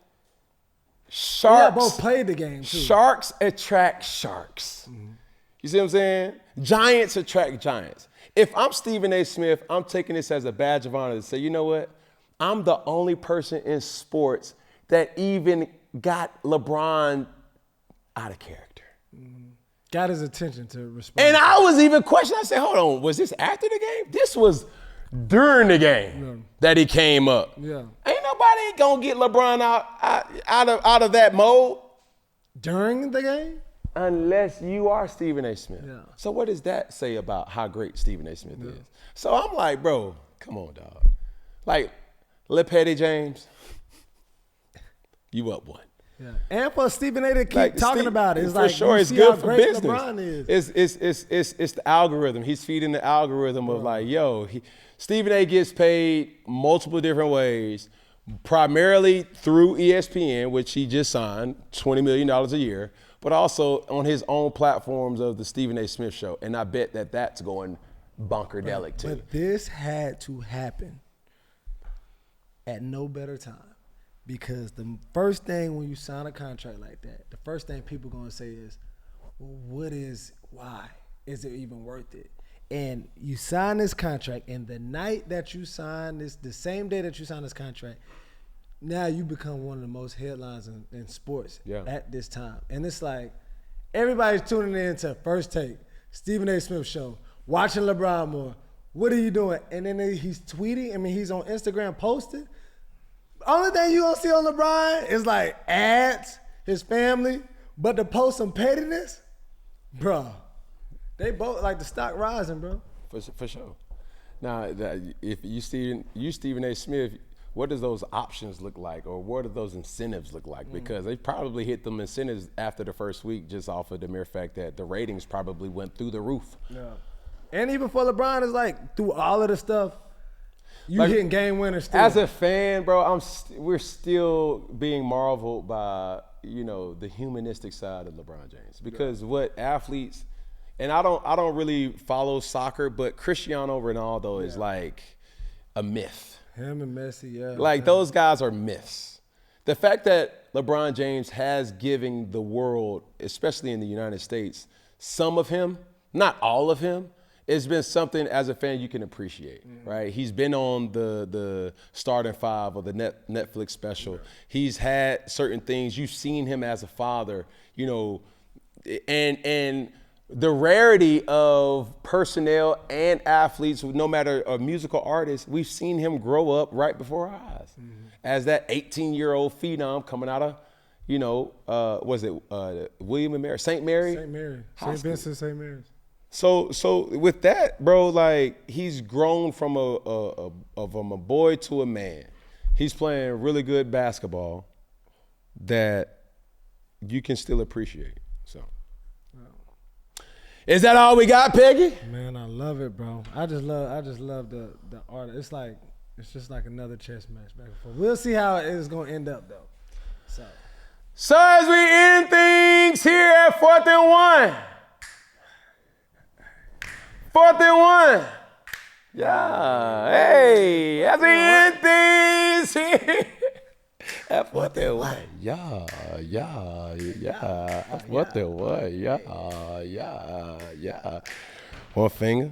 sharks. Yeah, both played the game too. Sharks attract sharks. Mm-hmm. You see what I'm saying? Giants attract giants. If I'm Stephen A. Smith, I'm taking this as a badge of honor to say, you know what? I'm the only person in sports that even got LeBron out of character. Got his attention to respond. And I was even questioning. I said, hold on, was this after the game? This was during the game that he came up. Yeah. Ain't nobody gonna get LeBron out of that mode. During the game? Unless you are Stephen A. Smith. Yeah. So what does that say about how great Stephen A. Smith is? So I'm like, bro, come on, dog. Like, LePETTY James, you up one. Yeah. And for Stephen A. to keep talking about it, it's for like, sure, you it's see good how for great business. LeBron is. It's the algorithm. He's feeding the algorithm of like, yo, Stephen A. gets paid multiple different ways, primarily through ESPN, which he just signed $20 million a year, but also on his own platforms of the Stephen A. Smith Show. And I bet that's going bonkerdelic too. But this had to happen at no better time, because the first thing when you sign a contract like that, the first thing people going to say is, well, why? Is it even worth it? And you sign this contract, and the night that you sign this, the same day that you sign this contract, now you become one of the most headlines in sports at this time. And it's like, everybody's tuning in to First Take, Stephen A. Smith Show, watching LeBron more. What are you doing? And then he's tweeting, he's on Instagram posting. Only thing you gonna see on LeBron is like ads, his family, but to post some pettiness, bro, they both like the stock rising, bro. For sure. Now, if Stephen A. Smith, what does those options look like, or what do those incentives look like? Because they probably hit them incentives after the first week, just off of the mere fact that the ratings probably went through the roof. Yeah. And even for LeBron, it's like through all of the stuff, you Like, hitting game winners still. As a fan, bro, we're still being marveled by the humanistic side of LeBron James, because what athletes, and I don't really follow soccer, but Cristiano Ronaldo is like a myth. Him and Messi, yeah. Like, those guys are myths. The fact that LeBron James has given the world, especially in the United States, some of him, not all of him, it's been something as a fan you can appreciate, right? He's been on the starting five of the Netflix special. Yeah. He's had certain things. You've seen him as a father, and the rarity of personnel and athletes, no matter a musical artist, we've seen him grow up right before our eyes as that 18-year-old phenom coming out of, was it William and Mary, St. Mary? St. Mary, St. Vincent, St. Mary's. So with that, bro, like, he's grown from a boy to a man. He's playing really good basketball that you can still appreciate. So, is that all we got, Peggy? Man, I love it, bro. I just love the art. It's just like another chess match back and forth. We'll see how it is gonna end up though. So as we end things here at 4th and 1. 4th and 1. Yeah. Hey, as we end things here at 4th and 1. Yeah. 4th and 1. Yeah. One finger.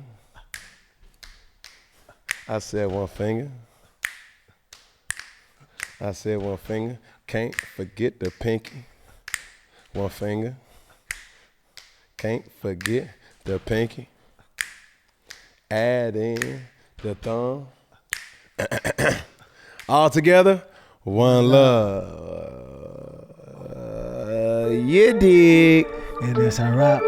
I said one finger. I said one finger. Can't forget the pinky. One finger. Can't forget the pinky. Add in the thumb. All together, one love. You dig. And that's a wrap.